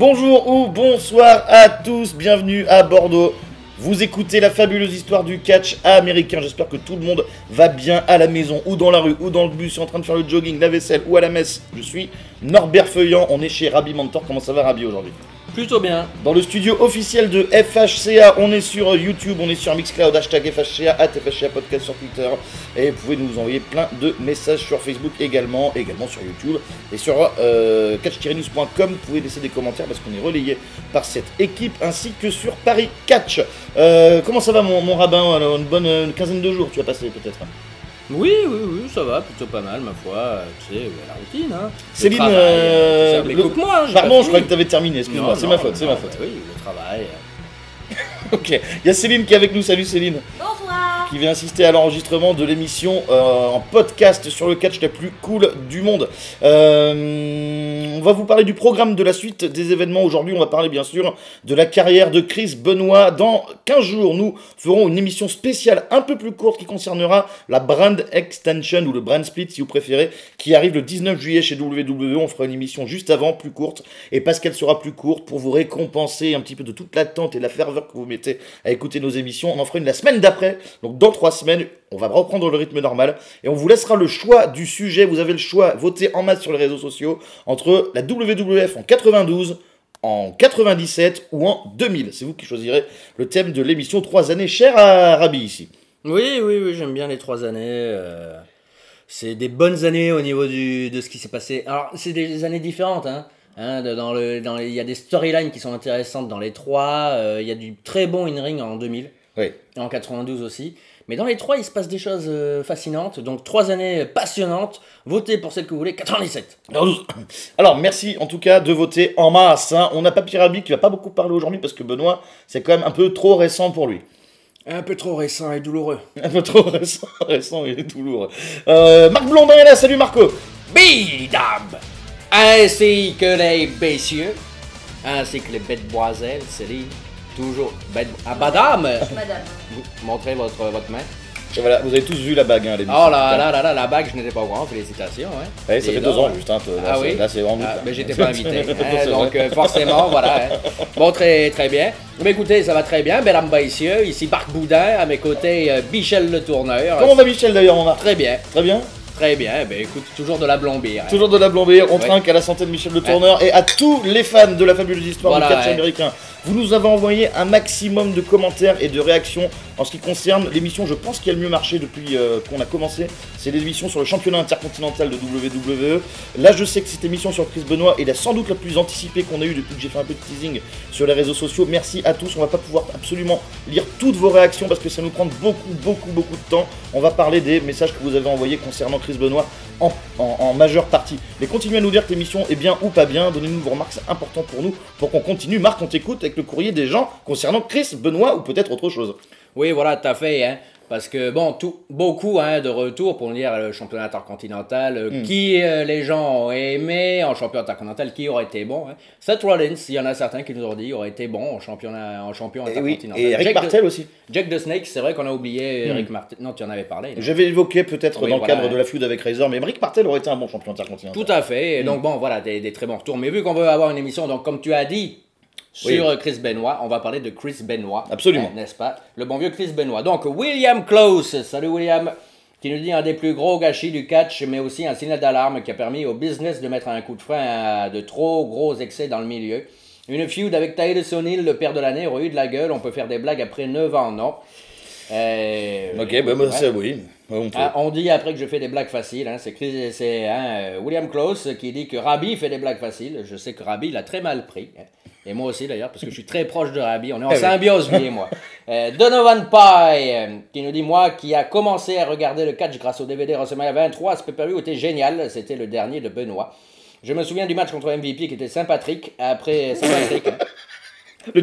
Bonjour ou bonsoir à tous, bienvenue à Bordeaux. Vous écoutez la fabuleuse histoire du catch américain. J'espère que tout le monde va bien à la maison, ou dans la rue, ou dans le bus, en train de faire le jogging, la vaisselle, ou à la messe. Je suis Norbert Feuillant, on est chez Rabbi Mentor. Comment ça va Rabbi aujourd'hui? Plutôt bien. Dans le studio officiel de FHCA, on est sur YouTube, on est sur Mixcloud, hashtag FHCA, @FHCA Podcast sur Twitter. Et vous pouvez nous envoyer plein de messages sur Facebook également sur YouTube. Et sur catch-news.com, vous pouvez laisser des commentaires parce qu'on est relayé par cette équipe, ainsi que sur Paris Catch. Comment ça va mon rabbin? Alors, une bonne quinzaine de jours tu as passé peut-être? Oui, ça va, plutôt pas mal, ma foi. Tu sais, la routine, hein. Céline, coupe-moi, pardon, je croyais que tu avais terminé, excuse-moi, c'est ma faute. Oui, le travail. Ok, il y a Céline qui est avec nous, salut Céline. Bonsoir. Qui vient assister à l'enregistrement de l'émission en podcast sur le catch la plus cool du monde. On va vous parler du programme de la suite des événements. Aujourd'hui, on va parler bien sûr de la carrière de Chris Benoit. Dans 15 jours, nous ferons une émission spéciale un peu plus courte qui concernera la brand extension ou le brand split si vous préférez, qui arrive le 19 juillet chez WWE. On fera une émission juste avant, plus courte. Et parce qu'elle sera plus courte, pour vous récompenser un petit peu de toute l'attente et la ferveur que vous mettez à écouter nos émissions, on en fera une la semaine d'après. Donc dans 3 semaines, on va reprendre le rythme normal et on vous laissera le choix du sujet. Vous avez le choix, votez en masse sur les réseaux sociaux, entre la WWF en 92, en 97 ou en 2000. C'est vous qui choisirez le thème de l'émission 3 années chère à Rabbi ici. Oui, j'aime bien les 3 années. C'est des bonnes années au niveau de ce qui s'est passé. Alors, c'est des années différentes, hein. Il y a des storylines qui sont intéressantes dans les 3. Il y a du très bon in-ring en 2000. Oui. En 92 aussi. Mais dans les 3, il se passe des choses fascinantes. Donc 3 années passionnantes. Votez pour celle que vous voulez, 97. Alors merci en tout cas de voter en masse. Hein. On n'a pas Rabbi qui va pas beaucoup parler aujourd'hui parce que Benoît, c'est quand même un peu trop récent pour lui. Un peu trop récent et douloureux. Un peu trop récent et douloureux. Marc Blondin est là, salut Marco. Bidam, ainsi que les messieurs, ainsi que les bêtes boiselles, Céline. Toujours. Madame, Madame. Montrez votre main. Et voilà, vous avez tous vu la bague, hein, l'émission. Oh là, la bague, je n'étais pas au courant, félicitations. Hein. Ouais, ça fait 2 ans juste, hein, là, oui? Là c'est vraiment mais j'étais pas invité. Donc forcément, voilà. Hein. Bon, très bien. Mais écoutez, ça va très bien, mesdames, messieurs. Ici Marc Boudin, à mes côtés, Michel Le Tourneur. Comment va Michel d'ailleurs, mon Marc? Très bien. Très bien. Très bien, ben écoute, toujours de la blombière. Toujours de la blombière, on trinque à la santé de Michel Le Tourneur et à tous les fans de la fabuleuse histoire du catch américain. Vous nous avez envoyé un maximum de commentaires et de réactions en ce qui concerne l'émission, je pense, qui a le mieux marché depuis qu'on a commencé. C'est l'émission sur le championnat intercontinental de WWE. Là, je sais que cette émission sur Chris Benoit est sans doute la plus anticipée qu'on a eue depuis que j'ai fait un peu de teasing sur les réseaux sociaux. Merci à tous, on va pas pouvoir absolument lire toutes vos réactions parce que ça nous prend beaucoup de temps. On va parler des messages que vous avez envoyés concernant Chris Benoit en majeure partie. Mais continuez à nous dire que l'émission est bien ou pas bien, donnez-nous vos remarques, c'est important pour nous, pour qu'on continue. Marc, on t'écoute avec le courrier des gens concernant Chris Benoit ou peut-être autre chose. Oui, voilà, tout à fait, hein. Parce que, bon, beaucoup de retour pour dire le championnat intercontinental, qui les gens ont aimé en champion intercontinental, qui aurait été bon. Hein. Seth Rollins, il y en a certains qui nous ont dit, aurait été bon en champion intercontinental. Et Rick Martel aussi. Jack the Snake, c'est vrai qu'on a oublié Rick Martel. Non, tu en avais parlé. J'avais évoqué peut-être dans le cadre de la feud avec Razor, mais Rick Martel aurait été un bon champion intercontinental. Tout à fait. Et donc, bon, voilà, des très bons retours. Mais vu qu'on veut avoir une émission, donc comme tu as dit, sur Chris Benoit, on va parler de Chris Benoit. Absolument. N'est-ce pas? Le bon vieux Chris Benoit. Donc, William Close, salut William, qui nous dit un des plus gros gâchis du catch, mais aussi un signal d'alarme qui a permis au business de mettre un coup de frein à de trop gros excès dans le milieu. Une feud avec Titus O'Neil, le père de l'année, aurait eu de la gueule. On peut faire des blagues après 9 ans, non? Ok, c'est oui. On dit après que je fais des blagues faciles. Hein, c'est William Close qui dit que Rabbi fait des blagues faciles. Je sais que Rabbi l'a très mal pris. Hein. Et moi aussi d'ailleurs, parce que je suis très proche de Rabbi. On est en symbiose, lui et moi. Donovan Pye qui nous dit, moi qui a commencé à regarder le catch grâce au DVD WrestleMania 23, ce pay-per-view était génial. C'était le dernier de Benoit. Je me souviens du match contre MVP qui était Saint-Patrick. Après Saint-Patrick. Hein.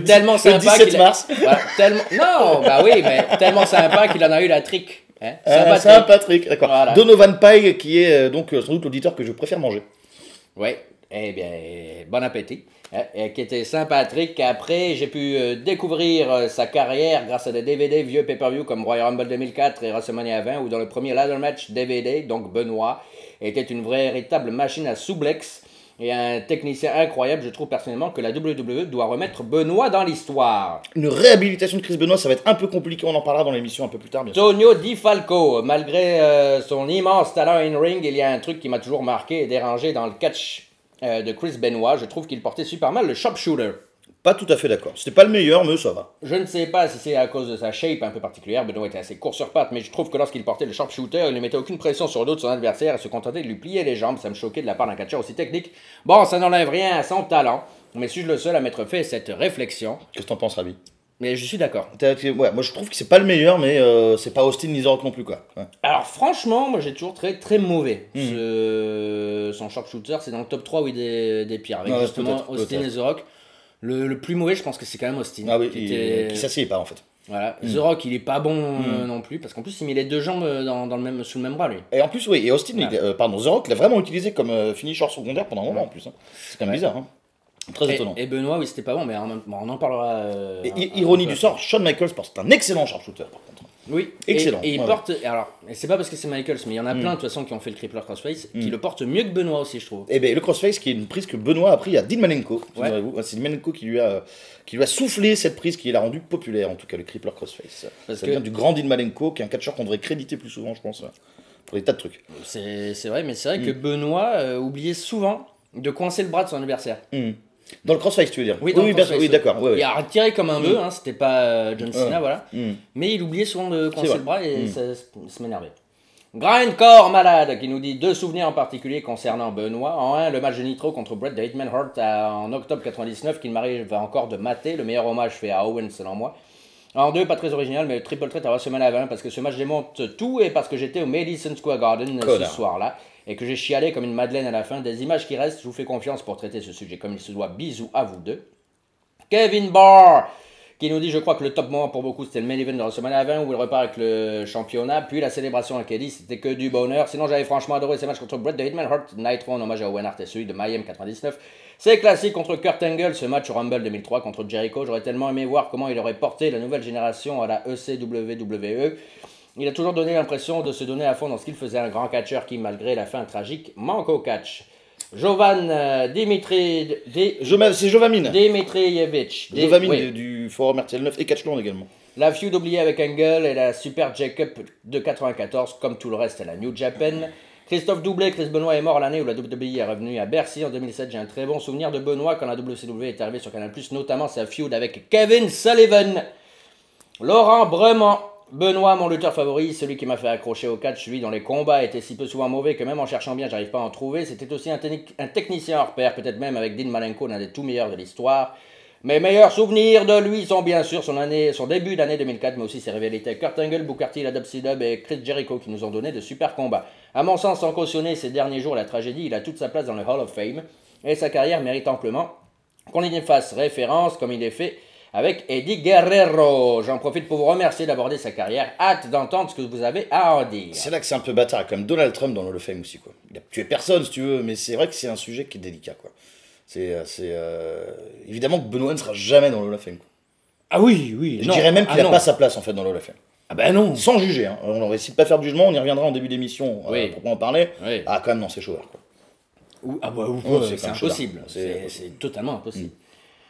Tellement sympa 17 mars. Voilà, non, bah oui, mais tellement sympa qu'il en a eu la trick. Hein, Saint-Patrick, d'accord. Voilà. Donovan Pye, qui est donc sans doute l'auditeur que je préfère manger. Oui, eh bien, bon appétit. Hein, qui était Saint-Patrick. Après, j'ai pu découvrir sa carrière grâce à des DVD vieux pay-per-view comme Royal Rumble 2004 et WrestleMania 20, où dans le premier ladder match DVD, donc Benoit, était une véritable machine à souplex. et un technicien incroyable. Je trouve personnellement que la WWE doit remettre Benoît dans l'histoire. Une réhabilitation de Chris Benoit, ça va être un peu compliqué, on en parlera dans l'émission un peu plus tard, bien sûr. Tonio Di Falco, malgré son immense talent in-ring, il y a un truc qui m'a toujours marqué et dérangé dans le catch de Chris Benoit. Je trouve qu'il portait super mal le sharpshooter. Pas tout à fait d'accord. C'était pas le meilleur, mais ça va. Je ne sais pas si c'est à cause de sa shape un peu particulière. Benoit était assez court sur pattes, mais je trouve que lorsqu'il portait le sharpshooter, il ne mettait aucune pression sur le dos de son adversaire et se contentait de lui plier les jambes. Ça me choquait de la part d'un catcheur aussi technique. Bon, ça n'enlève rien à son talent, mais suis-je le seul à m'être fait cette réflexion? Qu'est-ce que t'en penses, Rabi? Mais je suis d'accord. Ouais, moi je trouve que c'est pas le meilleur, mais c'est pas Austin ni The Rock non plus, quoi. Ouais. Alors franchement, moi j'ai toujours très mauvais. Son sharpshooter, c'est dans le top 3 oui, des pires. Avec justement Austin et The Rock. Le plus mauvais, je pense que c'est quand même Austin. Ah oui, qui s'assied pas en fait. Voilà. The Rock, il est pas bon non plus, parce qu'en plus, il met les deux jambes sous le même bras, lui. Et en plus, oui, et Austin, The Rock l'a vraiment utilisé comme finisher secondaire pendant un moment en plus. Hein. C'est quand même bizarre. Hein. Très étonnant. Et Benoit, oui, c'était pas bon, mais on en parlera. Ironie du sort, Shawn Michaels porte un excellent sharpshooter par contre. Oui, excellent. Et il porte. Alors, c'est pas parce que c'est Michaels, mais il y en a plein de toute façon qui ont fait le crippler crossface, qui le portent mieux que Benoit aussi, je trouve. Et bien, le crossface, qui est une prise que Benoit a pris à Dean Malenko. Ouais. C'est Dean Malenko qui lui a soufflé cette prise, qui l'a rendu populaire, en tout cas, le crippler crossface. Ça vient du grand Dean Malenko, qui est un catcheur qu'on devrait créditer plus souvent, je pense, pour des tas de trucs. C'est vrai, mais c'est vrai que Benoit oubliait souvent de coincer le bras de son adversaire. Dans le crossface, tu veux dire? Oui, d'accord. Ouais. Il a retiré comme un bœuf, c'était pas John Cena, voilà. Mais il oubliait souvent de coincer le bras et ça m'énervait. Grindcore malade qui nous dit 2 souvenirs en particulier concernant Benoit. En 1, le match de Nitro contre Bret the Hitman Hart en octobre 99 qu'il m'arrive encore de mater, le meilleur hommage fait à Owen selon moi. En 2, pas très original, mais triple threat à WrestleMania 20 parce que ce match démonte tout et parce que j'étais au Madison Square Garden ce soir-là. Et que j'ai chialé comme une madeleine à la fin. Des images qui restent, je vous fais confiance pour traiter ce sujet comme il se doit. Bisous à vous deux. Kevin Barr, qui nous dit, je crois que le top moment pour beaucoup, c'était le main event de WrestleMania 20 où il repart avec le championnat. Puis la célébration avec Eddie, c'était que du bonheur. Sinon, j'avais franchement adoré ces matchs contre Bret the Hitman Hart, Nitro en hommage à Owen Hart et celui de Mayhem 99. C'est classique contre Kurt Angle, ce match au Rumble 2003 contre Jericho. J'aurais tellement aimé voir comment il aurait porté la nouvelle génération à la ECWWE. Il a toujours donné l'impression de se donner à fond dans ce qu'il faisait, un grand catcheur qui, malgré la fin tragique, manque au catch. Jovan c'est Jovamine. Dimitrievich. Jovamine du Forum RTL 9 et Catchland également. La feud oubliée avec Angle et la Super J-Cup de 94, comme tout le reste à la New Japan. Christophe Doublé, Chris Benoit est mort l'année où la WWE est revenue à Bercy en 2007. J'ai un très bon souvenir de Benoit quand la WCW est arrivée sur Canal+, notamment sa feud avec Kevin Sullivan. Laurent Bremont. Benoît, mon lutteur favori, celui qui m'a fait accrocher au catch, celui dont les combats étaient si peu souvent mauvais que même en cherchant bien, j'arrive pas à en trouver. C'était aussi un technicien hors pair, peut-être même avec Dean Malenko, l'un des tout meilleurs de l'histoire. Mes meilleurs souvenirs de lui sont bien sûr son début d'année 2004, mais aussi ses rivalités avec Kurt Angle, Booker T, la WCW et Chris Jericho qui nous ont donné de super combats. À mon sens, sans cautionner ces derniers jours la tragédie, il a toute sa place dans le Hall of Fame et sa carrière mérite amplement qu'on y fasse référence comme il est fait avec Eddie Guerrero. J'en profite pour vous remercier d'aborder sa carrière. Hâte d'entendre ce que vous avez à en dire. C'est là que c'est un peu bâtard, comme Donald Trump dans le Hall of Fame aussi, quoi. Il a tué personne, si tu veux, mais c'est vrai que c'est un sujet qui est délicat, quoi. Évidemment que Benoît ne sera jamais dans le Hall of Fame, quoi. Ah oui. Je dirais même qu'il n'a pas sa place, en fait, dans le Hall of Fame. Ah ben non. Sans juger, hein. On va essayer de pas faire de jugement, on y reviendra en début d'émission, pourquoi en parler. Oui. Ah, quand même, non, c'est chaud, quoi. C'est impossible. C'est totalement impossible.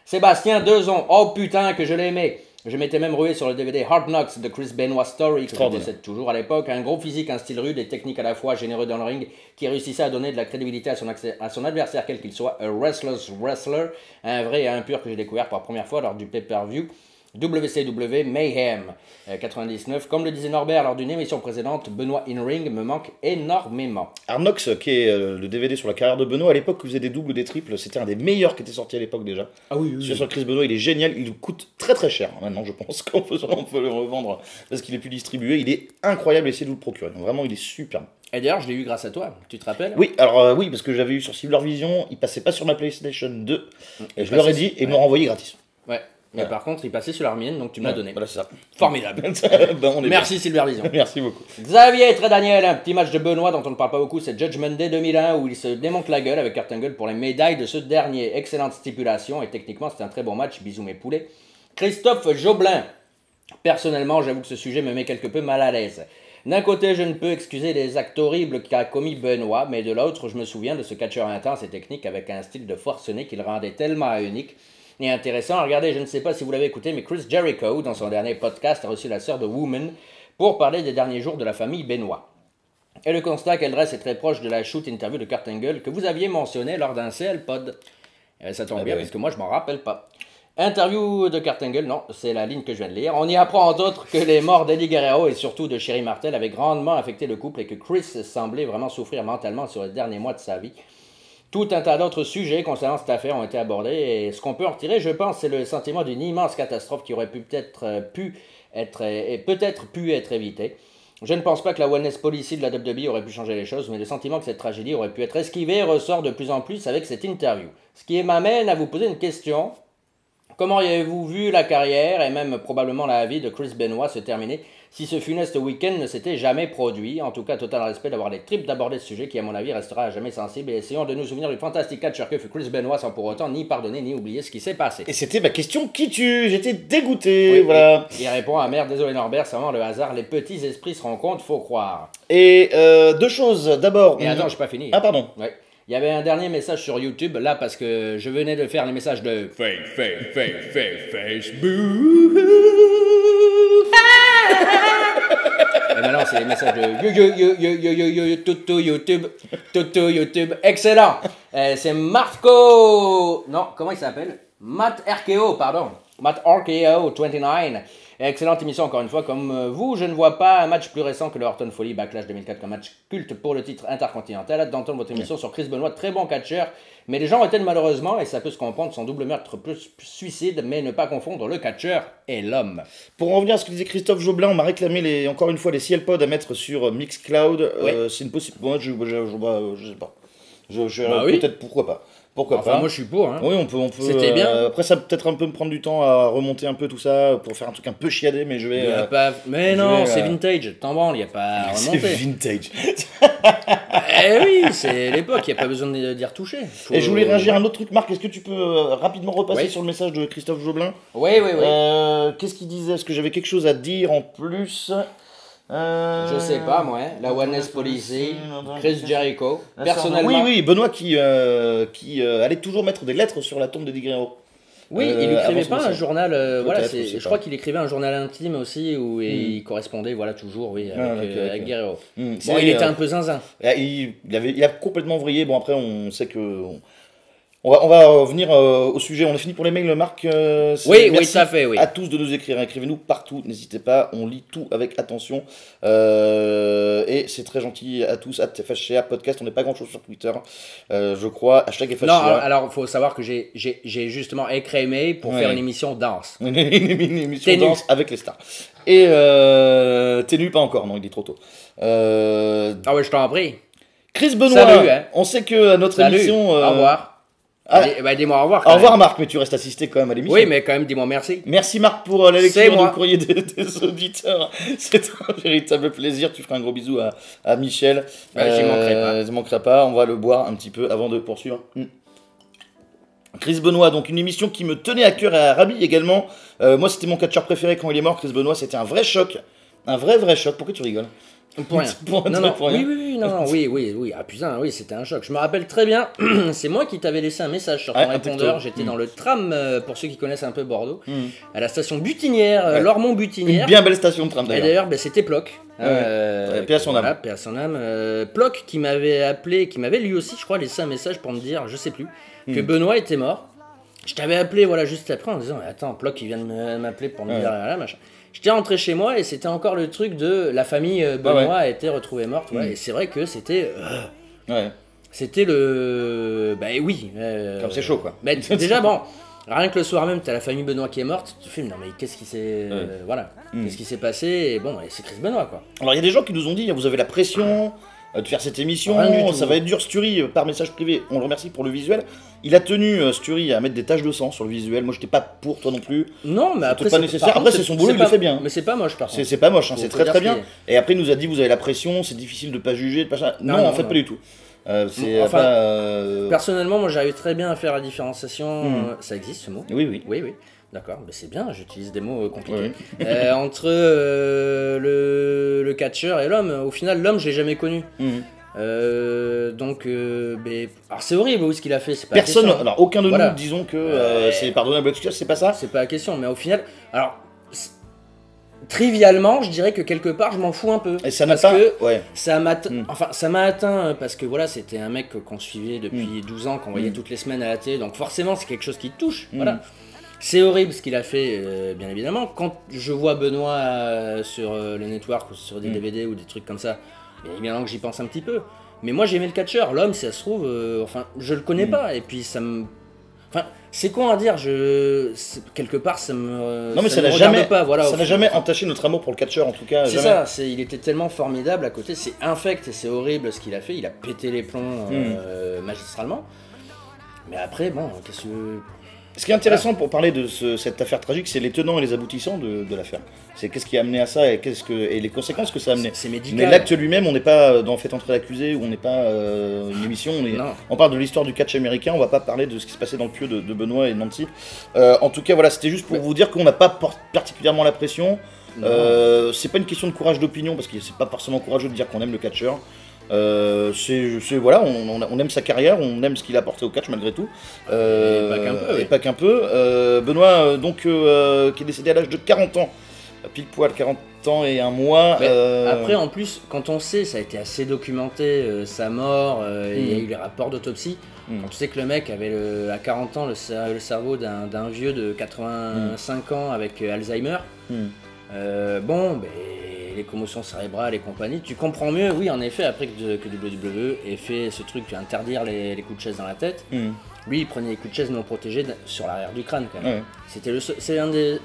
Sébastien Dezon, oh putain que je l'aimais. Je m'étais même rué sur le DVD Hard Knocks de Chris Benoit Story, que je possède toujours à l'époque. Un gros physique, un style rude et technique à la fois, généreux dans le ring, qui réussissait à donner de la crédibilité à son adversaire quel qu'il soit. A wrestler's wrestler, un vrai et un pur que j'ai découvert pour la première fois lors du pay-per-view WCW Mayhem 99. Comme le disait Norbert lors d'une émission précédente, Benoît in ring me manque énormément. Arnox, qui est le DVD sur la carrière de Benoît, à l'époque où il faisait des doubles ou des triples, c'était un des meilleurs qui était sorti à l'époque déjà. Ah oui. Sur Chris Benoit, il est génial, il coûte très très cher. Maintenant, je pense qu'on peut le revendre parce qu'il est plus distribué. Il est incroyable, essayez de vous le procurer. Vraiment, il est superbe. Et d'ailleurs, je l'ai eu grâce à toi, tu te rappelles? Oui, alors oui, parce que j'avais eu sur Silver Vision, il passait pas sur ma PlayStation 2, et je leur ai dit, et ils m'ont renvoyé gratis. Ouais. Mais par contre, il passait sur la mienne, donc tu me l'as donné. Voilà, c'est ça. Formidable. Merci Silvervision. Merci beaucoup. Xavier Très Daniel, un petit match de Benoît dont on ne parle pas beaucoup, c'est Judgment Day 2001 où il se démonte la gueule avec Kurt Angle pour les médailles de ce dernier. Excellente stipulation et techniquement c'était un très bon match. Bisous mes poulets. Christophe Joblin. Personnellement, j'avoue que ce sujet me met quelque peu mal à l'aise. D'un côté, je ne peux excuser les actes horribles qu'a commis Benoît, mais de l'autre, je me souviens de ce catcheur intense et technique avec un style de forcené qui le rendait tellement unique et intéressant. Regardez, je ne sais pas si vous l'avez écouté, mais Chris Jericho, dans son dernier podcast, a reçu la sœur de Woman pour parler des derniers jours de la famille Benoît. Et le constat qu'elle dresse est très proche de la shoot interview de Kurt Angle que vous aviez mentionné lors d'un CL Pod. Et ça tombe bien, parce que moi, je m'en rappelle pas. Interview de Kurt Angle, non, c'est la ligne que je viens de lire. On y apprend entre autres que les morts d'Eddie Guerrero et surtout de Sherry Martel avaient grandement affecté le couple et que Chris semblait vraiment souffrir mentalement sur les derniers mois de sa vie. Tout un tas d'autres sujets concernant cette affaire ont été abordés et ce qu'on peut en retirer, je pense, c'est le sentiment d'une immense catastrophe qui aurait peut-être pu être évitée. Je ne pense pas que la wellness policy de la WWE aurait pu changer les choses, mais le sentiment que cette tragédie aurait pu être esquivée ressort de plus en plus avec cette interview. Ce qui m'amène à vous poser une question. Comment auriez-vous vu la carrière et même probablement la vie de Chris Benoit se terminer si ce funeste week-end ne s'était jamais produit? En tout cas, total respect d'avoir les tripes d'aborder ce sujet qui, à mon avis, restera à jamais sensible. Et essayons de nous souvenir du fantastique catcheur que fut Chris Benoit sans pour autant ni pardonner ni oublier ce qui s'est passé. Et c'était ma question qui tue. J'étais dégoûté. Oui, voilà. Il répond à merde, désolé Norbert, c'est vraiment le hasard. Les petits esprits se rencontrent, faut croire. Et deux choses. D'abord. Et attends, j'ai pas fini. Ah, pardon. Ouais. Il y avait un dernier message sur YouTube, là, parce que je venais de faire les messages de Facebook. Et maintenant, c'est les messages de YouTube. Excellent. C'est Marco. Non, comment il s'appelle? Matt Arkeo, pardon. Matt Arkeo 29. Excellente émission encore une fois. Comme vous, je ne vois pas un match plus récent que le Horton Folly Backlash 2004 comme match culte pour le titre intercontinental. Hâte d'entendre votre émission sur Chris Benoit, très bon catcheur. Mais les gens étaient malheureusement, et ça peut se comprendre, son double meurtre plus suicide, mais ne pas confondre le catcheur et l'homme. Pour en revenir à ce que disait Christophe Joblin, on m'a réclamé encore une fois les CL Pod à mettre sur Mixcloud. Ouais. C'est une possible. Moi, je sais pas. Oui. Peut-être pourquoi pas. Pourquoi enfin, pas. moi je suis pour. Hein. Oui, on peut. C'était bien. Après, ça va peut-être un peu me prendre du temps à remonter un peu tout ça pour faire un truc un peu chiadé, mais je vais. Mais non, c'est vintage. T'en branles, il n'y a pas à remonter. C'est vintage. Eh oui, c'est l'époque, il n'y a pas besoin d'y retoucher. Et je voulais réagir à un autre truc, Marc. Est-ce que tu peux rapidement repasser sur le message de Christophe Joblin? Oui. Qu'est-ce qu'il disait? Est-ce que j'avais quelque chose à dire en plus? Je sais pas, moi. La Wellness Policy, Chris Jericho. Personnellement. Oui, Benoît qui allait toujours mettre des lettres sur la tombe d'Eddie Guerrero. Oui, il écrivait pas un journal. Je crois qu'il écrivait un journal intime aussi où il correspondait, toujours, avec Guerrero. Bon, il était un peu zinzin. Il a complètement vrillé. Bon, après, on sait que. On va revenir au sujet. On a fini pour les mails, Marc. Oui, ça fait, oui. À tous de nous écrire. Écrivez-nous partout. N'hésitez pas. On lit tout avec attention. Et c'est très gentil à tous. @FHCA podcast. On n'est pas grand-chose sur Twitter, je crois. #FHCA. Non, alors il faut savoir que j'ai justement écrémé pour faire une émission danse. une émission danse avec les stars. Et t'es nu, pas encore. Non, il est trop tôt. Ah ouais, je t'en prie. Chris Benoit. Salut, hein. On sait que notre émission. Au revoir. Dis-moi au revoir. Au revoir Marc, mais tu restes assisté quand même à l'émission. Oui, mais quand même, dis-moi merci. Merci Marc pour la lecture du courrier des auditeurs. C'est un véritable plaisir. Tu feras un gros bisou à Michel. J'y manquerai pas. J'y manquerai pas. On va le boire un petit peu avant de poursuivre. Chris Benoit, donc une émission qui me tenait à cœur, et à Rabi également. Moi, c'était mon catcheur préféré quand il est mort. Chris Benoit, c'était un vrai choc. Un vrai choc. Pourquoi tu rigoles? Pour rien. Oui. Ah putain, oui, c'était un choc. Je me rappelle très bien, c'est moi qui t'avais laissé un message sur ton répondeur. J'étais dans le tram, pour ceux qui connaissent un peu Bordeaux, à la station Butinière, Lormont-Butinière. Une bien belle station de tram d'ailleurs. Et d'ailleurs, c'était Ploc. Paix à son âme. Voilà, paix à son âme. Ploc qui m'avait appelé, qui m'avait lui aussi, je crois, laissé un message pour me dire, je sais plus, que Benoît était mort. Je t'avais appelé juste après en disant, attends, Ploc il vient de m'appeler pour me dire, machin. J'étais rentré chez moi et c'était encore le truc de la famille Benoît a été retrouvée morte. Et c'est vrai que c'était. C'était le. Oui. Comme c'est chaud, quoi. Déjà, bon, rien que le soir même, t'as la famille Benoît qui est morte. Tu filmes, non mais qu'est-ce qui s'est. Voilà. Qu'est-ce qui s'est passé? Et bon, c'est Chris Benoit, quoi. Alors, il y a des gens qui nous ont dit, vous avez la pression de faire cette émission, ça va être dur. Stury, par message privé, on le remercie pour le visuel. Il a tenu Stury à mettre des taches de sang sur le visuel. Moi, j'étais pas pour, toi non plus. Non, mais après, pas nécessaire. Après, c'est son boulot, il le fait bien. Mais c'est pas moche, par contre. C'est pas moche, c'est très bien. Et après, il nous a dit, vous avez la pression, c'est difficile de pas juger, de pas. Non, en fait, pas du tout. Personnellement, moi, j'arrive très bien à faire la différenciation. Ça existe, ce mot? Oui. D'accord, mais c'est bien, j'utilise des mots compliqués. Oui. Entre le catcheur et l'homme, au final, l'homme, je l'ai jamais connu. Donc, alors c'est horrible ce qu'il a fait, c'est pas Personne, la question. alors aucun de Voilà. nous disons que c'est pardonnable, c'est pas ça. C'est pas la question, mais au final, alors, trivialement, je dirais que quelque part, je m'en fous un peu. Et ça n'a parce pas. que Ouais. ça m'a atteint parce que voilà, c'était un mec qu'on suivait depuis 12 ans, qu'on voyait toutes les semaines à la télé, donc forcément, c'est quelque chose qui te touche. Voilà. C'est horrible ce qu'il a fait, bien évidemment. Quand je vois Benoît sur le network ou sur des DVD ou des trucs comme ça, bien évidemment que j'y pense un petit peu. Mais moi j'aimais le catcheur, l'homme, si ça se trouve, enfin, je le connais pas, et puis ça me. Enfin, c'est con à dire, quelque part ça me. Non mais ça me n'a regarde jamais, pas, voilà, ça au n'a fond. jamais entaché notre amour pour le catcheur en tout cas. C'est jamais. ça, il était tellement formidable à côté, c'est infect et c'est horrible ce qu'il a fait, il a pété les plombs magistralement. Mais après, bon, qu'est-ce que. Ce qui est intéressant pour parler de cette affaire tragique, c'est les tenants et les aboutissants de l'affaire. C'est qu'est-ce qui a amené à ça et, et les conséquences que ça a amené. C'est médical. Mais l'acte lui-même, on n'est pas dans Fait entrer l'accusé ou on n'est pas une émission. On parle de l'histoire du catch américain, on va pas parler de ce qui se passait dans le pieu de Benoît et de Nancy. En tout cas, voilà, c'était juste pour vous dire qu'on n'a pas particulièrement la pression. C'est pas une question de courage d'opinion parce que c'est pas forcément courageux de dire qu'on aime le catcheur. Voilà, on aime sa carrière, on aime ce qu'il a apporté au catch malgré tout. Et pas qu'un peu. Benoît, donc, qui est décédé à l'âge de 40 ans, pile poil 40 ans et un mois. Après, en plus, quand on sait, ça a été assez documenté, sa mort, il y a eu les rapports d'autopsie. Quand tu sais que le mec avait à 40 ans le cerveau d'un vieux de 85 ans avec Alzheimer, les commotions cérébrales et compagnie, tu comprends mieux, oui, en effet, après que WWE ait fait ce truc interdire les coups de chaise dans la tête, lui, il prenait les coups de chaise non protégés sur l'arrière du crâne, quand même. Ouais. C'est un des...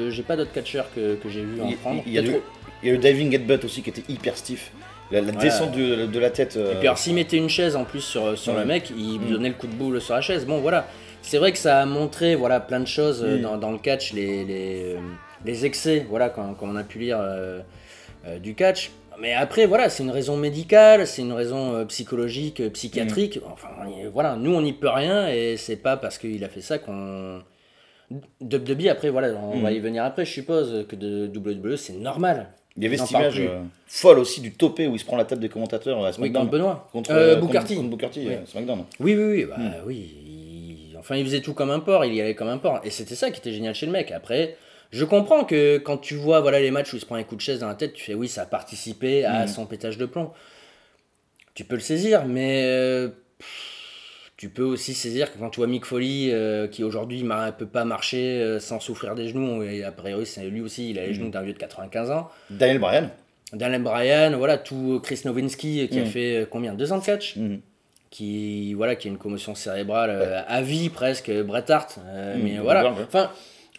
J'ai pas d'autres catcheurs que j'ai vu en prendre. Il y a le diving headbutt aussi qui était hyper stiff. La descente de la tête. Et puis alors, s'il mettait une chaise en plus sur le mec, il donnait le coup de boule sur la chaise. Bon, voilà. C'est vrai que ça a montré plein de choses dans le catch, les excès, voilà, comme on a pu lire du catch. Mais après, voilà, c'est une raison médicale, c'est une raison psychologique, psychiatrique. Enfin, voilà, nous, on n'y peut rien et c'est pas parce qu'il a fait ça qu'on... WWE, après, voilà, on va y venir après, je suppose, que de WWE, c'est normal. Il y avait cette image folle aussi du topé où il se prend la tête des commentateurs à SmackDown. Oui, contre Benoît. Contre Booker T. Contre Booker T, SmackDown. Oui. Enfin, il faisait tout comme un porc, il y allait comme un porc. Et c'était ça qui était génial chez le mec. Après, je comprends que quand tu vois les matchs où il se prend un coup de chaise dans la tête, tu fais oui, ça a participé à son pétage de plomb. Tu peux le saisir, mais tu peux aussi saisir que quand tu vois Mick Foley, qui aujourd'hui ne peut pas marcher sans souffrir des genoux, et a priori, lui aussi, il a les genoux d'un vieux de 95 ans. Daniel Bryan, voilà, tout Chris Nowinski qui a fait combien 2 ans de catch qui a une commotion cérébrale à vie presque, Bret Hart. Mais voilà, enfin,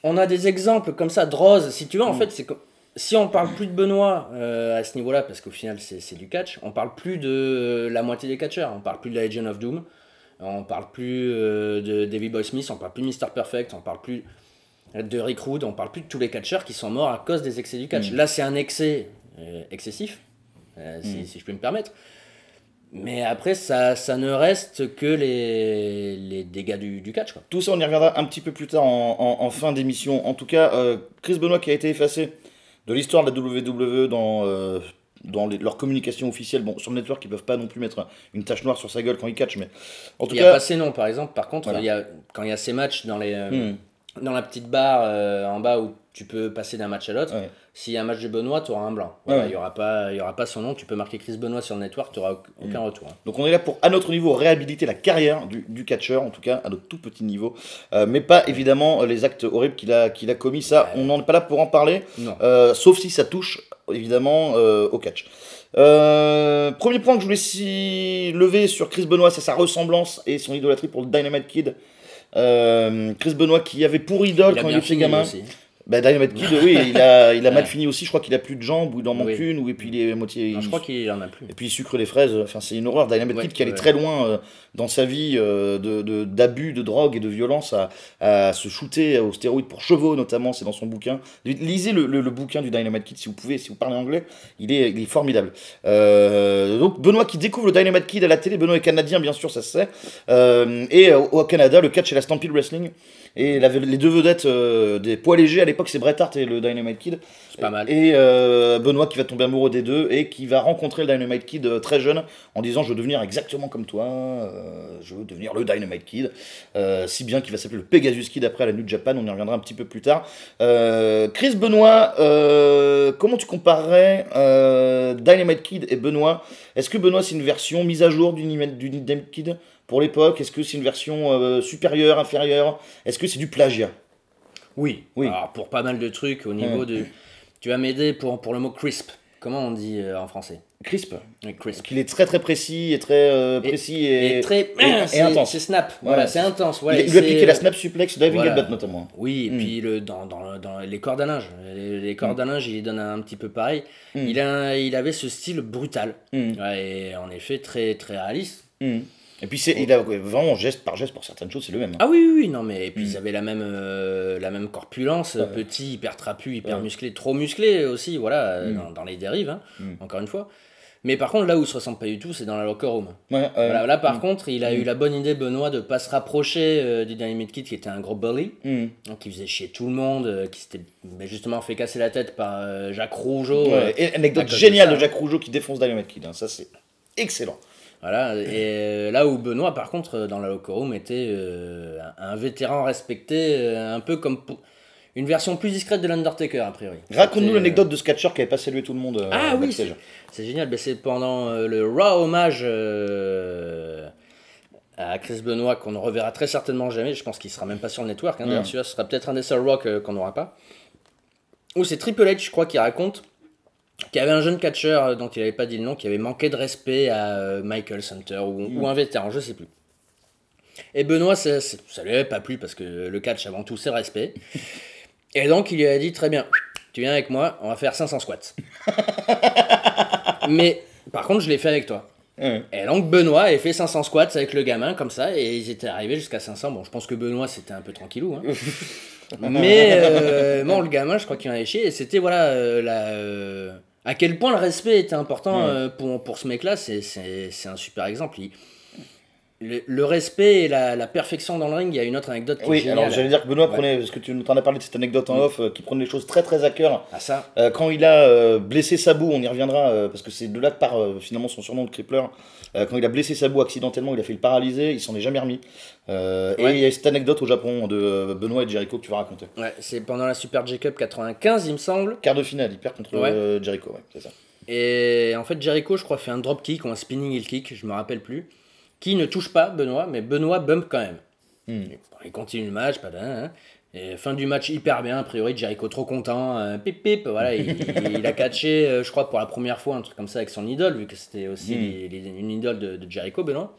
on a des exemples comme ça, Droz, si tu veux, en fait, c'est comme... Si on parle plus de Benoît à ce niveau-là, parce qu'au final c'est du catch, on parle plus de la moitié des catcheurs, on parle plus de la Legion of Doom, on parle plus de Davey Boy Smith, on parle plus de Mr. Perfect, on parle plus de Rick Rude, on parle plus de tous les catcheurs qui sont morts à cause des excès du catch. Là c'est un excès excessif, si je peux me permettre. Mais après, ça ne reste que les dégâts du catch, quoi. Tout ça, on y reviendra un petit peu plus tard en fin d'émission. En tout cas, Chris Benoit qui a été effacé de l'histoire de la WWE dans leur communication officielle. Bon, sur le network, ils peuvent pas non plus mettre une tache noire sur sa gueule quand il catch, mais en tout cas... Il n'y a pas ces noms, par exemple. Par contre, quand il y a ces matchs dans la petite barre en bas où tu peux passer d'un match à l'autre, s'il y a un match de Benoît, tu auras un blanc. Voilà, il y aura pas son nom, tu peux marquer Chris Benoit sur le network, tu n'auras aucun retour. Donc on est là pour, à notre niveau, réhabiliter la carrière du catcheur, en tout cas à notre tout petit niveau, mais pas évidemment les actes horribles qu'il a commis, ça on n'en est pas là pour en parler, sauf si ça touche évidemment au catch. Premier point que je voulais lever sur Chris Benoit, c'est sa ressemblance et son idolâtrie pour le Dynamite Kid. Chris Benoit qui avait pour idole quand il était gamin. Bah, Dynamite Kid, oui, il a mal fini aussi. Je crois qu'il a plus de jambes ou il en manque une, ou et puis il est moitié. Non, je crois qu'il en a plus. Et puis il sucre les fraises. Enfin, c'est une horreur. Dynamite Kid qui allait très loin dans sa vie d'abus, de drogue et de violence à se shooter aux stéroïdes pour chevaux notamment. C'est dans son bouquin. Lisez le bouquin du Dynamite Kid si vous pouvez, si vous parlez anglais. Il est formidable. Donc Benoît qui découvre le Dynamite Kid à la télé. Benoît est canadien, bien sûr, ça se sait. Et au Canada, le catch et la Stampede Wrestling. Et les deux vedettes des poids légers à l'époque, c'est Bret Hart et le Dynamite Kid. C'est pas mal. Et Benoît qui va tomber amoureux des deux et qui va rencontrer le Dynamite Kid très jeune en disant je veux devenir exactement comme toi, je veux devenir le Dynamite Kid. Si bien qu'il va s'appeler le Pegasus Kid après à la New Japan, on y reviendra un petit peu plus tard. Chris Benoit, comment tu comparerais Dynamite Kid et Benoit? Est-ce que Benoit c'est une version mise à jour du Dynamite Kid pour l'époque? Est-ce que c'est une version supérieure, inférieure? Est-ce que c'est du plagiat? Oui. Alors, pour pas mal de trucs au niveau de... Tu vas m'aider pour le mot crisp. Comment on dit en français? Crisp. Oui, crisp. Qu'il est très très précis et très précis et très et intense. C'est snap. Voilà, c'est intense. Voilà, il lui appliquait la snap suplex diving headbutt notamment. Oui, et puis dans les cordes à linge. Les cordes à linge, il les donne un petit peu pareil. Il avait ce style brutal. Ouais, et en effet, très très réaliste. Et puis il a vraiment geste par geste pour certaines choses, c'est le même. Ah oui, non, mais et puis ils avaient la même corpulence, petit, hyper trapu, hyper musclé, trop musclé aussi, voilà, dans les dérives, hein, encore une fois. Mais par contre, là où il se ressemble pas du tout, c'est dans la locker room. Voilà, là, par contre, il a eu la bonne idée, Benoît, de pas se rapprocher du Dynamite Kid, qui était un gros bully, qui faisait chier tout le monde, qui s'était justement fait casser la tête par Jacques Rougeau. Et anecdote géniale de Jacques Rougeau qui défonce Dynamite Kid, hein, ça c'est excellent. Voilà, et là où Benoît, par contre, dans la locker room, était un vétéran respecté, un peu comme une version plus discrète de l'Undertaker, a priori. Raconte-nous l'anecdote de ce catcheur qui avait pas salué tout le monde. Oui, c'est génial. C'est pendant le Raw hommage à Chris Benoit, qu'on ne reverra très certainement jamais. Je pense qu'il sera même pas sur le network. D'ailleurs, celui-là sera peut-être un des seuls Raw qu'on n'aura pas. Où c'est Triple H, je crois, qui raconte qu'il y avait un jeune catcheur dont il n'avait pas dit le nom, qui avait manqué de respect à Michael Center ou un vétéran, je sais plus. Et Benoît, ça lui avait pas plu parce que le catch avant tout c'est respect. Et donc il lui a dit très bien, tu viens avec moi, on va faire 500 squats. Mais par contre je l'ai fait avec toi. Et donc Benoît a fait 500 squats avec le gamin comme ça et ils étaient arrivés jusqu'à 500. Bon, je pense que Benoît c'était un peu tranquillou, hein. Mais bon, le gamin, je crois qu'il en avait chié. Et c'était voilà à quel point le respect était important pour ce mec-là. C'est un super exemple. Le respect et la perfection dans le ring, il y a une autre anecdote qui est géniale. Alors j'allais dire que Benoît prenait, parce que tu t'en as parlé de cette anecdote en off, qui prenait les choses très très à cœur. Ah ça. Quand il a blessé Sabu, on y reviendra, parce que c'est de là que part finalement son surnom de Crippler. Quand il a blessé Sabu accidentellement, il a fait le paralyser, il s'en est jamais remis. Et il y a cette anecdote au Japon de Benoît et Jericho que tu vas raconter. Ouais, c'est pendant la Super J-Cup 95, il me semble. Quart de finale, il perd contre Jericho, c'est ça. Et en fait, Jericho, je crois, fait un drop kick ou un spinning heel kick, je me rappelle plus, qui ne touche pas Benoît, mais Benoît bump quand même. Il continue le match, pas d'un. Et fin du match hyper bien, a priori, Jericho trop content, pip pip, voilà, il a catché, je crois, pour la première fois, un truc comme ça avec son idole, vu que c'était aussi une idole de Jericho, Benoît.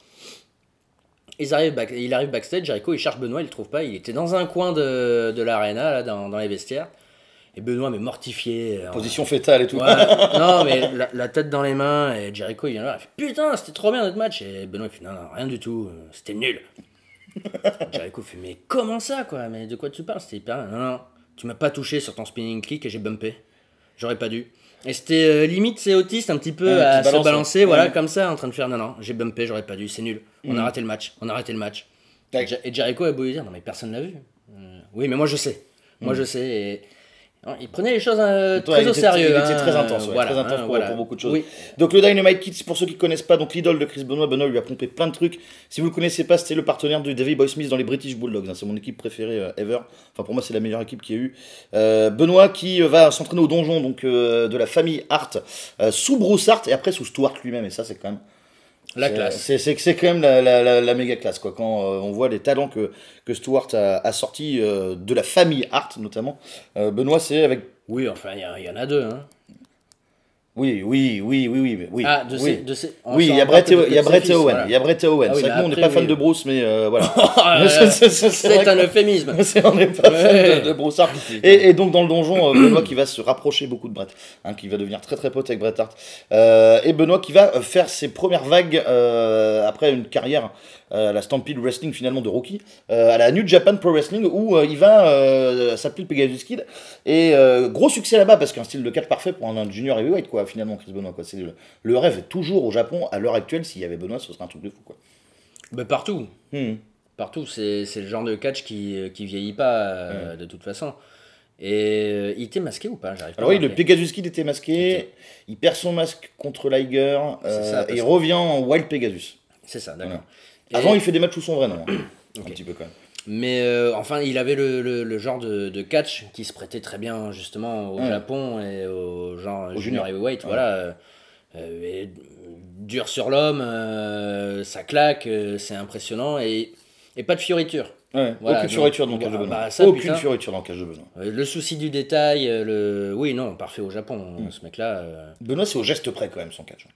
Il arrive backstage, Jericho, il cherche Benoît, il le trouve pas, il était dans un coin de l'arena, là, dans les vestiaires. Et Benoît, mais mortifié. Position fétale et tout. Non, mais la tête dans les mains, et Jericho, il vient là, il fait putain, c'était trop bien notre match. Et Benoît, il fait non, rien du tout, c'était nul. Jericho fait mais comment ça, quoi? Mais de quoi tu parles? C'était hyper bien. Non, tu m'as pas touché sur ton spinning kick et j'ai bumpé. J'aurais pas dû. Et c'était limite, c'est autiste un petit peu à se balancer, voilà, comme ça, en train de faire non, j'ai bumpé, j'aurais pas dû, c'est nul. On a raté le match. Et Jericho a beau lui dire non, mais personne l'a vu. Oui, mais moi je sais. Moi je sais. Et non, il prenait les choses très au sérieux. Il était très intense, très intense pour beaucoup de choses. Oui. Donc le Dynamite Kid, pour ceux qui ne connaissent pas, donc l'idole de Chris Benoit, Benoît lui a pompé plein de trucs. Si vous ne le connaissez pas, c'était le partenaire de Davey Boy Smith dans les British Bulldogs. C'est mon équipe préférée ever. Enfin pour moi c'est la meilleure équipe qu'il y a eu. Benoît qui va s'entraîner au donjon donc, de la famille Hart, sous Bruce Hart et après sous Stuart lui-même. Et ça c'est quand même... La classe. C'est quand même la méga classe, quoi. Quand on voit les talents que Stuart a sortis de la famille Hart, notamment. Benoît, c'est avec... Oui, enfin, il y en a deux. Hein. Oui. Ah, Oui. on Oui, s'en il y a rend pas Brett et compte de ses Owen. fils, voilà. Il y a Brett et Owen. Ah oui, C'est vrai mais que nous, on n'est après, pas fan oui. de Bruce, mais voilà. C'est vrai un que- euphémisme. On n'est pas fan Ouais. de Broussard. Putain. Et donc dans le donjon, Benoît qui va se rapprocher beaucoup de Bret, hein, qui va devenir très très pote avec Bret Hart. Et Benoît qui va faire ses premières vagues après une carrière à la Stampede Wrestling finalement de rookie, à la New Japan Pro Wrestling où il va s'appeler le Pegasus Kid. Et gros succès là-bas parce qu'un style de catch parfait pour un junior heavyweight quoi finalement Chris Benoit quoi. C'est le rêve toujours au Japon à l'heure actuelle s'il y avait Benoît ce serait un truc de fou quoi. Mais partout. Hmm. Partout, c'est le genre de catch qui vieillit pas de toute façon. Et il était masqué ou pas? J'arrive pas Alors à oui, me le rappeler. Pegasus Kid était masqué, il perd son masque contre Liger, C'est ça, et parce il que- revient en Wild Pegasus. C'est ça, d'accord. Avant, Et- il fait des matchs sous son vrai nom, hein. Ok. Un petit peu quand même. Mais enfin, il avait le genre de catch qui se prêtait très bien justement au Ouais. Japon et au genre Au junior junior. heavyweight. Ouais. Voilà. Et dur sur l'homme, ça claque, c'est impressionnant et pas de fioriture. Ouais, Voilà, aucune donc- fioriture dans le cage de Benoît. bah, ça, Aucune putain. fioriture dans le cage de Benoît. Le souci du détail, oui, non, parfait au Japon, ce mec-là. Benoît, c'est au geste près quand même son catch.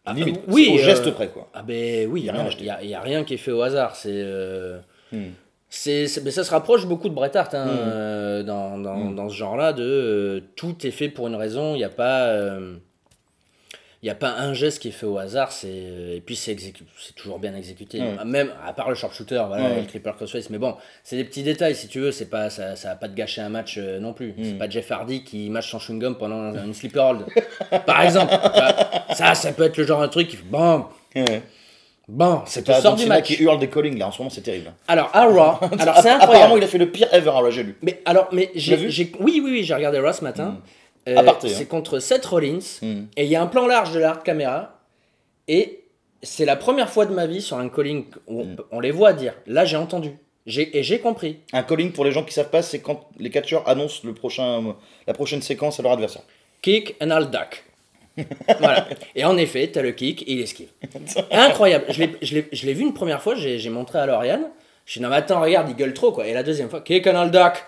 Ah, Limite, oui, c'est au geste près quoi. Ah ben oui, Y a rien non, acheté. il y a rien qui est fait au hasard. Hmm. Mais ça se rapproche beaucoup de Bret Hart hein, Mm. dans ce genre-là. Tout est fait pour une raison. Il n'y a pas un geste qui est fait au hasard. Et puis c'est toujours bien exécuté. Ouais. Même à part le sharpshooter, voilà, Ouais. le creeper crossface. Mais bon, c'est des petits détails si tu veux. C'est pas ça va pas te gâcher un match non plus. C'est pas Jeff Hardy qui match son chewing-gum pendant une sleeper hold. Par exemple, ça peut être le genre de truc qui fait bon. Ouais. Bon, ça te T'as sort John du Cena match. qui hurle des callings là en ce moment, c'est terrible. Alors, à Raw, alors c'est Apparemment, incroyable. il a fait le pire ever à Raw, j'ai lu. Mais Tu l'as vu oui, j'ai regardé Raw ce matin. Aparté, C'est hein. contre Seth Rollins. Mm. Et il y a un plan large de la hard caméra. Et c'est la première fois de ma vie sur un calling où on les voit dire. Là, j'ai entendu. J'ai compris. Un calling pour les gens qui savent pas, c'est quand les catcheurs annoncent la prochaine séquence à leur adversaire. Kick and I'll duck. Voilà. Et en effet, t'as le kick et il esquive. Incroyable. Je l'ai vu une première fois, j'ai montré à Lauriane. Je suis non mais attends, regarde, il gueule trop quoi. Et la deuxième fois, kick and I'll duck.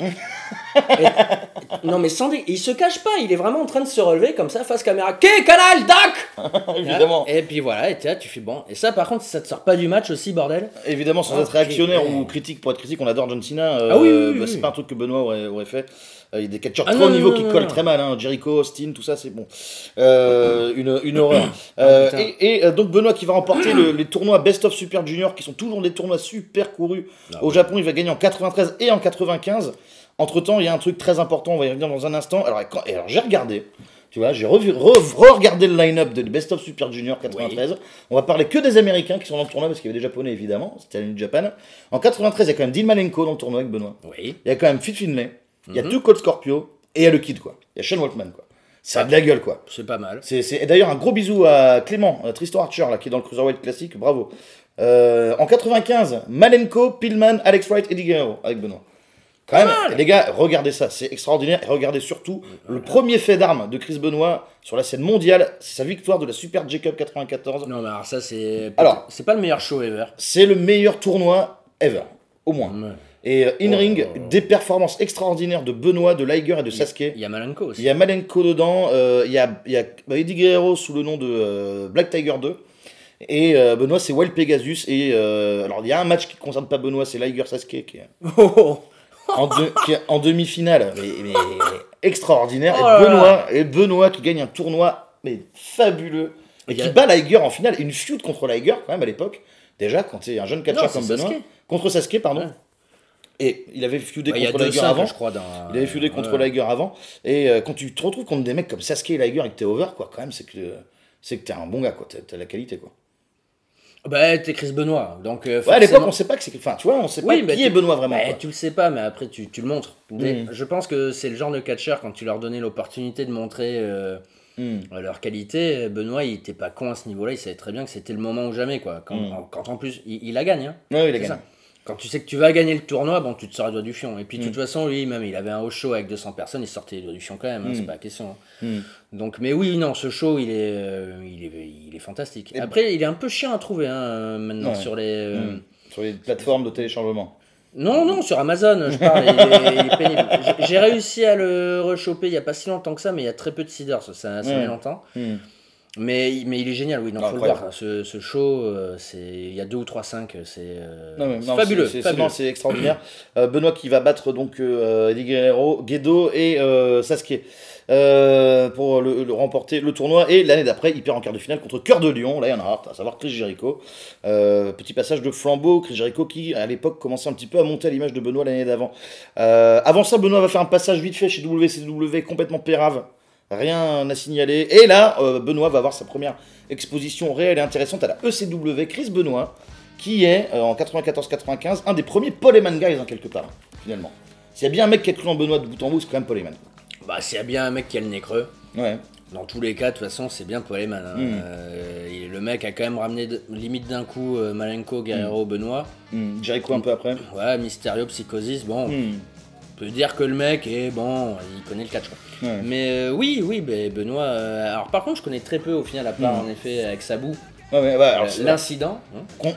Non mais il se cache pas, il est vraiment en train de se relever comme ça, face caméra, kick and I'll duck. Évidemment. Et puis voilà, et tu fais bon. Et ça par contre, si ça te sort pas du match aussi, bordel. Évidemment, sans Ah, être réactionnaire ouais. ou critique, pour être critique, on adore John Cena. Ah oui. C'est pas un truc que Benoît aurait fait. Il y a des catcheurs Ah trop non, haut niveau non, qui non, collent non. très mal, hein. Jericho, Austin, tout ça, c'est bon. Une horreur. putain. Donc Benoît qui va remporter les tournois Best of Super Junior, qui sont toujours des tournois super courus. Au Japon, il va gagner en 93 et en 95. Entre temps, il y a un truc très important, on va y revenir dans un instant. Alors j'ai regardé. Tu vois, j'ai re-regardé le line-up de Best of Super Junior 93. On va parler que des Américains qui sont dans le tournoi parce qu'il y avait des Japonais évidemment. C'était la New Japan. En 93, il y a quand même Dean Malenko dans le tournoi avec Benoît. Oui. Il y a quand même Fit Finlay. Il y a deux Cold Scorpio et il y a le Kid quoi. Il y a Shane Waltman quoi. Ça a de la gueule quoi. C'est pas mal. Et d'ailleurs un gros bisou à Clément, Tristan Archer là qui est dans le Cruiserweight classique. Bravo. En 95, Malenko, Pillman, Alex Wright, Eddie Guerrero avec Benoît. Quand même, les gars, regardez ça, c'est extraordinaire. Et regardez surtout le premier fait d'armes de Chris Benoit sur la scène mondiale, c'est sa victoire de la Super J-Cup 94. Non mais alors ça c'est. Alors. C'est pas le meilleur show ever. C'est le meilleur tournoi ever, au moins. Ouais. Et in-ring, des performances extraordinaires de Benoit, de Liger et de Sasuke. Il y a Malenko aussi. Il y a Malenko dedans, il y a Eddie Guerrero sous le nom de Black Tiger 2. Et Benoît, c'est Wild Pegasus. Et alors, il y a un match qui ne concerne pas Benoît, c'est Liger Sasuke qui est qui est en demi-finale. Mais extraordinaire. Oh là là. Et Benoît qui gagne un tournoi mais fabuleux. Et Il y a- qui bat Liger en finale. Une feud contre Liger, quand même, à l'époque. Déjà, quand tu es un jeune catcheur Non, comme c'est Benoît. Sasuke. Contre Sasuke, pardon. Ouais. Et il avait feudé Il y a contre Liger 2-5 avant. je crois dans. Il avait feudé contre Liger avant. Et quand tu te retrouves contre des mecs comme Sasuke et Liger et que t'es over, quoi, quand même, c'est que t'es un bon gars, quoi. T'as la qualité, quoi. Bah t'es Chris Benoit donc. Ouais, à forcément- l'époque, on sait pas que c'est. Enfin, tu vois, on sait pas Oui, mais qui est Benoît vraiment. Bah, quoi. tu le sais pas, mais après tu le montres. Mm. Je pense que c'est le genre de catcheur, quand tu leur donnais l'opportunité de montrer leur qualité, Benoît il était pas con à ce niveau-là, il savait très bien que c'était le moment ou jamais, quoi. Quand en plus il la gagne. Hein. Ouais, il a C'est gagné. ça. Quand tu sais que tu vas gagner le tournoi, bon, tu te sors les doigts du fion. Et puis de toute façon, lui, même, il avait un haut show avec 200 personnes, il sortait les doigts du fion quand même, hein, c'est pas la question. Hein. Donc, mais oui, non, ce show, il est fantastique. Après, il est un peu chiant à trouver hein, maintenant Ouais. sur les. Sur les plateformes de téléchargement. Non, sur Amazon, je parle, il est pénible. J'ai réussi à le rechoper il n'y a pas si longtemps que ça, mais il y a très peu de seeders, ça met longtemps. Mais il est génial, oui, il faut le voir. Ce show, il y a 2 ou 3 5, c'est fabuleux. C'est extraordinaire. Benoît qui va battre donc Eddie Guerrero, Gedo et Sasuke pour le remporter le tournoi. Et l'année d'après, il perd en quart de finale contre Cœur de Lion, Lionheart, à savoir Chris Jericho. Petit passage de flambeau, Chris Jericho qui à l'époque commençait un petit peu à monter à l'image de Benoît l'année d'avant. Avant ça, Benoît va faire un passage vite fait chez WCW complètement pérave. Rien à signaler. Et là, Benoît va avoir sa première exposition réelle et intéressante à la ECW. Chris Benoît, qui est, en 94-95, un des premiers Paul Heyman guys, quelque part, finalement. S'il y a bien un mec qui a cru en Benoît de bout en bout, c'est quand même Paul Heyman. Bah, s'il y a bien un mec qui a le nez creux. Ouais. Dans tous les cas, de toute façon, c'est bien Paul Heyman. Le mec a quand même ramené limite d'un coup Malenko, Guerrero, Benoît. Jericho un peu après. Ouais, Mysterio, Psychosis, bon... On peut dire que le mec est bon, il connaît le catch. Ouais. Mais oui, Benoît. Alors par contre, je connais très peu au final, à part en effet avec Sabu. L'incident.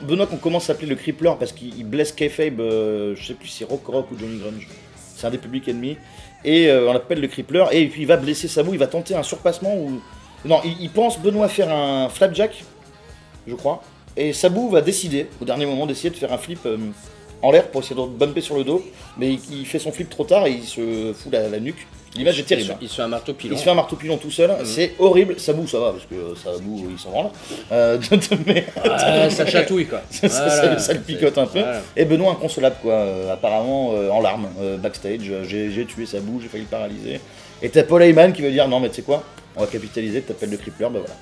Benoît qu'on commence à appeler le Crippler parce qu'il blesse Kayfabe, je sais plus si Rock ou Johnny Grunge. C'est un des publics ennemis. Et on l'appelle le Crippler. Et puis il va blesser Sabu, il va tenter un surpassement où. Non, il pense Benoît faire un flapjack, je crois. Et Sabu va décider, au dernier moment, d'essayer de faire un flip. En l'air pour essayer de bumper sur le dos, mais il fait son flip trop tard et il se fout la nuque. L'image est terrible. Il se fait un marteau pilon. Il se fait un marteau pilon tout seul, c'est horrible. Sabu ça va parce que Sabu il s'en rend là. Ça chatouille quoi. Ça le picote un peu. Voilà. Et Benoît inconsolable quoi, apparemment en larmes backstage. J'ai tué Sabu, j'ai failli le paralyser. Et t'as Paul Heyman qui veut dire non mais tu sais quoi, on va capitaliser, t'appelles le crippler, bah voilà.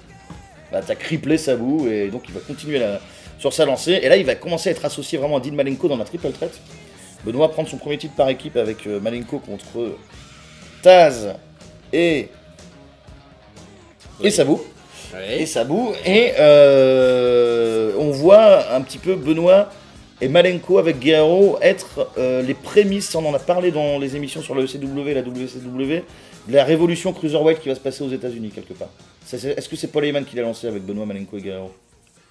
Bah t'as cripplé Sabu et donc il va continuer sur sa lancée, et là il va commencer à être associé vraiment à Dean Malenko dans la triple threat. Benoît prend son premier titre par équipe avec Malenko contre Taz et Sabu. Oui. Et Sabu, et on voit un petit peu Benoît et Malenko avec Guerrero être les prémices, on en a parlé dans les émissions sur le ECW et la WCW, de la révolution cruiserweight qui va se passer aux États-Unis quelque part. Est-ce que c'est Paul Heyman qui l'a lancé avec Benoît, Malenko et Guerrero?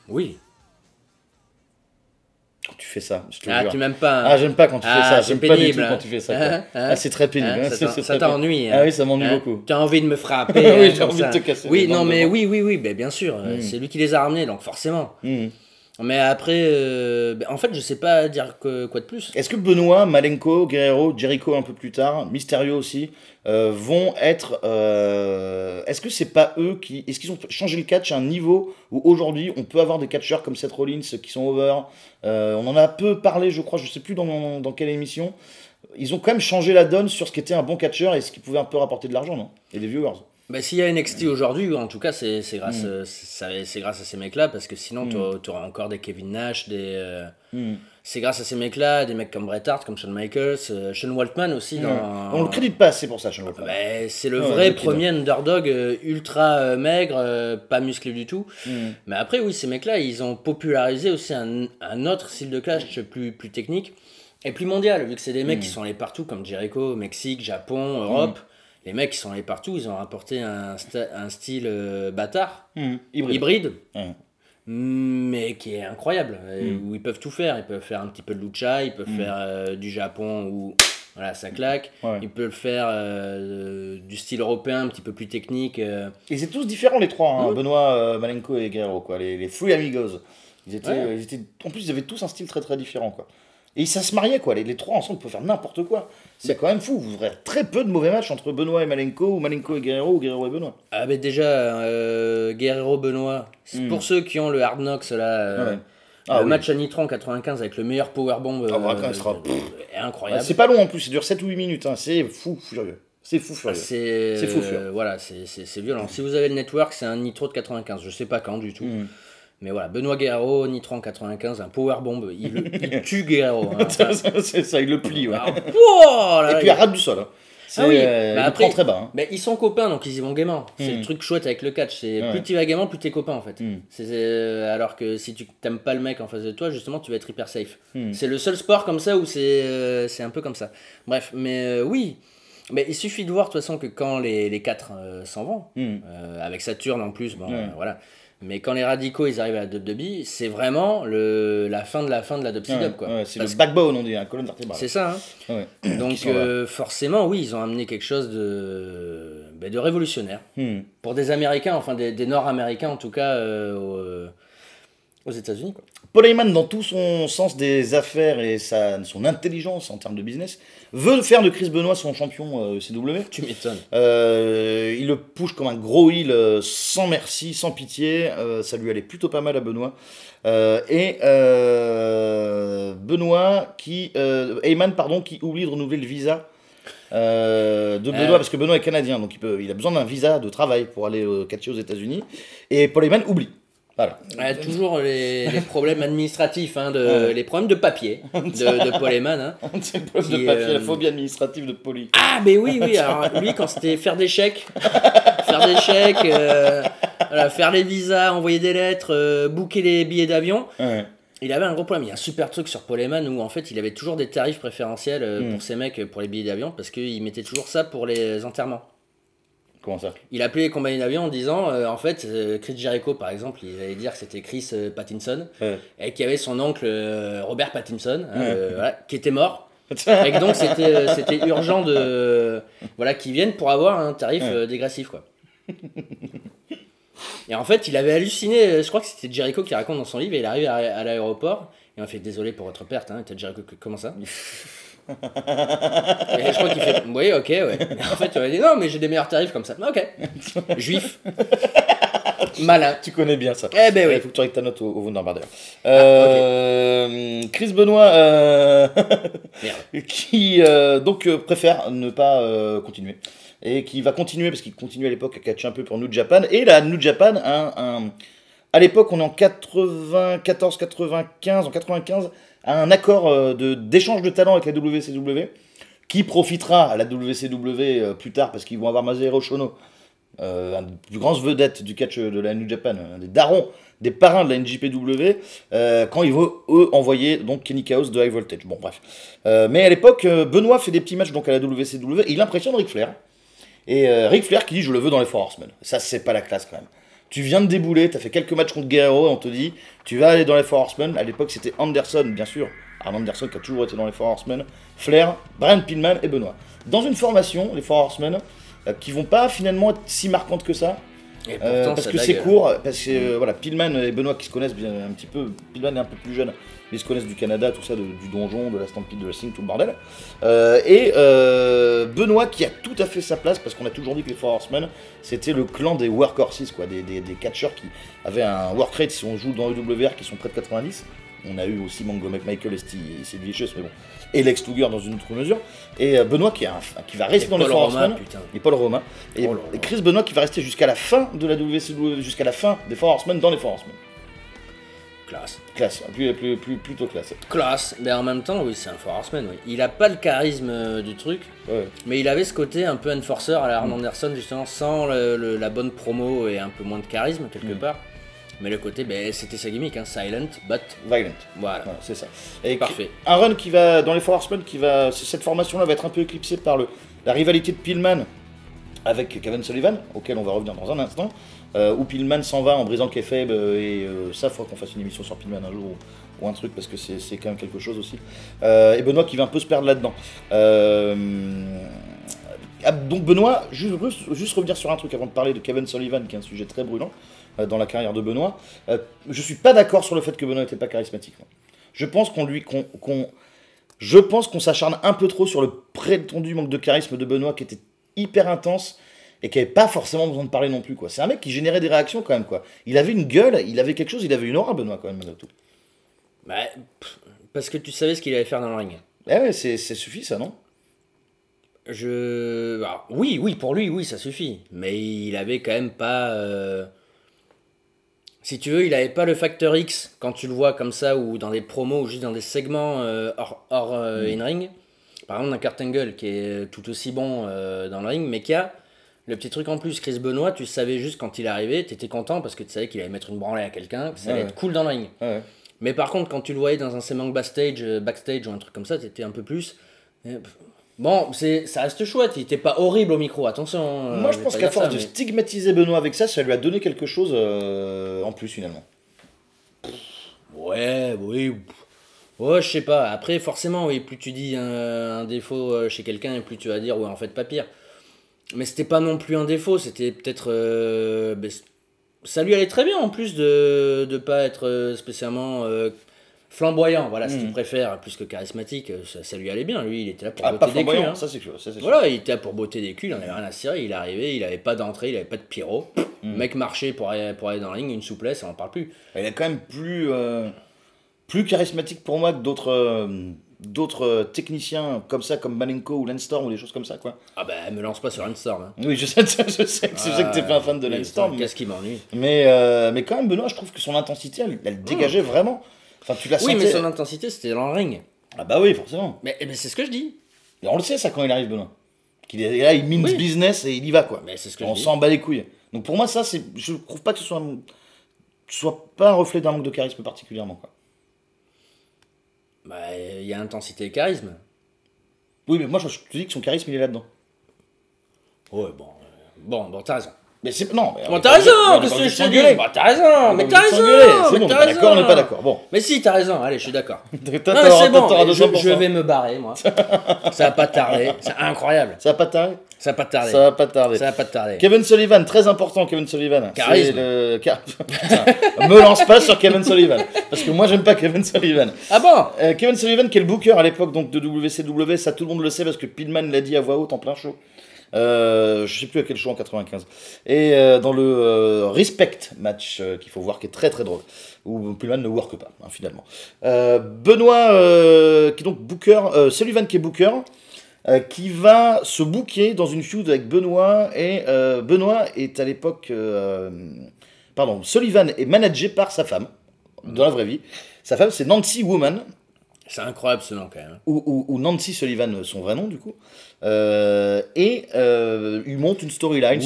Oui. Tu fais ça, je te jure. Tu m'aimes pas. Hein. J'aime pas quand tu fais ça. J'aime pénible, pas du tout quand tu fais ça. C'est très pénible. Ça t'ennuie. Ah oui, ça m'ennuie beaucoup. Tu as envie de me frapper. Oui, j'ai envie de te casser. Oui, non, mais oui, bien sûr. C'est lui qui les a ramenés, donc forcément. Mais après, en fait, je sais pas dire quoi de plus. Est-ce que Benoît, Malenko, Guerrero, Jericho un peu plus tard, Mysterio aussi, vont être... Est-ce que c'est pas eux qui... Est-ce qu'ils ont changé le catch à un niveau où aujourd'hui on peut avoir des catcheurs comme Seth Rollins qui sont over? On en a peu parlé, je crois, je sais plus dans quelle émission. Ils ont quand même changé la donne sur ce qui était un bon catcheur et ce qui pouvait un peu rapporter de l'argent, non? Et des viewers. Bah, s'il y a NXT aujourd'hui, en tout cas, c'est grâce à ces mecs-là, parce que sinon, tu auras encore des Kevin Nash, c'est grâce à ces mecs-là, des mecs comme Bret Hart, comme Shawn Michaels, Sean Waltman aussi. On le crédite pas assez pour ça, Sean Waltman. Bah, c'est le vrai premier underdog ultra maigre, pas musclé du tout. Mais après, oui, ces mecs-là, ils ont popularisé aussi un autre style de catch plus technique et plus mondial, vu que c'est des mecs qui sont allés partout, comme Jericho, Mexique, Japon, Europe. Les mecs qui sont allés partout, ils ont apporté un style bâtard, hybride, mais qui est incroyable, où ils peuvent tout faire. Ils peuvent faire un petit peu de lucha, ils peuvent faire du Japon où voilà, ça claque, ils peuvent faire du style européen un petit peu plus technique. Ils étaient tous différents les trois, hein, Benoît, Malenko et Guerrero, quoi, les Three Amigos. Ils étaient, en plus, ils avaient tous un style très très différent, quoi. Et ça se mariait, quoi. Les trois ensemble peuvent faire n'importe quoi. C'est quand même fou. Vous verrez très peu de mauvais matchs entre Benoît et Malenko, ou Malenko et Guerrero, ou Guerrero et Benoît. Ah, mais déjà, Guerrero-Benoît, pour ceux qui ont le Hard Knocks, là, match à Nitro en 95 avec le meilleur powerbomb est incroyable. C'est pas long en plus, ça dure 7 ou 8 minutes. Hein. C'est fou furieux. C'est fou furieux. C'est fou furieux. Voilà, c'est violent. Si vous avez le network, c'est un Nitro de 95. Je sais pas quand du tout. Mais voilà, Benoît Guerrero, Nitro en 95, un powerbomb, il tue Guerrero. Hein, c'est ça, il le plie. Ouais. Là, et puis il rate du sol. Hein. Il après, prend très bas. Hein. Mais ils sont copains, donc ils y vont gaiement. C'est le truc chouette avec le catch. C'est plus tu vas gaiement, plus t'es copain en fait. Alors que si tu t'aimes pas le mec en face de toi, justement, tu vas être hyper safe. C'est le seul sport comme ça où c'est un peu comme ça. Bref, mais oui. Mais il suffit de voir de toute façon que quand les quatre s'en vont, avec Saturne en plus, voilà. Mais quand les radicaux ils arrivent à la WWE, c'est vraiment la fin de la WCW quoi. Ouais, c'est le backbone, on dit, la colonne vertébrale. C'est ça. Hein. Ouais. Donc forcément, oui, ils ont amené quelque chose de révolutionnaire pour des Américains, enfin des Nord-Américains en tout cas aux États-Unis quoi. Paul Heyman, dans tout son sens des affaires et son intelligence en termes de business, veut faire de Chris Benoit son champion CW. Tu m'étonnes. Il le push comme un gros heel sans merci, sans pitié. Ça lui allait plutôt pas mal à Benoit. Benoit Heyman, qui oublie de renouveler le visa de Benoit, parce que Benoit est canadien, donc il a besoin d'un visa de travail pour aller catcher aux États-Unis. Et Paul Heyman oublie. Voilà. Toujours les problèmes administratifs, les problèmes de papier de Paul Heyman. Hein, c'est le problème de papier, la phobie administrative de Paulie. Ah, mais oui. Alors, lui, quand c'était faire des chèques, faire les visas, envoyer des lettres, booker les billets d'avion, il avait un gros problème. Il y a un super truc sur Paul Heyman où en fait il avait toujours des tarifs préférentiels pour ces mecs pour les billets d'avion parce qu'il mettait toujours ça pour les enterrements. Comment ça ? Il appelait les compagnies d'avion en disant Chris Jericho par exemple, il allait dire que c'était Chris Pattinson et qu'il y avait son oncle Robert Pattinson qui était mort et que donc c'était urgent qu'ils viennent pour avoir un tarif dégressif quoi. Et en fait il avait halluciné, je crois que c'était Jericho qui raconte dans son livre, et il arrive à l'aéroport et on fait désolé pour votre perte, t'as Jericho, comment ça? Et je crois qu'il fait oui ok ouais. Et en fait il m'a dit non mais j'ai des meilleurs tarifs comme ça. Ok. Juif. Malin. Tu connais bien ça. Eh ben oui. Il faut que tu règles ta note au Wunderbar d'ailleurs. Chris Benoit qui préfère ne pas continuer. Et qui va continuer parce qu'il continue à l'époque à catcher un peu pour New Japan. Et la New Japan à l'époque on est en 95 un accord d'échange de talents avec la WCW qui profitera à la WCW plus tard parce qu'ils vont avoir Masahiro Chono, un des plus grandes vedettes du catch de la New Japan, un des darons, des parrains de la NJPW, quand ils vont eux envoyer donc Kenny Chaos de High Voltage. Bon bref. Mais à l'époque, Benoit fait des petits matchs donc à la WCW et il impressionne Ric Flair. Et Ric Flair qui dit je le veux dans les Four Horsemen. Ça c'est pas la classe quand même. Tu viens de débouler, t'as fait quelques matchs contre Guerrero et on te dit tu vas aller dans les Four Horsemen. À l'époque c'était Anderson, bien sûr. Arn Anderson qui a toujours été dans les Four Horsemen. Flair, Brian Pillman et Benoit. Dans une formation, les Four Horsemen, qui vont pas finalement être si marquantes que ça. Et pourtant, parce que c'est court, parce que Pillman et Benoit qui se connaissent bien un petit peu. Pillman est un peu plus jeune, mais ils se connaissent du Canada, tout ça, du donjon, de la Stampede de Wrestling, tout le bordel. Benoit qui a tout à fait sa place, parce qu'on a toujours dit que les Four Horsemen, c'était le clan des workhorses, quoi, des catcheurs qui avaient un work rate, si on joue dans l'EWR, qui sont près de 90. On a eu aussi Mongo McMichael et Sid Vicious, mais bon. Et Lex Luger dans une autre mesure. Et Benoit qui va rester dans les Four Horsemen. Et Paul Roma. Et Chris Benoit qui va rester jusqu'à la fin de la WCW, jusqu'à la fin des Four Horsemen dans les Four Horsemen. Classe, plutôt classe. Classe, mais en même temps, oui, c'est un Four Horsemen, oui. Il a pas le charisme du truc, mais il avait ce côté un peu enforcer à la Arn Anderson, justement, sans la bonne promo et un peu moins de charisme, quelque part. Mais le côté, c'était sa gimmick, silent but violent. Voilà, c'est ça. Et parfait. Un run qui va, dans les Four Horsemen, cette formation-là va être un peu éclipsée par la rivalité de Pillman avec Kevin Sullivan, auquel on va revenir dans un instant, où Pillman s'en va en brisant le kayfabe, et ça, il faudra qu'on fasse une émission sur Pillman un jour, ou un truc, parce que c'est quand même quelque chose aussi. Et Benoît qui va un peu se perdre là-dedans. Donc Benoît, juste revenir sur un truc avant de parler de Kevin Sullivan, qui est un sujet très brûlant dans la carrière de Benoît. Je suis pas d'accord sur le fait que Benoît n'était pas charismatique. Je pense qu'on s'acharne un peu trop sur le prétendu manque de charisme de Benoît, qui était hyper intense et qui avait pas forcément besoin de parler non plus, quoi. C'est un mec qui générait des réactions quand même, quoi. Il avait une gueule, il avait quelque chose, il avait une aura, Benoît, quand même, malgré tout. Parce que tu savais ce qu'il allait faire dans le ring. Ouais, c'est suffit ça, non? Oui, pour lui, oui, ça suffit. Mais il avait quand même pas... Si tu veux, il avait pas le facteur X quand tu le vois comme ça, ou dans des promos, ou juste dans des segments hors in-ring. Par exemple, un Kurt Angle qui est tout aussi bon dans le ring, mais qui a le petit truc en plus. Chris Benoit, tu savais juste quand il arrivait, t'étais content parce que tu savais qu'il allait mettre une branlée à quelqu'un, que ça allait être cool dans le ring. Ouais. Mais par contre, quand tu le voyais dans un segment backstage ou un truc comme ça, t'étais un peu plus... Bon, ça reste chouette, il était pas horrible au micro, attention. Moi, je pense qu'à force de stigmatiser Benoît avec ça lui a donné quelque chose en plus, finalement. Ouais, oui. Ouais, je sais pas. Après, forcément, oui, plus tu dis un défaut chez quelqu'un, plus tu vas dire, ouais, en fait, pas pire. Mais c'était pas non plus un défaut, c'était peut-être. Ça lui allait très bien en plus de pas être spécialement flamboyant, voilà, ce qu'il préfère, plus que charismatique, ça lui allait bien. Lui, il était là pour botter des culs. Hein. Ça c'est sûr. Voilà, il était là pour botter des culs, il en avait rien à cirer, il est arrivé, il avait pas d'entrée, il avait pas de pyro. Le mec marchait pour aller dans la ligne, une souplesse, on en parle plus. Il est quand même plus charismatique pour moi que d'autres techniciens comme ça, comme Malenko ou Landstorm ou des choses comme ça, quoi. Ah bah, me lance pas sur Landstorm. Hein. Oui, je sais que t'es pas un fan de Landstorm. Qu'est-ce qui m'ennuie. Mais quand même, Benoît, je trouve que son intensité, elle dégageait vraiment. Enfin, tu la sentais... Oui, mais son intensité, c'était dans le ring. Ah bah oui, forcément. Mais c'est ce que je dis. Et on le sait, ça, quand il arrive, Benoît. Qu'il est là, il mine business et il y va, quoi. Mais c'est ce que on s'en bat les couilles. Donc pour moi, ça, je trouve pas que ce soit pas un reflet d'un manque de charisme particulièrement, quoi. Bah, il y a intensité et charisme. Oui, mais moi, je te dis que son charisme, il est là-dedans. Ouais, bon, t'as raison. Mais c'est... Non, mais... Bon, t'as raison, qu'est-ce que je te dis? Bah, t'as raison, mais t'as raison. C'est bon, on est pas d'accord, on n'est pas d'accord. Bon. Mais si, t'as raison, allez, je suis d'accord. Non, c'est bon, je vais me barrer, moi. Ça va pas tarder, c'est incroyable. Ça va pas tarder. Ça va pas tarder. Kevin Sullivan, très important, Kevin Sullivan. Charisme. Me lance pas sur Kevin Sullivan, parce que moi j'aime pas Kevin Sullivan. Ah bon? Kevin Sullivan, qui est le booker à l'époque donc de WCW, ça tout le monde le sait parce que Pillman l'a dit à voix haute en plein show. Je sais plus à quel show en 95. Et dans le Respect match qu'il faut voir, qui est très très drôle, où Pillman ne work pas, hein, finalement. Benoît, qui est donc booker, Sullivan qui est booker, qui va se booker dans une feud avec Benoît, et Benoît est à l'époque... Sullivan est managé par sa femme, dans la vraie vie. Sa femme, c'est Nancy Woman. C'est incroyable ce nom quand même. Ou Nancy Sullivan, son vrai nom du coup. Il monte une storyline,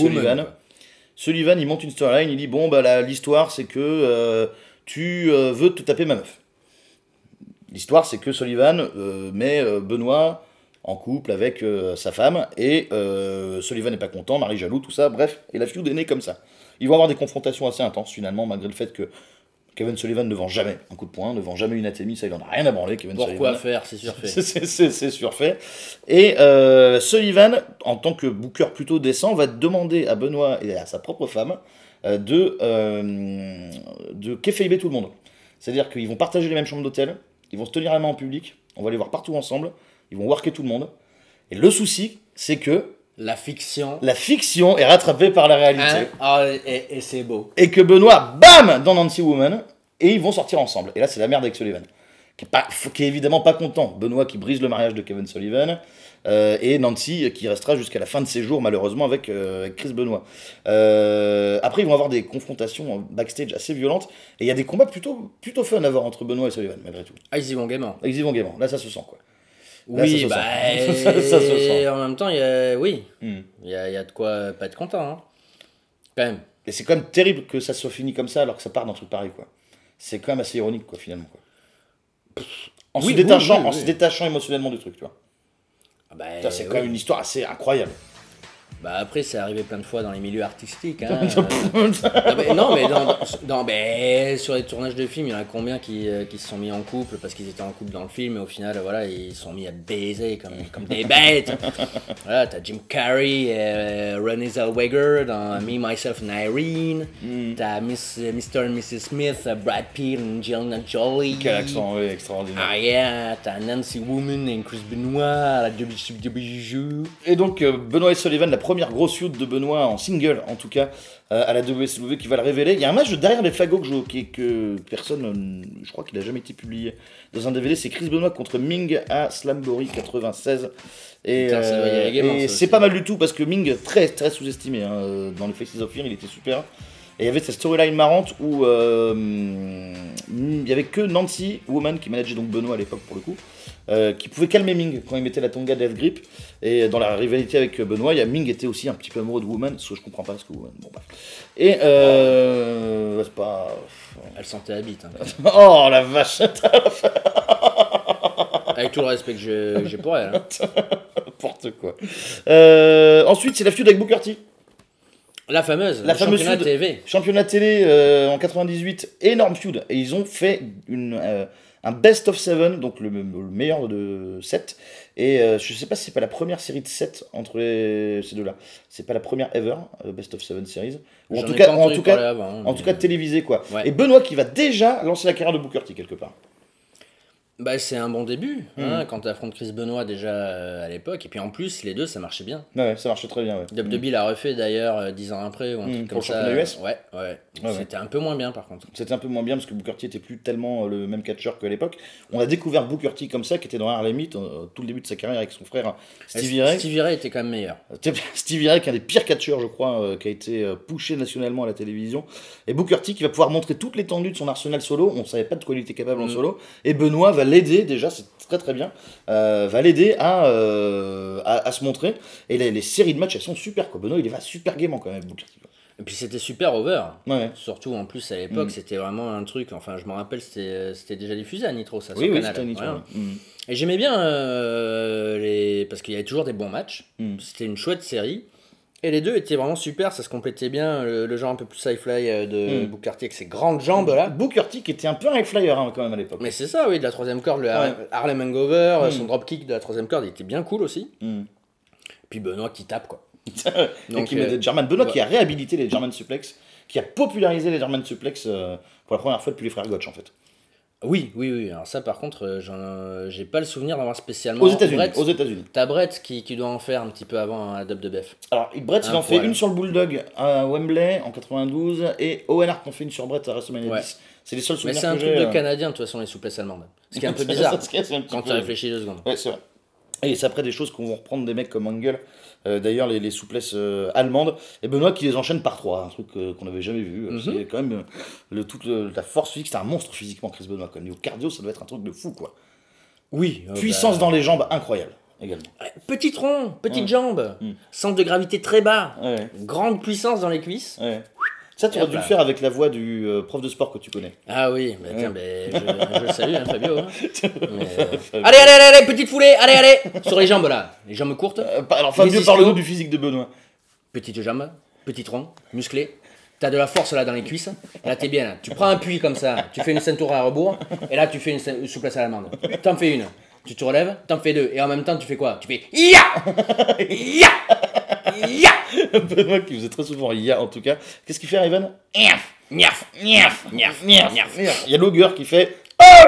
Sullivan, il monte une storyline, il dit bon, bah l'histoire c'est que tu veux te taper ma meuf. L'histoire c'est que Sullivan met Benoît en couple avec sa femme, et Sullivan n'est pas content, Marie jaloux, tout ça, bref, et la feud est née comme ça. Ils vont avoir des confrontations assez intenses finalement, malgré le fait que Kevin Sullivan ne vend jamais un coup de poing, ne vend jamais une atémie, ça il en a rien à branler, Kevin Sullivan. Pourquoi faire, c'est surfait. C'est surfait. Et Sullivan, en tant que booker plutôt décent, va demander à Benoît et à sa propre femme de kayfaber tout le monde. C'est-à-dire qu'ils vont partager les mêmes chambres d'hôtel, ils vont se tenir la main en public, on va les voir partout ensemble, ils vont worker tout le monde. Et le souci, c'est que la fiction est rattrapée par la réalité. Et c'est beau. Et que Benoît, bam, dans Nancy Woman, et ils vont sortir ensemble. Et là, c'est la merde avec Sullivan, qui est évidemment pas content. Benoît qui brise le mariage de Kevin Sullivan, et Nancy qui restera jusqu'à la fin de ses jours, malheureusement, avec Chris Benoit. Après, ils vont avoir des confrontations backstage assez violentes, et il y a des combats plutôt fun à voir entre Benoît et Sullivan, malgré tout. Ah, ils y vont gaiement. Là, ça se sent, quoi. Là, oui, ça se sent. En même temps, il y a de quoi pas être content, hein. Quand même. Et c'est quand même terrible que ça soit fini comme ça alors que ça part d'un truc pareil, quoi. C'est quand même assez ironique, quoi, finalement, quoi. En se détachant émotionnellement du truc, tu vois. C'est quand même une histoire assez incroyable. Bah après, c'est arrivé plein de fois dans les milieux artistiques. Hein. Mais sur les tournages de films, il y en a combien qui se sont mis en couple parce qu'ils étaient en couple dans le film, et au final, voilà, ils se sont mis à baiser comme des bêtes. Voilà, t'as Jim Carrey et Renée Zellweger dans Me, Myself and Irene. T'as Mr. et Mrs. Smith, Brad Pitt et Angelina Jolie. Quel accent, oui, extraordinaire. Ah yeah, t'as Nancy Woman et Chris Benoit à la WWE. Et donc, Benoît et Sullivan, la première grosse feud de Benoît en single, en tout cas, à la WCW, qui va le révéler. Il y a un match de derrière les fagots que personne, je crois qu'il n'a jamais été publié dans un DVD, c'est Chris Benoit contre Ming à Slamboree 96. Et, putain, ça doit y aller gaiement, et c'est pas mal du tout, parce que Ming, très, très sous-estimé, hein, dans les Faces of Fear, il était super. Et il y avait cette storyline marrante où il y avait que Nancy Woman, qui manageait donc Benoît à l'époque pour le coup, qui pouvait calmer Ming quand il mettait la tonga Death Grip. Et dans la rivalité avec Benoît, Ming était aussi un petit peu amoureux de Woman, ce que je comprends pas, parce que Woman, bon bref. Et c'est pas... Elle sentait la bite. Hein. Oh la vache. Avec tout le respect que j'ai pour elle. Hein. N'importe quoi. Ensuite, c'est la feud avec Booker T. La fameuse championnat feud, TV. Championnat télé en 98, énorme feud. Et ils ont fait un best of 7, donc le meilleur de 7. Et je sais pas si c'est pas la première série de 7 entre ces deux-là. C'est pas la première ever, best of 7 series. Ou en tout cas télévisée, quoi. Ouais. Et Benoît qui va déjà lancer la carrière de Booker T quelque part. Bah, c'est un bon début, quand tu affrontes Chris Benoit déjà à l'époque. Et puis en plus, les deux, ça marchait bien. Ouais, ça marchait très bien. Ouais. WWE l'a refait d'ailleurs 10 ans après ou un truc comme ça. Pour le championnat US. Ouais. C'était un peu moins bien par contre. C'était un peu moins bien parce que Booker T était plus tellement le même catcheur qu'à l'époque. On a découvert Booker T comme ça, qui était dans Harlem Heat tout le début de sa carrière avec son frère Stevie Ray. Stevie Ray était quand même meilleur. Stevie Ray, qui est un des pires catcheurs, je crois, qui a été poussé nationalement à la télévision. Et Booker T qui va pouvoir montrer toute l'étendue de son arsenal solo. On ne savait pas de quoi il était capable en solo. Et Benoît va l'aider déjà, c'est très très bien, va l'aider à se montrer. Et les séries de matchs, elles sont super, quoi. Benoît, il va super gaiement quand même, Booker T. Et puis c'était super over. Ouais. Surtout en plus à l'époque, c'était vraiment un truc. Enfin, je me rappelle, c'était déjà diffusé à Nitro, ça. Oui, sur oui, Canal. c'était Nitro. Ouais. Et j'aimais bien parce qu'il y avait toujours des bons matchs. C'était une chouette série. Et les deux étaient vraiment super, ça se complétait bien. Le genre un peu plus high-fly de Booker T avec ses grandes jambes là. Booker T qui était un peu un high-flyer quand même à l'époque. Mais c'est ça, oui, de la troisième corde, le Harlem Hangover, son dropkick de la troisième corde, il était bien cool aussi. Puis Benoît qui tape, quoi. Donc, qui met des German. Benoît qui a réhabilité les German Suplex, qui a popularisé les German Suplex pour la première fois depuis les frères Gotch en fait. Oui. Alors ça, par contre, j'ai pas le souvenir d'avoir spécialement. Aux États-Unis. T'as Brett qui doit en faire un petit peu avant à WWF. Alors, Brett, il en fait une sur le Bulldog à Wembley en 92 et Owen Hart en fait une sur Brett à WrestleMania 10. C'est les seuls souvenirs que j'ai. Mais c'est un truc de Canadien, de toute façon, les souplesses allemandes. Ce qui est un peu bizarre quand tu réfléchis 2 secondes. Ouais, c'est vrai. Et c'est après des choses qu'on va reprendre des mecs comme Angle, d'ailleurs les souplesses allemandes, et Benoît qui les enchaîne par 3, un truc qu'on n'avait jamais vu. C'est quand même toute la force physique, c'est un monstre physiquement Chris Benoit. Au cardio, ça doit être un truc de fou, quoi. Oui. Puissance dans les jambes, incroyable, également. Petit tronc, petite jambe, centre de gravité très bas, grande puissance dans les cuisses. Ça, tu aurais dû le faire avec la voix du prof de sport que tu connais. Ah oui, bah tiens, je le salue, Fabio. Allez, petite foulée, allez, sur les jambes là, les jambes courtes. Alors Fabio, parle-nous du physique de Benoît. Petite jambe, petit tronc, musclé. T'as de la force là dans les cuisses, et là t'es bien là. Tu prends un puits comme ça, tu fais une ceinture à rebours, et là tu fais une souplesse à l'amande. T'en fais une, tu te relèves, t'en fais 2, et en même temps tu fais quoi? Tu fais Ya. Benoît qui faisait très souvent ya en tout cas. Qu'est-ce qu'il fait, Ivan? Niaf. Il y a Logger qui fait oh.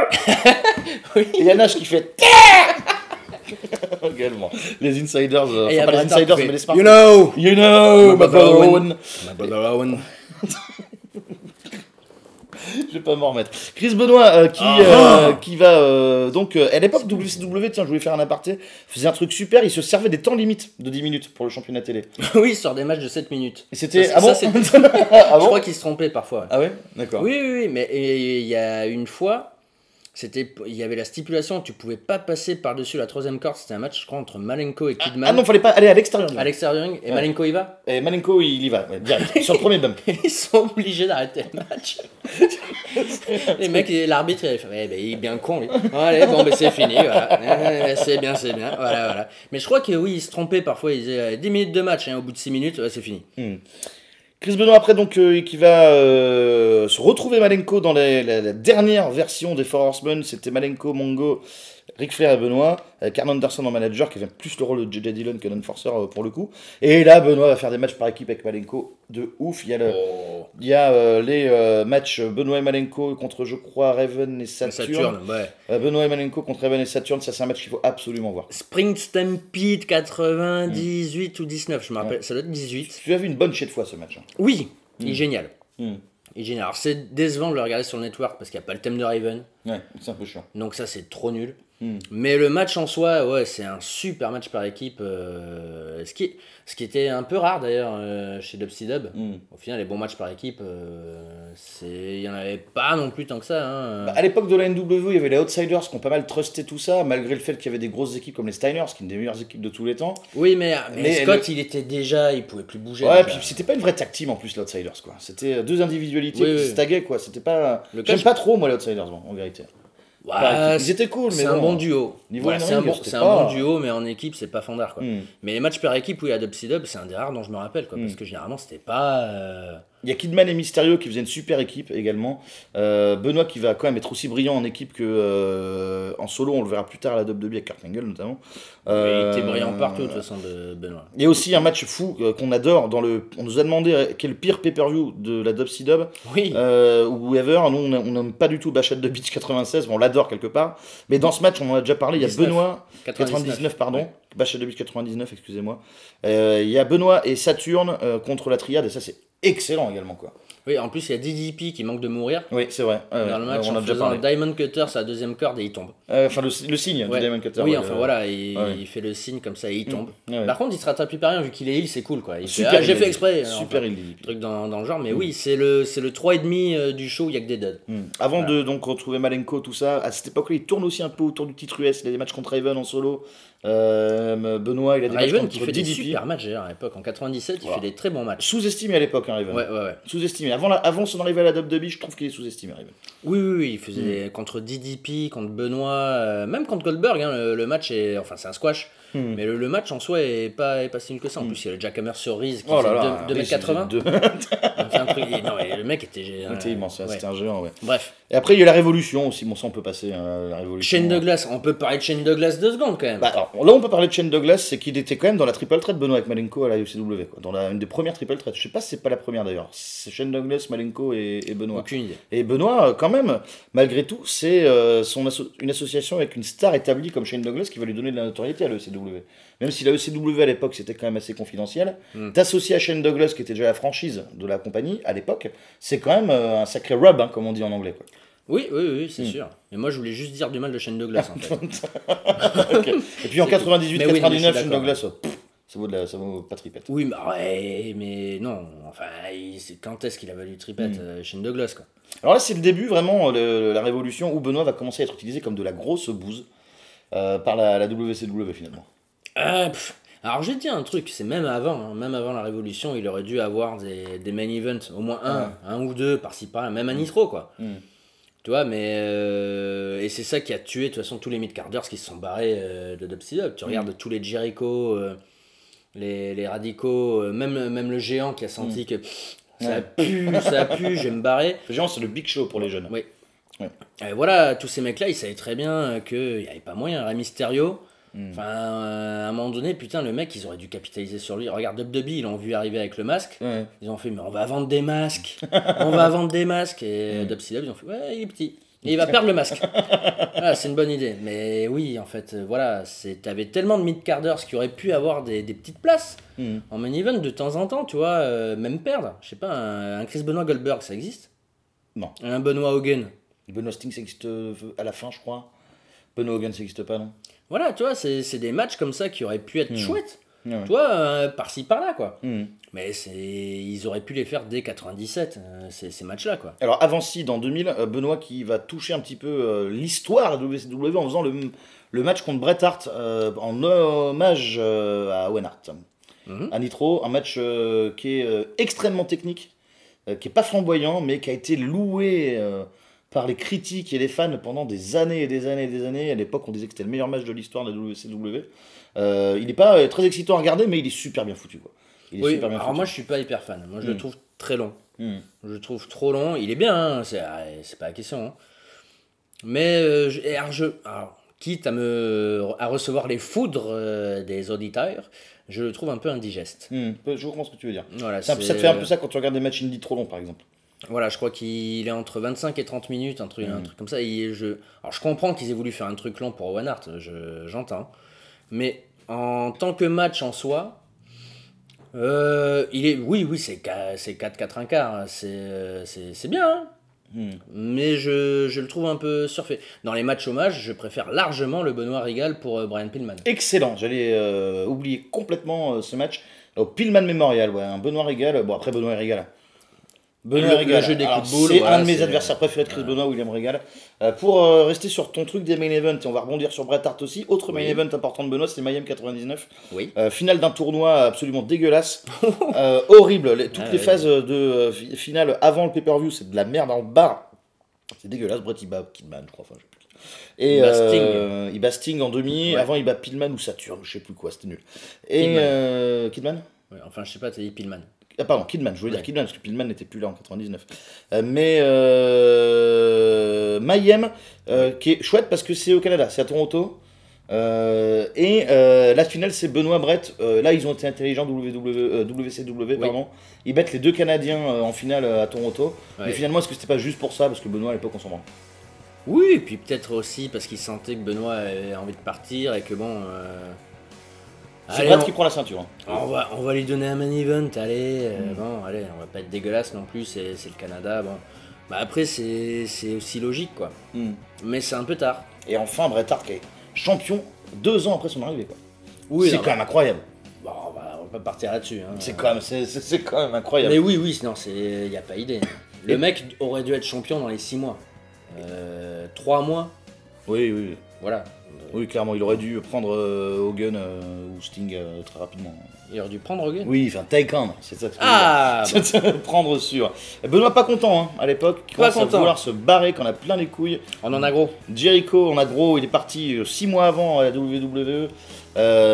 Et il y a Nash qui fait également. Les insiders, enfin pas les insiders mais les smart. You know, my brother Owen. Je vais pas m'en remettre. Chris Benoit qui va donc à l'époque WCW, tiens, je voulais faire un aparté, faisait un truc super, il se servait des temps limites de 10 minutes pour le championnat télé. Oui, il sort des matchs de 7 minutes. Et c'était je crois qu'il se trompait parfois. Ah ouais, d'accord. Oui, mais il y a une fois, il y avait la stipulation, tu pouvais pas passer par-dessus la troisième corde, c'était un match je crois entre Malenko et Kidman. Ah non, fallait pas aller à l'extérieur. À l'extérieur, et Malenko y va. Et Malenko il y va, direct, sur le premier bump. Ils sont obligés d'arrêter le match. Les mecs, l'arbitre il fait, il est bien con lui. Allez, bon, c'est fini, voilà. C'est bien, voilà. Mais je crois que oui, ils se trompaient parfois, ils disaient 10 minutes de match, au bout de 6 minutes, c'est fini. Chris Benoit après donc qui va se retrouver Malenko dans la dernière version des Four Horsemen, c'était Malenko, Mongo, Ric Flair et Benoît, avec Arn Anderson en manager qui avait plus le rôle de J.J. Dillon que l'Enforcer pour le coup. Et là Benoît va faire des matchs par équipe avec Malenko de ouf. Il y a les matchs Benoît et Malenko contre je crois Raven et Saturn. Benoît et Malenko contre Raven et Saturn, ça c'est un match qu'il faut absolument voir. Spring Stampede 98 ou 19, je me rappelle, ça doit être 18. Tu as vu une bonne chée de fois ce match. Oui, il est génial. Il est génial. Alors c'est décevant de le regarder sur le network parce qu'il n'y a pas le thème de Raven. Ouais, c'est un peu chiant. Donc ça c'est trop nul. Mais le match en soi, ouais, c'est un super match par équipe. Ce qui était un peu rare d'ailleurs chez WCW. Au final, les bons matchs par équipe, il n'y en avait pas non plus tant que ça. Hein. À l'époque de la NW, il y avait les Outsiders qui ont pas mal trusté tout ça, malgré le fait qu'il y avait des grosses équipes comme les Steiners, qui sont une des meilleures équipes de tous les temps. Oui, mais Scott, il était il pouvait plus bouger. Ouais, puis c'était pas une vraie tag team en plus, les Outsiders, quoi. C'était deux individualités qui se taguaient, quoi. C'était pas. J'aime pas trop, moi, les Outsiders, en vérité. Ouais, ils étaient cool, mais c'est un bon duo. Niveau Ouais, in-ring, c'est un c'était c'est un pas- bon duo, mais en équipe, c'est pas fandard, quoi. Hmm. Mais les matchs par équipe où il y a WCW, c'est un des rares dont je me rappelle, quoi. Parce que généralement, c'était pas. Il y a Kidman et Mysterio qui faisaient une super équipe également. Benoît qui va quand même être aussi brillant en équipe que en solo, on le verra plus tard à la WWE avec Kurt Angle notamment. Il était brillant partout, de toute façon, de Benoît. Il y a aussi un match fou qu'on adore. On nous a demandé quel est le pire pay-per-view de la WCW Oui. ou ever. Nous, on n'aime pas du tout Bash at the Beach 96, on l'adore quelque part. Mais dans ce match, on en a déjà parlé. Il y a 19. Benoît 99, pardon. Ouais. Bash at the Beach 99, excusez-moi. Il y a Benoît et Saturne contre la triade, et ça, c'est excellent également, quoi. Oui, en plus, il y a DDP qui manque de mourir. Oui, c'est vrai. Dans le match, on en a déjà faisant parlé. un Diamond Cutter sur la deuxième corde et il tombe. Enfin, le signe Ouais. du Diamond Cutter. Oui, ouais, enfin voilà, il fait le signe comme ça et il tombe. Ouais. Par contre, il se rattrape plus par rien vu qu'il est heal, c'est cool quoi. Il fait, Super j'ai il fait est. exprès. Super enfin, il est. truc dans le genre, mais oui, c'est le 3,5 du show, il y a que des duds. Avant de donc retrouver Malenko, tout ça, à cette époque-là, il tourne aussi un peu autour du titre US. Il a des matchs contre Raven en solo. Benoît, il a des matchs Raven qui contre fait des DDP. super matchs d'ailleurs à l'époque. En 97, il Voilà. fait des très bons matchs. Sous-estimé à l'époque, hein, Raven. Ouais. Sous-estimé. Avant son arrivée à la WWE, je trouve qu'il est sous-estimé, Raven. Oui, il faisait contre DDP, contre Benoît, même contre Goldberg. Hein, le match est. Enfin, c'est un squash. Mais le match en soi est pas si nul que ça. En plus, il y a le Jackhammer sur Reese qui Oh là faisait là, 2,80 deux- m. Donc, un truc. Non, mais le mec était. C'était immense, ouais. c'était un géant, ouais. Bref. Et après, il y a la Révolution aussi. Bon, ça, on peut passer, hein, la Révolution. Shane Douglas, on peut parler de Shane Douglas 2 secondes quand même. Bah, alors, là, on peut parler de Shane Douglas, c'est qu'il était quand même dans la triple threat Benoît avec Malenko à la UCW, quoi. Dans une des premières triple threat. Je sais pas si c'est pas la première d'ailleurs. C'est Shane Douglas, Malenko et Benoît. Aucune idée. Et Benoît, quand même, malgré tout, c'est une association avec une star établie comme Shane Douglas qui va lui donner de la notoriété à l'ECW. Même si la ECW à l'époque c'était quand même assez confidentiel, t'associer à Shane Douglas qui était déjà la franchise de la compagnie à l'époque, c'est quand même un sacré rub, hein, comme on dit en anglais, quoi. Oui, c'est sûr. Mais moi, je voulais juste dire du mal de Shane Douglas en fait. Ok. Et puis en 98-99, Mais oui, mais je suis Shane d'accord. Douglas, ça vaut pas tripette. Oui, mais non. Enfin, quand est-ce qu'il a valu tripette Shane Douglas quoi. Alors là, c'est le début vraiment, la révolution où Benoît va commencer à être utilisé comme de la grosse bouse par la WCW finalement. Alors, je vais te dire un truc, c'est même avant la Révolution, il aurait dû avoir des main events, au moins un ou deux par-ci par-là, même un Nitro quoi. Tu vois, mais. Et c'est ça qui a tué de toute façon tous les mid-carders qui se sont barrés de WCW. Tu regardes tous les Jericho, les radicaux, même le géant qui a senti que ça a pu, je vais me barrer. Le géant, c'est le big show pour les jeunes. Oui. Ouais. Et voilà, tous ces mecs-là, ils savaient très bien qu'il n'y avait pas moyen. Rey Mysterio, enfin, à un moment donné, putain, le mec, ils auraient dû capitaliser sur lui. Regarde, WWE, ils l'ont vu arriver avec le masque. Ouais. Ils ont fait, mais on va vendre des masques. On va vendre des masques. Et WCW, ils ont fait, ouais, il est petit. Et il va perdre le masque. Voilà, c'est une bonne idée. Mais oui, en fait, voilà, t'avais tellement de mid-carders qui auraient pu avoir des petites places en main event de temps en temps, tu vois, même perdre. Je sais pas, un Chris Benoit Goldberg, ça existe? Non. Un Benoit Hogan. Benoît Sting, ça existe à la fin, je crois. Benoît Hogan, ça n'existe pas, non. Voilà, tu vois, c'est des matchs comme ça qui auraient pu être chouettes. Ouais. Tu vois, par-ci par-là, quoi. Mais ils auraient pu les faire dès 97, ces matchs-là, quoi. Alors, avant Sid, en 2000, Benoît qui va toucher un petit peu l'histoire de la WCW en faisant le match contre Bret Hart en hommage à Owen Hart. À Nitro, un match qui est extrêmement technique, qui est pas flamboyant, mais qui a été loué par les critiques et les fans pendant des années et des années et des années. À l'époque, on disait que c'était le meilleur match de l'histoire de la WCW. Il n'est pas très excitant à regarder, mais il est super bien foutu, quoi. Il est Oui, super bien alors foutu. moi je suis pas hyper fan. Moi je le trouve très long. Je le trouve trop long. Il est bien, hein, c'est pas la question. Hein. Mais alors, quitte à recevoir les foudres des auditeurs, je le trouve un peu indigeste. Je comprends ce que tu veux dire. Voilà, Ça te fait un peu ça quand tu regardes des matchs indie trop longs, par exemple. Voilà, je crois qu'il est entre 25 et 30 minutes, un truc comme ça. Alors je comprends qu'ils aient voulu faire un truc long pour Owen Hart, j'entends. Mais en tant que match en soi, oui, c'est 4 un quart, hein, c'est bien, hein. Mais je le trouve un peu surfait. Dans les matchs hommages, je préfère largement le Benoît Regal pour Brian Pillman. Excellent, j'allais oublier complètement ce match. Au Pillman Memorial, ouais, un Benoît Regal. Bon, après Benoît Regal. Le jeu des coups de boule, c'est voilà, un de mes c'est- adversaires préférés de Chris Benoit, William Regal. Pour rester sur ton truc des main events, et on va rebondir sur Bret Hart aussi. Autre main event important de Benoît, c'est Mayhem 99. Oui. Finale d'un tournoi absolument dégueulasse. Horrible. Toutes les phases de finale avant le pay-per-view, c'est de la merde en bar. C'est dégueulasse. Bret il bat Kidman, je crois. Enfin, je sais plus. Et Il bat Sting. il bat Sting en demi. Ouais. Avant, il bat Pillman ou Saturn, je sais plus quoi, c'était nul. Et Kidman. Ouais, enfin, je sais pas, t'as dit Pillman. Ah pardon, Kidman, je voulais dire Ouais. Kidman parce que Pillman n'était plus là en 99. Mayhem, qui est chouette parce que c'est au Canada, c'est à Toronto. La finale, c'est Benoît Brett. Là, ils ont été intelligents, WCW, pardon. Ils battent les deux Canadiens en finale à Toronto. Ouais. Mais finalement, est-ce que c'était pas juste pour ça? Parce que Benoît, à l'époque, on s'en branle. Oui, et puis peut-être aussi parce qu'il sentait que Benoît avait envie de partir et que bon. C'est allez, Brett qui prend la ceinture. Hein. on va lui donner un main event, allez. Bon, allez, on va pas être dégueulasse non plus, c'est le Canada. Bon. Bah après, c'est aussi logique, quoi. Mm. Mais c'est un peu tard. Et enfin, Bret Hart qui est champion 2 ans après son arrivée. Quoi. Oui, c'est non, quand même incroyable. Bon, on va pas partir là-dessus. Hein. C'est quand même incroyable. Mais oui, non, il n'y a pas idée. Le mec aurait dû être champion dans les 6 mois. 3 mois, Oui. voilà. Oui, clairement, il aurait dû prendre Hogan ou Sting très rapidement. Il aurait dû prendre Hogan. Oui, enfin, Taken, c'est ça que Ah je veux dire. Prendre sûr. Benoît pas content hein, à l'époque, qui Pas commence à content. vouloir se barrer, qu'on a plein les couilles. On en a gros. Jericho en a gros, il est parti 6 mois avant à la WWE.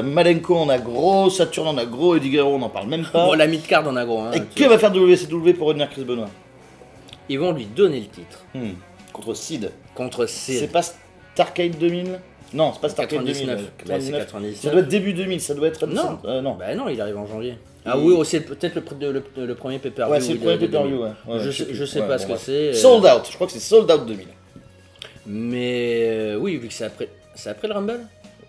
Malenko en a gros, Saturn en a gros, Eddie Guerrero on n'en parle même pas. Bon, la mid-card en a gros. Hein, Et tu que vois. va faire WCW pour retenir Chris Benoit? Ils vont lui donner le titre Contre Sid. contre C'est Sid. pas Starcade 2000? Non, c'est pas Starcade 99. 2000. Bah, c'est 99. Ça doit être début 2000, ça doit être... Non. non. Bah non, il arrive en janvier. Ah oui, c'est peut-être le premier pay-per-view. Ouais, c'est le premier de pay-per-view, 2000. ouais. Je sais pas ce que bref. c'est. Sold Out, je crois que c'est Sold Out 2000. Mais oui, vu que c'est après le Rumble.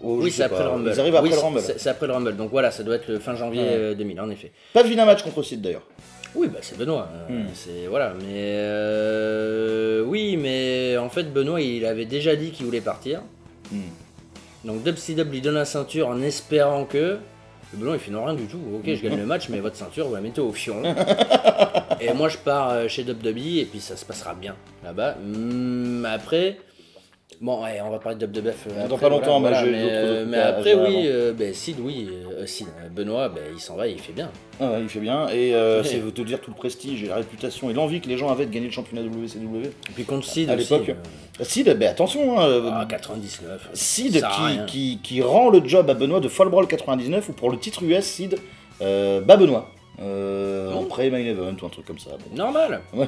Oh, je Oui, sais c'est après pas. le Rumble. Ils arrivent après Oui, le Rumble. C'est après le Rumble. Donc voilà, ça doit être le fin janvier Ouais. 2000, en effet. Pas de vilain match contre Sid d'ailleurs. Oui, bah c'est Benoît. C'est voilà, mais oui, mais en fait Benoît, il avait déjà dit qu'il voulait partir. Donc WCW lui donne la ceinture en espérant que Benoît il fait non rien du tout. Ok, je gagne le match, mais votre ceinture vous la mettez au fion. Et moi je pars chez WWE et puis ça se passera bien là-bas. Après. Bon, ouais, on va parler de WWF Dans pas longtemps, mais j'ai d'autres mais cas à après, gérer oui, avant. Sid, Benoît, il s'en va, il fait bien. Ah ouais, il fait bien. Et Ouais. c'est te dire tout le prestige et la réputation et l'envie que les gens avaient de gagner le championnat WCW. Et puis contre Sid À aussi. l'époque. Sid, ben attention, hein, 99. Sid ça sert à rien. qui rend le job à Benoît de Fall Brawl 99 ou pour le titre US, Sid bat Benoît. En pré-main event ou un truc comme ça. Bon. Normal. Ouais.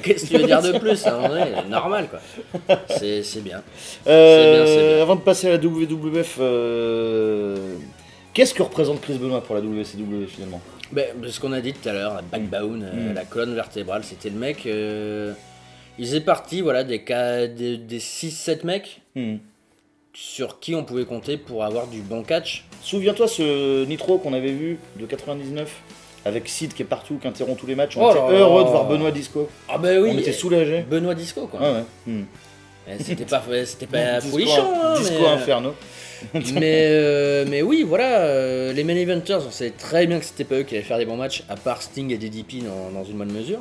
Qu'est-ce que tu veux dire de plus à un moment donné, normal quoi. C'est bien. Euh, bien. Avant de passer à la WWF, qu'est-ce que représente Chris Benoit pour la WCW finalement? Ben, ce qu'on a dit tout à l'heure, la backbone, la colonne vertébrale, c'était le mec. Ils étaient partis, voilà, des 6-7 mecs sur qui on pouvait compter pour avoir du bon catch. Souviens-toi ce Nitro qu'on avait vu de 99 avec Sid qui est partout, qui interrompt tous les matchs. On Oh était là là. heureux de voir Benoît Disco. Ah ben oui. On était soulagés. Benoît Disco quoi. Ah ouais. C'était pas Disco, folichon, hein, Disco mais, Inferno. mais oui, voilà, les main eventers, on savait très bien que c'était pas eux qui allaient faire des bons matchs, à part Sting et DDP dans une bonne mesure.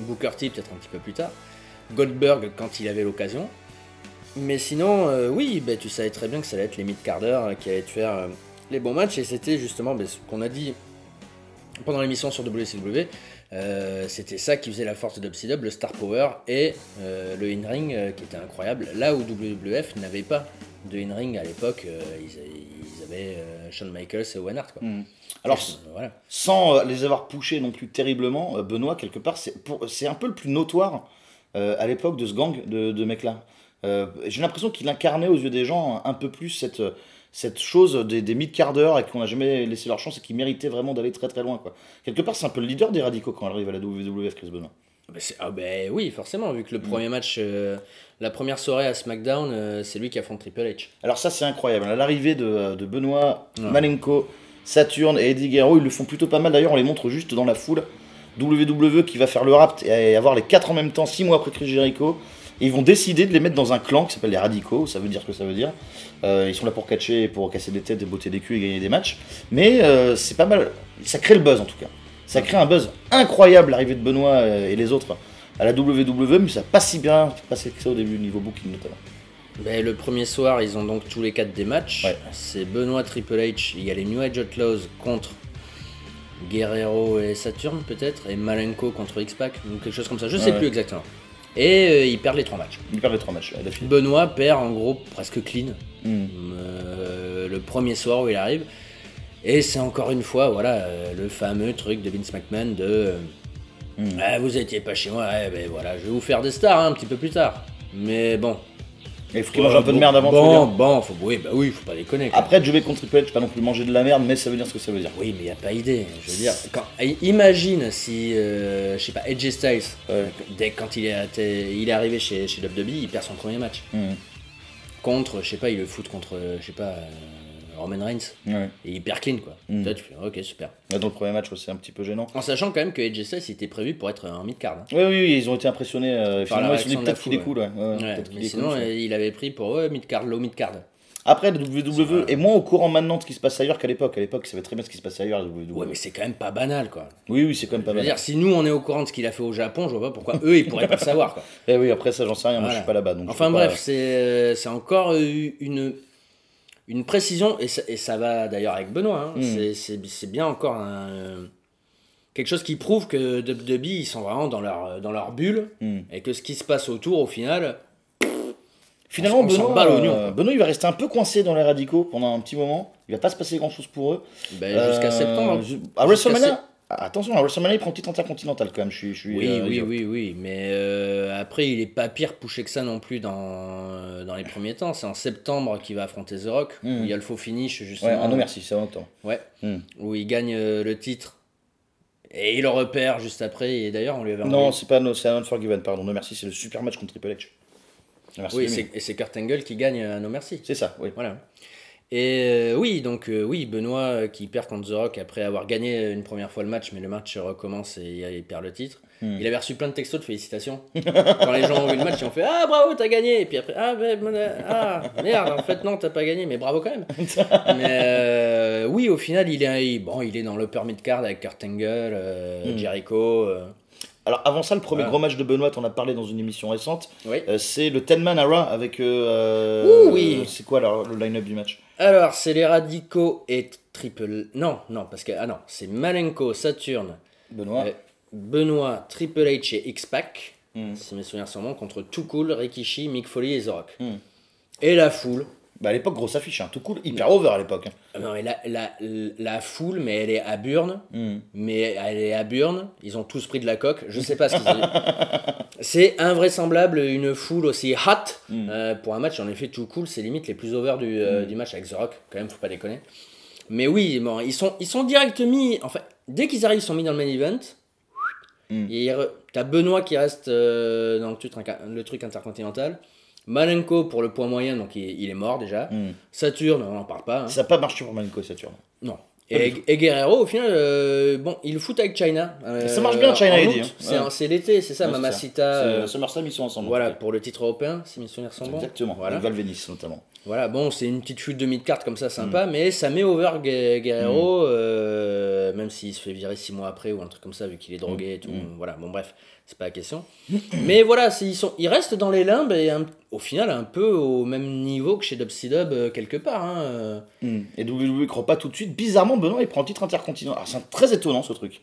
Booker T peut-être un petit peu plus tard. Goldberg quand il avait l'occasion. Mais sinon, oui, bah, tu savais très bien que ça allait être les mid-carders qui allaient te faire les bons matchs. Et c'était justement ce qu'on a dit pendant l'émission sur WCW. C'était ça qui faisait la force de WCW, le Star Power et le in-ring qui était incroyable. Là où WWF n'avait pas de in-ring à l'époque, ils avaient Shawn Michaels et Owen Hart. Quoi. Alors, voilà. sans les avoir poussés non plus terriblement, Benoît, quelque part, c'est un peu le plus notoire à l'époque de ce gang de mecs-là. J'ai l'impression qu'il incarnait aux yeux des gens un peu plus cette chose des mid-carders et qu'on n'a jamais laissé leur chance et qui méritaient vraiment d'aller très très loin. Quoi. Quelque part, c'est un peu le leader des radicaux quand il arrive à la WWF, Chris Benoit. Oui, forcément, vu que le premier match, la première soirée à SmackDown, c'est lui qui affronte Triple H. Alors ça, c'est incroyable. À l'arrivée de Benoît, Malenko, Saturn et Eddie Guerrero, ils le font plutôt pas mal. D'ailleurs, on les montre juste dans la foule. WWE qui va faire le rap et avoir les 4 en même temps, 6 mois après Chris Jericho. Et ils vont décider de les mettre dans un clan qui s'appelle les Radicaux, ça veut dire ce que ça veut dire. Ils sont là pour catcher, pour casser des têtes, botter des culs et gagner des matchs. Mais c'est pas mal, ça crée le buzz en tout cas. Ça crée un buzz incroyable l'arrivée de Benoît et les autres à la WWE, mais ça n'a pas si bien passé que ça au début, niveau booking notamment. Ben, le premier soir, ils ont donc tous les 4 des matchs. Ouais. C'est Benoît Triple H, il y a les New Age Outlaws contre Guerrero et Saturn peut-être, et Malenko contre X-Pac, ou quelque chose comme ça, je sais plus exactement. Et il perd les 3 matchs. Il perd les 3 matchs d'affilée. Benoît perd en gros presque clean le premier soir où il arrive. Et c'est encore une fois voilà, le fameux truc de Vince McMahon de vous étiez pas chez moi, ben voilà, je vais vous faire des stars un petit peu plus tard. Mais bon. Il faut qu'il mange un peu de merde avant. Oui, faut pas déconner. Quoi. Après, Joe contre Triple H, pas non plus manger de la merde, mais ça veut dire ce que ça veut dire. Oui, mais il n'y a pas idée. Je veux dire, imagine si, je sais pas, AJ Styles, quand il est arrivé chez WWE, il perd son premier match. Contre, je sais pas, il le fout contre, je sais pas, Roman Reigns. Ouais. Et il perd clean, quoi. Là, tu fais, ok, super. Là, dans le premier match, c'est un petit peu gênant. En sachant quand même que AJ Styles était prévu pour être en mid-card. Hein. Oui, ils ont été impressionnés. Finalement, ils se sont dit peut-être qu'il est cool. Mais sinon, il avait pris pour mid-card, low mid-card. Après, le WWE est moins au courant maintenant de ce qui se passe ailleurs qu'à l'époque. À l'époque, il savait très bien ce qui se passait ailleurs. Ouais, mais c'est quand même pas banal, quoi. Oui, c'est quand même pas banal. Je veux dire, si nous, on est au courant de ce qu'il a fait au Japon, je vois pas pourquoi eux, ils pourraient pas le savoir, quoi. Eh oui, après ça, j'en sais rien. Moi, je suis pas là-bas. Donc enfin bref, c'est encore une précision, et ça va d'ailleurs avec Benoît. Hein. C'est bien encore quelque chose qui prouve que WWE, ils sont vraiment dans leur bulle, et que ce qui se passe autour, au final... Finalement, Benoît, il va rester un peu coincé dans les radicaux pendant un petit moment. Il va pas se passer grand chose pour eux. Jusqu'à septembre. À WrestleMania, attention, à WrestleMania, il prend le titre intercontinental quand même. Oui, mais après, il est pas pire poussé que ça non plus dans les premiers temps. C'est en septembre qu'il va affronter The Rock. Où il y a le faux finish, justement. Ouais, non merci, c'est en octobre. Ouais, où il gagne le titre. Et il le repère juste après. Et d'ailleurs, on lui avait envoyé... Non, c'est un Unforgiven, pardon. No Merci, c'est le super match contre Triple H. Merci, oui, et c'est Kurt Angle qui gagne à No Merci. C'est ça, oui. Voilà. Et Benoît qui perd contre The Rock après avoir gagné une première fois le match, mais le match recommence et il perd le titre. Il avait reçu plein de textos de félicitations. Quand les gens ont vu le match, ils ont fait « Ah, bravo, t'as gagné !» Et puis après « merde, en fait, non, t'as pas gagné, mais bravo quand même !» Mais oui, au final, il est dans l'upper mid-card avec Kurt Angle, Jericho... Alors avant ça, le premier gros match de Benoît, on a parlé dans une émission récente, oui. C'est le 10-man Era avec... oui. C'est quoi alors, le line-up du match? Alors, c'est les Radicaux et Triple... Non, parce que... Ah non, c'est Malenko, Saturn, Benoît, Triple H et X-Pac, si mes souvenirs sont bons, contre Too Cool, Rikishi, Mick Foley et The Rock. Et la foule... Bah à l'époque, grosse affiche, Too Cool, hyper over à l'époque. Non, mais la foule, mais elle est à Burn. Ils ont tous pris de la coque. Je sais pas ce qu'ils ont dit. C'est invraisemblable, une foule aussi hot pour un match. En effet, Too Cool, c'est limite les plus over du match avec The Rock. Quand même, faut pas déconner. Mais oui, bon, ils sont direct mis. En fait, dès qu'ils arrivent, ils sont mis dans le main event. T'as Benoît qui reste dans le truc intercontinental. Malenko pour le poids moyen, donc il est mort déjà. Saturn, on n'en parle pas. Hein. Ça n'a pas marché pour Malenko, Saturn. Non. Et Guerrero, au final, il le fout avec China. Ça marche bien, China Eddie. C'est l'été, c'est ça, Mamacita. SummerSlam, ils sont ensemble. Voilà, pour le titre européen, si mes souvenirs sont bons. Exactement, voilà. Avec Valvenis notamment. Voilà, bon, c'est une petite chute de mid-card comme ça, sympa, mais ça met over Guerrero, même s'il se fait virer 6 mois après ou un truc comme ça, vu qu'il est drogué et tout. Voilà, bon, bref, c'est pas la question. Mais voilà, ils restent dans les limbes et au final un peu au même niveau que chez WCW quelque part. Hein. Et WWE ne croit pas tout de suite. Bizarrement, Benoît, il prend le titre intercontinental. Alors, c'est très étonnant ce truc.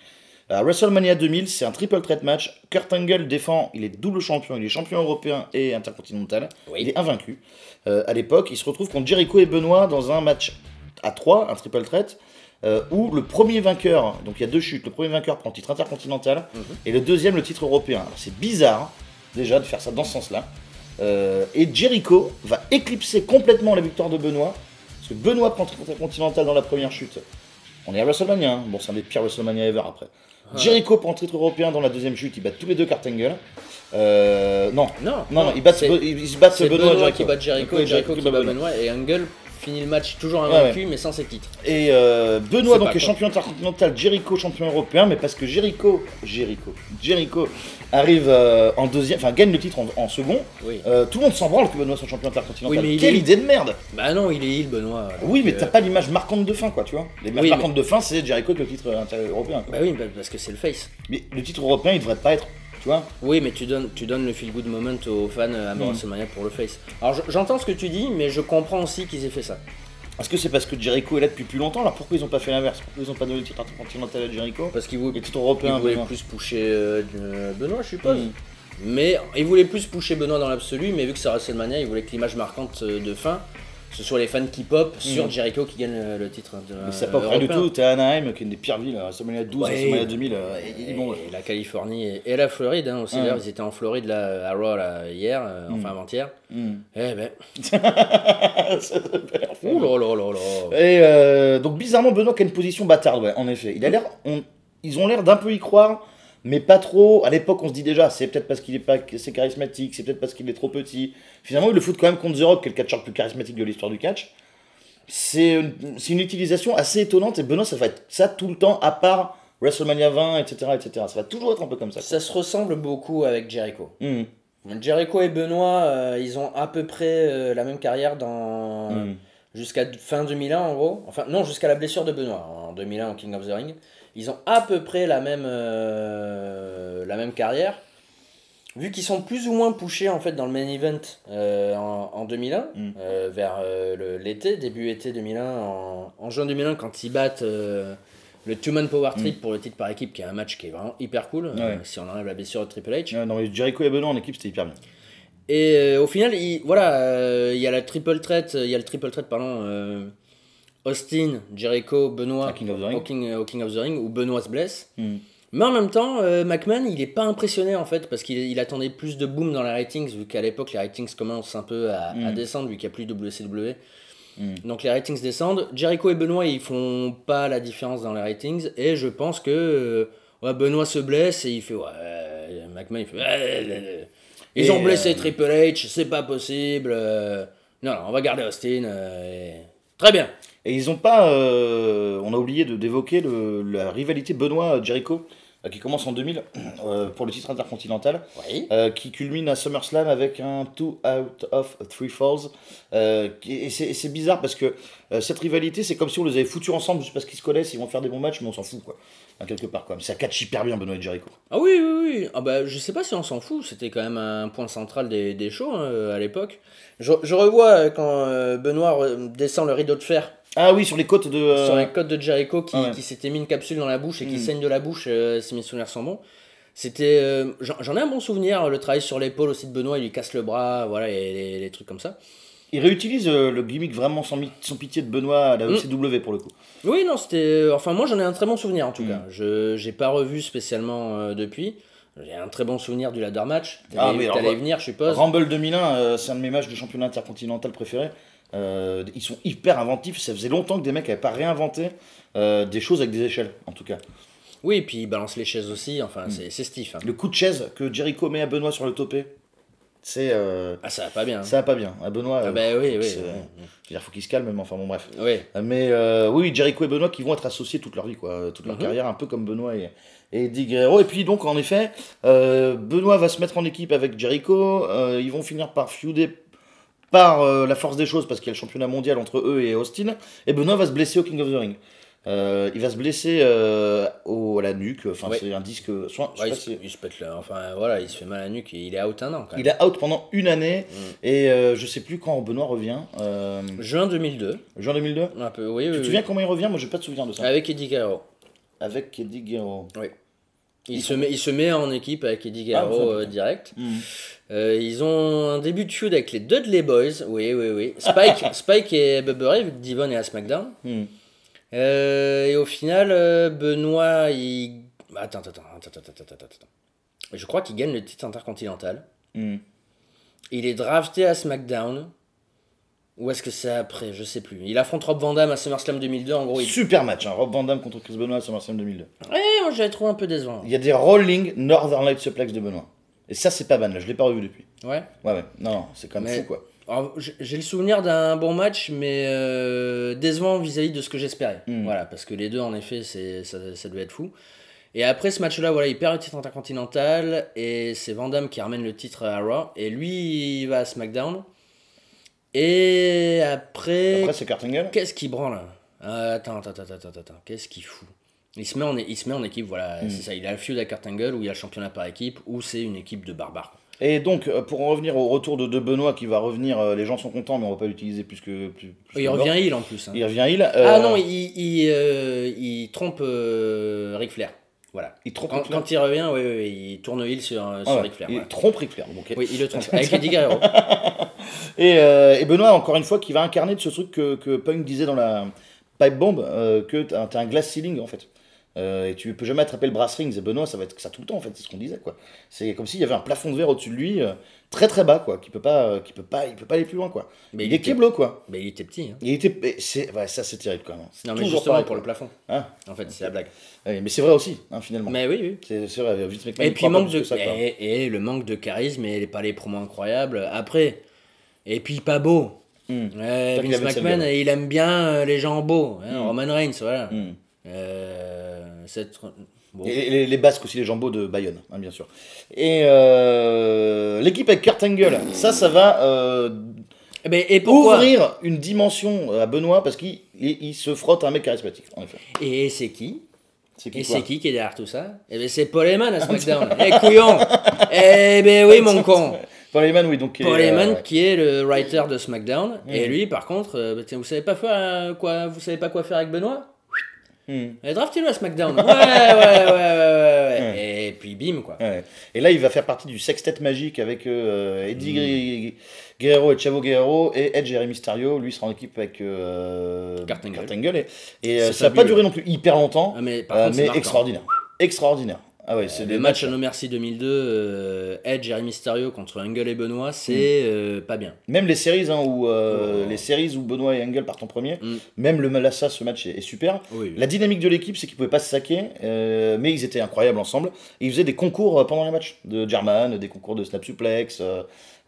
À WrestleMania 2000, c'est un triple threat match. Kurt Angle défend, il est double champion, il est champion européen et intercontinental. Oui. Il est invaincu. À l'époque, il se retrouve contre Jericho et Benoît dans un match à 3, un triple threat, où le premier vainqueur, donc il y a 2 chutes, le premier vainqueur prend le titre intercontinental et le deuxième le titre européen. Alors, c'est bizarre déjà de faire ça dans ce sens-là. Et Jericho va éclipser complètement la victoire de Benoît, parce que Benoît prend le titre intercontinental dans la première chute. On est à WrestleMania, hein. Bon, c'est un des pires WrestleMania ever après. Jericho prend le titre européen dans la deuxième chute, ils battent tous les deux Kurt Angle. Non, ils se battent Benoît qui bat Jericho et Jericho qui bat Benoît et Angle finit le match toujours invaincu mais sans ses titres. Et Benoît donc est champion intercontinental, Jericho champion européen, mais parce que Jericho arrive en deuxième, enfin gagne le titre en second, tout le monde s'en branle que Benoît soit champion intercontinental. Oui, quelle idée de merde! Bah non, il est heel Benoît. Oui, mais t'as pas l'image marquante de fin quoi, tu vois. L'image marquante de fin c'est Jericho avec le titre européen. Quoi. Bah oui, parce que c'est le face. Mais le titre européen il devrait pas être. Tu vois. Oui, mais tu donnes le feel good moment aux fans à WrestleMania pour le face. Alors j'entends ce que tu dis, mais je comprends aussi qu'ils aient fait ça. Est-ce que c'est parce que Jericho est là depuis plus longtemps? Alors pourquoi ils ont pas fait l'inverse? Pourquoi ils ont pas donné le titre intercontinental à Jericho? Parce qu'ils voulaient plus pusher Benoît, je suppose. Mais il voulait plus pusher Benoît dans l'absolu, mais vu que c'est WrestleMania, il voulait que l'image marquante de fin, ce soit les fans qui pop sur Jericho qui gagne le titre. Mais ça pop rien du tout, t'es à Anaheim, qui est une des pires villes, WrestleMania 12, WrestleMania 2000, et la Californie et la Floride aussi, d'ailleurs, ils étaient en Floride là, à Raw là, hier, enfin avant-hier. Eh ben. Ouh là là là là. Et donc bizarrement, Benoît qui a une position bâtarde, ouais, en effet. Il a l'air, ils ont l'air d'un peu y croire. Mais pas trop. À l'époque, on se dit déjà, c'est peut-être parce qu'il est pas assez charismatique, c'est peut-être parce qu'il est trop petit. Finalement, ils le foutent quand même contre The Rock, qui est le catcheur le plus charismatique de l'histoire du catch. C'est une utilisation assez étonnante, et Benoît, ça va être ça tout le temps, à part WrestleMania 20, etc., etc. Ça va toujours être un peu comme ça. Ça se ressemble beaucoup avec Jericho. Jericho et Benoît, ils ont à peu près la même carrière jusqu'à fin 2001 en gros. Enfin, non, jusqu'à la blessure de Benoît en 2001 au King of the Ring. Ils ont à peu près la même carrière. Vu qu'ils sont plus ou moins pushés en fait dans le main event en 2001, vers l'été, début été 2001, en juin 2001, quand ils battent le Two-Man Power Trip pour le titre par équipe, qui est un match qui est vraiment hyper cool, si on enlève la blessure de Triple H. Non, mais Jericho et Benoît en équipe, c'était hyper bien. Et au final, il y a le triple threat, Austin, Jericho, Benoît King of the Ring. au King of the Ring, où Benoît se blesse. Mais en même temps, McMahon, il est pas impressionné en fait, parce qu'il attendait plus de boom dans les ratings, vu qu'à l'époque, les ratings commencent un peu à descendre, vu qu'il n'y a plus de WCW. Donc les ratings descendent. Jericho et Benoît, ils font pas la différence dans les ratings, et je pense que Benoît se blesse, et il fait McMahon, il fait ils ont blessé Triple H, c'est pas possible. Non, on va garder Austin. Très bien. Et ils ont pas. On a oublié d'évoquer la rivalité Benoît-Jericho, qui commence en 2000 pour le titre intercontinental, qui culmine à SummerSlam avec un 2 out of 3 falls. Et c'est bizarre parce que cette rivalité, c'est comme si on les avait foutus ensemble juste parce qu'ils se connaissent, ils vont faire des bons matchs, mais on s'en fout quoi. Quelque part quoi. Mais ça catch hyper bien Benoît et Jericho. Ah oui. Ah bah, je sais pas si on s'en fout, c'était quand même un point central des shows à l'époque. Je revois quand Benoît descend le rideau de fer. Ah oui, sur les côtes de... Sur les côtes de Jericho qui s'était mis une capsule dans la bouche et qui saigne de la bouche, si mes souvenirs sont bons. C'était... j'en ai un bon souvenir, le travail sur l'épaule aussi de Benoît, il lui casse le bras, voilà, et les trucs comme ça. Il réutilise le gimmick vraiment sans pitié de Benoît à la ECW pour le coup. Oui, non, c'était... Enfin, moi j'en ai un très bon souvenir en tout cas. J'ai pas revu spécialement depuis. J'ai un très bon souvenir du ladder match. T'allais venir, je suppose. Rumble 2001, c'est un de mes matchs de championnat intercontinental préférés. Ils sont hyper inventifs, ça faisait longtemps que des mecs n'avaient pas réinventé des choses avec des échelles, en tout cas. Oui, et puis ils balancent les chaises aussi, enfin c'est stiff. Le coup de chaise que Jericho met à Benoît sur le topé, c'est... ça va pas bien. Ça va pas bien, à Benoît... oui. Il faut qu'il se calme, mais enfin bon bref. Oui. Mais oui, Jericho et Benoît qui vont être associés toute leur vie, quoi, toute leur carrière, un peu comme Benoît et Eddie Guerrero. Et puis donc en effet, Benoît va se mettre en équipe avec Jericho, ils vont finir par feuder par la force des choses, parce qu'il y a le championnat mondial entre eux et Austin, et Benoît va se blesser au King of the Ring. Il va se blesser à la nuque, enfin c'est un disque... il se pète là, enfin voilà, il se fait mal à la nuque, et il est out un an quand même. Il est out pendant une année, et je sais plus quand Benoît revient. Juin 2002. Juin 2002 un peu, oui. Tu te souviens comment il revient? Moi j'ai pas de souvenir de ça. Avec Eddie Guerrero. Avec Eddie Guerrero. Oui. Il se met en équipe avec Eddie Guerrero direct. Ils ont un début de feud avec les Dudley Boys. Oui. Spike et Bubba Ray, vu que Devon est à SmackDown. Et au final, Benoît, il... Attends. Je crois qu'il gagne le titre intercontinental. Il est drafté à SmackDown. Ou est-ce que c'est après? Je sais plus. Il affronte Rob Van Dam à SummerSlam 2002. En gros, super match, Rob Van Dam contre Chris Benoit à SummerSlam 2002. Ouais, moi j'avais trouvé un peu décevant. Il y a des rolling Northern Light Suplex de Benoît. Et ça, c'est pas ban, là, je l'ai pas revu depuis. Ouais. Non, c'est quand même fou quoi. Alors, j'ai le souvenir d'un bon match, mais décevant vis-à-vis de ce que j'espérais. Voilà, parce que les deux, en effet, ça devait être fou. Et après ce match-là, voilà, il perd le titre intercontinental, et c'est Van Damme qui ramène le titre à Raw, et lui, il va à SmackDown. Et après c'est Kurt Angle. Qu'est-ce qu'il branle là? Attends. Qu'est-ce qu'il fout? Il se met en équipe, voilà, c'est ça. Il a le feud à Kurt Angle où il y a le championnat par équipe, où c'est une équipe de barbares. Et donc, pour en revenir au retour de Benoît qui va revenir, les gens sont contents, mais on va pas l'utiliser plus que. Il revient heel en plus. Il revient heel. Ah non, il trompe Ric Flair. Voilà. Il trompe Quand, Ric Flair. quand il revient, il tourne heel sur Ric Flair. Il Voilà. trompe Ric Flair. Donc, Oui, il le trompe. Avec Eddie Guerrero. et Benoît, encore une fois, qui va incarner de ce truc que Punk disait dans la Pipe Bomb, que t'as un glass ceiling en fait. Et tu peux jamais attraper le brass rings. Et Benoît, ça va être ça tout le temps en fait, c'est ce qu'on disait quoi. C'est comme s'il y avait un plafond de verre au-dessus de lui, très très bas quoi, qui peut pas aller plus loin quoi. Mais il est keblo quoi. Mais il était petit. Hein. Ça c'est terrible quand même. C'est Non, mais toujours justement pareil, pour quoi. le plafond. Hein En fait, c'est la blague. Ouais, mais c'est vrai aussi, hein, finalement. Mais oui. C'est vrai, Vince McMahon. Et il puis croit pas manque plus de que ça, quoi. et le manque de charisme et pas les promos incroyables. Après, et puis pas beau. Hmm. Vince qu'il avait McMahon, celle-là. il aime bien les gens beaux. Hein, Roman Reigns, voilà. Hmm. Bon. Et les Basques aussi, les Jambos de Bayonne, hein, bien sûr. Et l'équipe avec Kurt Angle, ça va Et pourquoi ouvrir une dimension à Benoît parce qu'il se frotte à un mec charismatique, en effet. Et c'est qui C'est Et quoi c'est qui est derrière tout ça Eh ben c'est Paul Heyman à SmackDown. Couillon Eh ben oui, mon con Paul Heyman, oui, donc. Paul Heyman ouais. qui est le writer de SmackDown. Et lui, par contre, tiens, vous savez pas quoi faire avec Benoît Draftez-le à SmackDown. Ouais. Et puis bim, quoi. Ouais. Et là, il va faire partie du sextet magique avec Eddie Guerrero et Chavo Guerrero et Edge et Rey Mysterio. Lui sera en équipe avec Kurt Angle. Et C'est ça n'a pas fabuleux. duré non plus hyper longtemps, Ah, mais par contre, c'est mais marquant. extraordinaire. Ah ouais, c'est Le des match matchs. No Mercy 2002, Edge et Rey Mysterio contre Angle et Benoît, c'est pas bien. Même les séries, hein, les séries où Benoît et Angle partent en premier, même ce match est super. Oui. La dynamique de l'équipe, c'est qu'ils pouvaient pas se saquer, mais ils étaient incroyables ensemble. Et ils faisaient des concours pendant les matchs de German, des concours de snap suplex,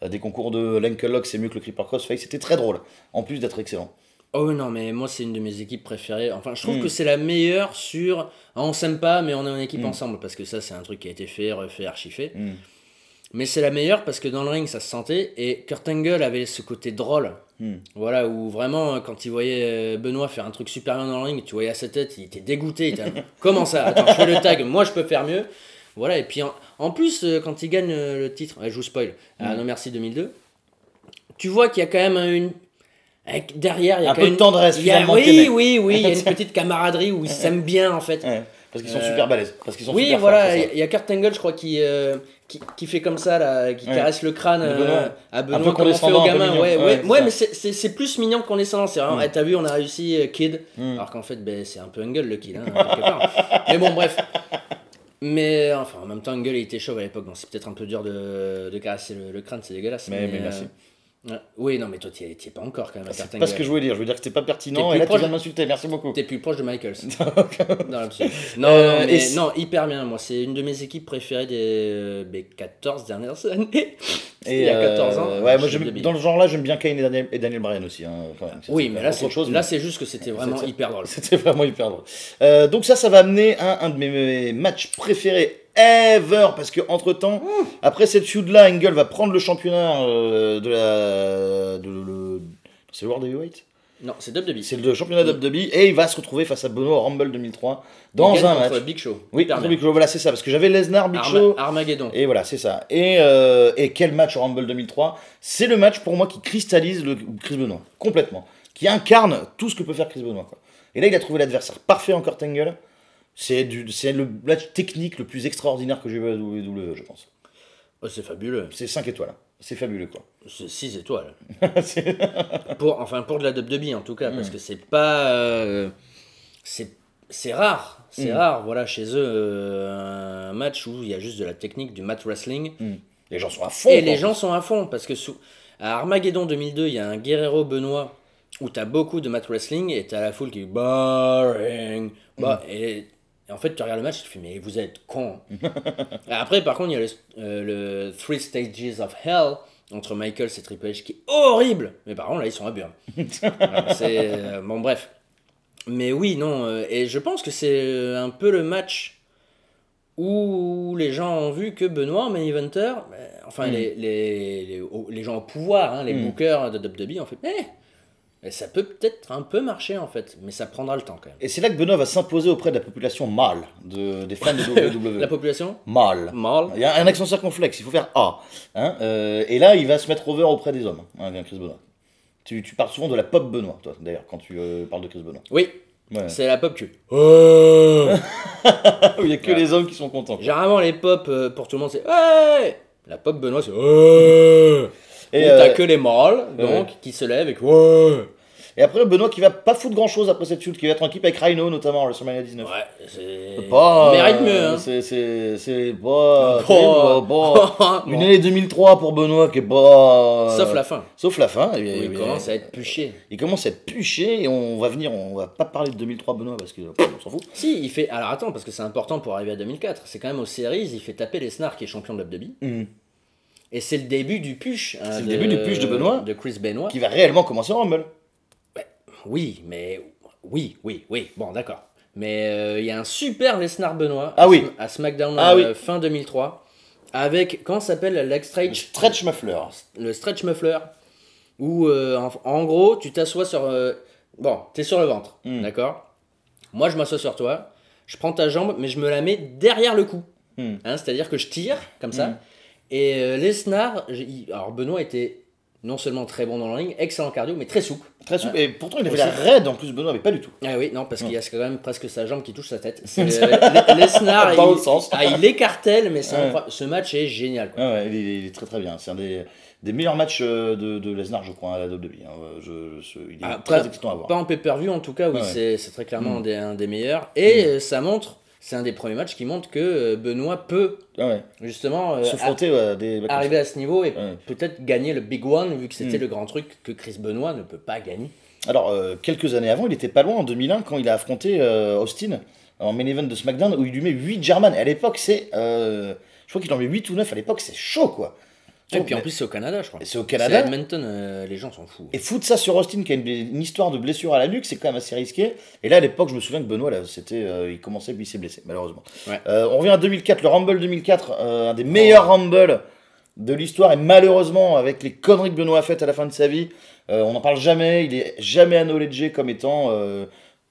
des concours de l'Ankle Lock, c'est mieux que le Creeper Crossface. C'était très drôle, en plus d'être excellent. Oh non, mais moi c'est une de mes équipes préférées. Enfin, je trouve que c'est la meilleure sur. Ah, on s'aime pas, mais on est en équipe ensemble. Parce que ça, c'est un truc qui a été fait, refait, archi-fait. Mais c'est la meilleure parce que dans le ring, ça se sentait. Et Kurt Angle avait ce côté drôle. Voilà, où vraiment, quand il voyait Benoît faire un truc super bien dans le ring, tu voyais à sa tête, il était dégoûté. Il était, comment ça Attends, je fais le tag, moi je peux faire mieux. Voilà, et puis en plus, quand il gagne le titre, je vous spoil, à No Mercy 2002, tu vois qu'il y a quand même une. Derrière, il y a Un quand peu même de tendresse, finalement, oui, qu'il y a. il y a une petite camaraderie où ils s'aiment bien en fait. Ouais, parce qu'ils sont super balèzes. Parce qu'ils sont Oui, super voilà, forts, c'est ça. il y a Kurt Angle, je crois, qui fait comme ça, là, qui caresse le crâne De Benoît. à Un Benoît, peu comme on fait condescendant, au un peu gamin. mignon. Ouais, Ouais, c'est mais c'est plus mignon que condescendant. C'est vraiment, t'as vu, on a réussi, kid. Alors qu'en fait, c'est un peu Angle le kid, hein, quelque part. Mais bon, bref. Mais enfin, en même temps, Angle il était chauve à l'époque, donc c'est peut-être un peu dur de caresser le crâne, c'est dégueulasse. Mais merci. Ouais. Oui, non, mais toi, t'y es pas encore quand même à Kurt C'est pas ce Angle. que je voulais dire. Je veux dire que c'était pas pertinent. T'es Et là, plus tu viens proche- de m'insulter. Merci beaucoup. T'es plus proche de Michaels. Dans l'absolu. Non, et non, hyper bien. Moi, c'est une de mes équipes préférées des 14 dernières années. C'était il y a 14 ans. Ouais, moi, Je suis dans le genre-là, j'aime bien Kane et Daniel Bryan aussi. Hein, quand même. Oui, mais là, autre chose. c'est juste que c'était vraiment hyper drôle. C'était vraiment hyper drôle. Donc ça va amener un de mes matchs préférés ever, parce que entre temps, après cette feud-là, Angle va prendre le championnat c'est le World Heavyweight. Non, c'est WWE. C'est le championnat WWE et il va se retrouver face à Benoît au Rumble 2003 dans Il gagne un contre match. Big Show. Oui, Hyper contre bien. Big Show, voilà, c'est ça, parce que j'avais Lesnar, Big Show. Armageddon. Et voilà, c'est ça. Et quel match au Rumble 2003. C'est le match pour moi qui cristallise le Chris Benoit, complètement. Qui incarne tout ce que peut faire Chris Benoit, quoi. Et là, il a trouvé l'adversaire parfait en Kurt Angle. C'est le match technique le plus extraordinaire que j'ai vu à WWE, je pense. Oh, c'est fabuleux. C'est 5 étoiles. C'est fabuleux, quoi. C'est 6 étoiles. C'est- Pour de la WWE en tout cas, parce que c'est pas. C'est rare. C'est rare, voilà, chez eux, un match où il y a juste de la technique, du mat wrestling. Les gens sont à fond. Et quoi, les en gens plus. sont à fond, parce que à Armageddon 2002, il y a un Guerrero Benoît où t'as beaucoup de mat wrestling et t'as la foule qui dit boring. Et en fait, tu regardes le match et tu fais, mais vous êtes cons. Après, par contre, il y a le Three Stages of Hell entre Michaels et Triple H qui est horrible. Mais par contre, là, ils sont à Burn. Bon, bref. Mais oui, non. Et je pense que c'est un peu le match où les gens ont vu que Benoît, main eventer, enfin, les gens au pouvoir, hein, les bookers de WWE, ont fait, mais ça peut peut-être un peu marcher en fait, mais ça prendra le temps quand même. Et c'est là que Benoît va s'imposer auprès de la population mâle, des fans de WWE. La population Mâle. Mâle. Il y a un accent circonflexe, il faut faire A. Hein, et là, il va se mettre over auprès des hommes, hein, Chris Benoit. Tu parles souvent de la pop Benoît, toi, d'ailleurs, quand tu parles de Chris Benoit. Oui, Ouais. c'est la pop que... Il n'y a que les hommes qui sont contents. Généralement, les pop, pour tout le monde, c'est... Ouais. La pop Benoît, c'est... Ouais. Et Ou t'as que les mâles, donc, qui se lèvent et... Ouais. Et après, Benoît qui va pas foutre grand chose après cette feud, qui va être en équipe avec Rhino notamment à WrestleMania 19. Ouais, c'est... Pas, mérite mieux, hein. C'est pas... pas une année 2003 pour Benoît qui est pas... Sauf la fin. Sauf la fin. Il commence à être puché. Il commence à être puché et on va pas parler de 2003 Benoît parce que on s'en fout. Si, il fait... Alors attends, parce que c'est important pour arriver à 2004. C'est quand même aux Series, il fait taper Lesnar qui est champion de WWE. Et c'est le début du push. C'est le début du push de Benoît. De Chris Benoit. Qui va réellement commencer au Rumble. Oui, mais... Oui. Bon, d'accord. Mais il y a un super Lesnar Benoît à SmackDown fin 2003. Avec, comment ça s'appelle, leg stretch? Le stretch muffler. Le stretch muffler. Où, en gros, tu t'assois sur... bon, t'es sur le ventre, d'accord? Moi, je m'assois sur toi. Je prends ta jambe, mais je me la mets derrière le cou. Hein, c'est-à-dire que je tire, comme ça. Et Lesnar... Alors, Benoît était... non seulement très bon dans le ring, excellent cardio, mais très souple. Très souple. Et pourtant, il avait l'air raide en plus, Benoît, mais pas du tout. Ah oui, non, parce qu'il y a quand même presque sa jambe qui touche sa tête. Lesnar, dans l'autre sens. Il écartèle, mais ce match est génial. Quoi. Ah ouais, il est très très bien. C'est un des meilleurs matchs de Lesnar, je crois, à la WWE. Il est très excitant à voir. Pas en pay-per-view, en tout cas, oui, c'est très clairement un des meilleurs. Et ça montre... C'est un des premiers matchs qui montre que Benoît peut justement se frotter arriver à ce niveau et peut-être gagner le Big One, vu que c'était le grand truc que Chris Benoit ne peut pas gagner. Alors, quelques années avant, il était pas loin en 2001 quand il a affronté Austin en main event de SmackDown où il lui met 8 German. Et à l'époque, je crois qu'il en met 8 ou 9. À l'époque, c'est chaud quoi. Et puis en plus, c'est au Canada, je crois. C'est au Canada. C'est Edmonton, les gens s'en foutent. Et foutre ça sur Austin qui a une histoire de blessure à la nuque, c'est quand même assez risqué. Et là, à l'époque, je me souviens que Benoît, là, il commençait, puis il s'est blessé, malheureusement. Ouais. On revient à 2004, le Rumble 2004, un des meilleurs Rumble de l'histoire. Et malheureusement, avec les conneries que Benoît a faites à la fin de sa vie, on n'en parle jamais. Il est jamais acknowledgé comme étant.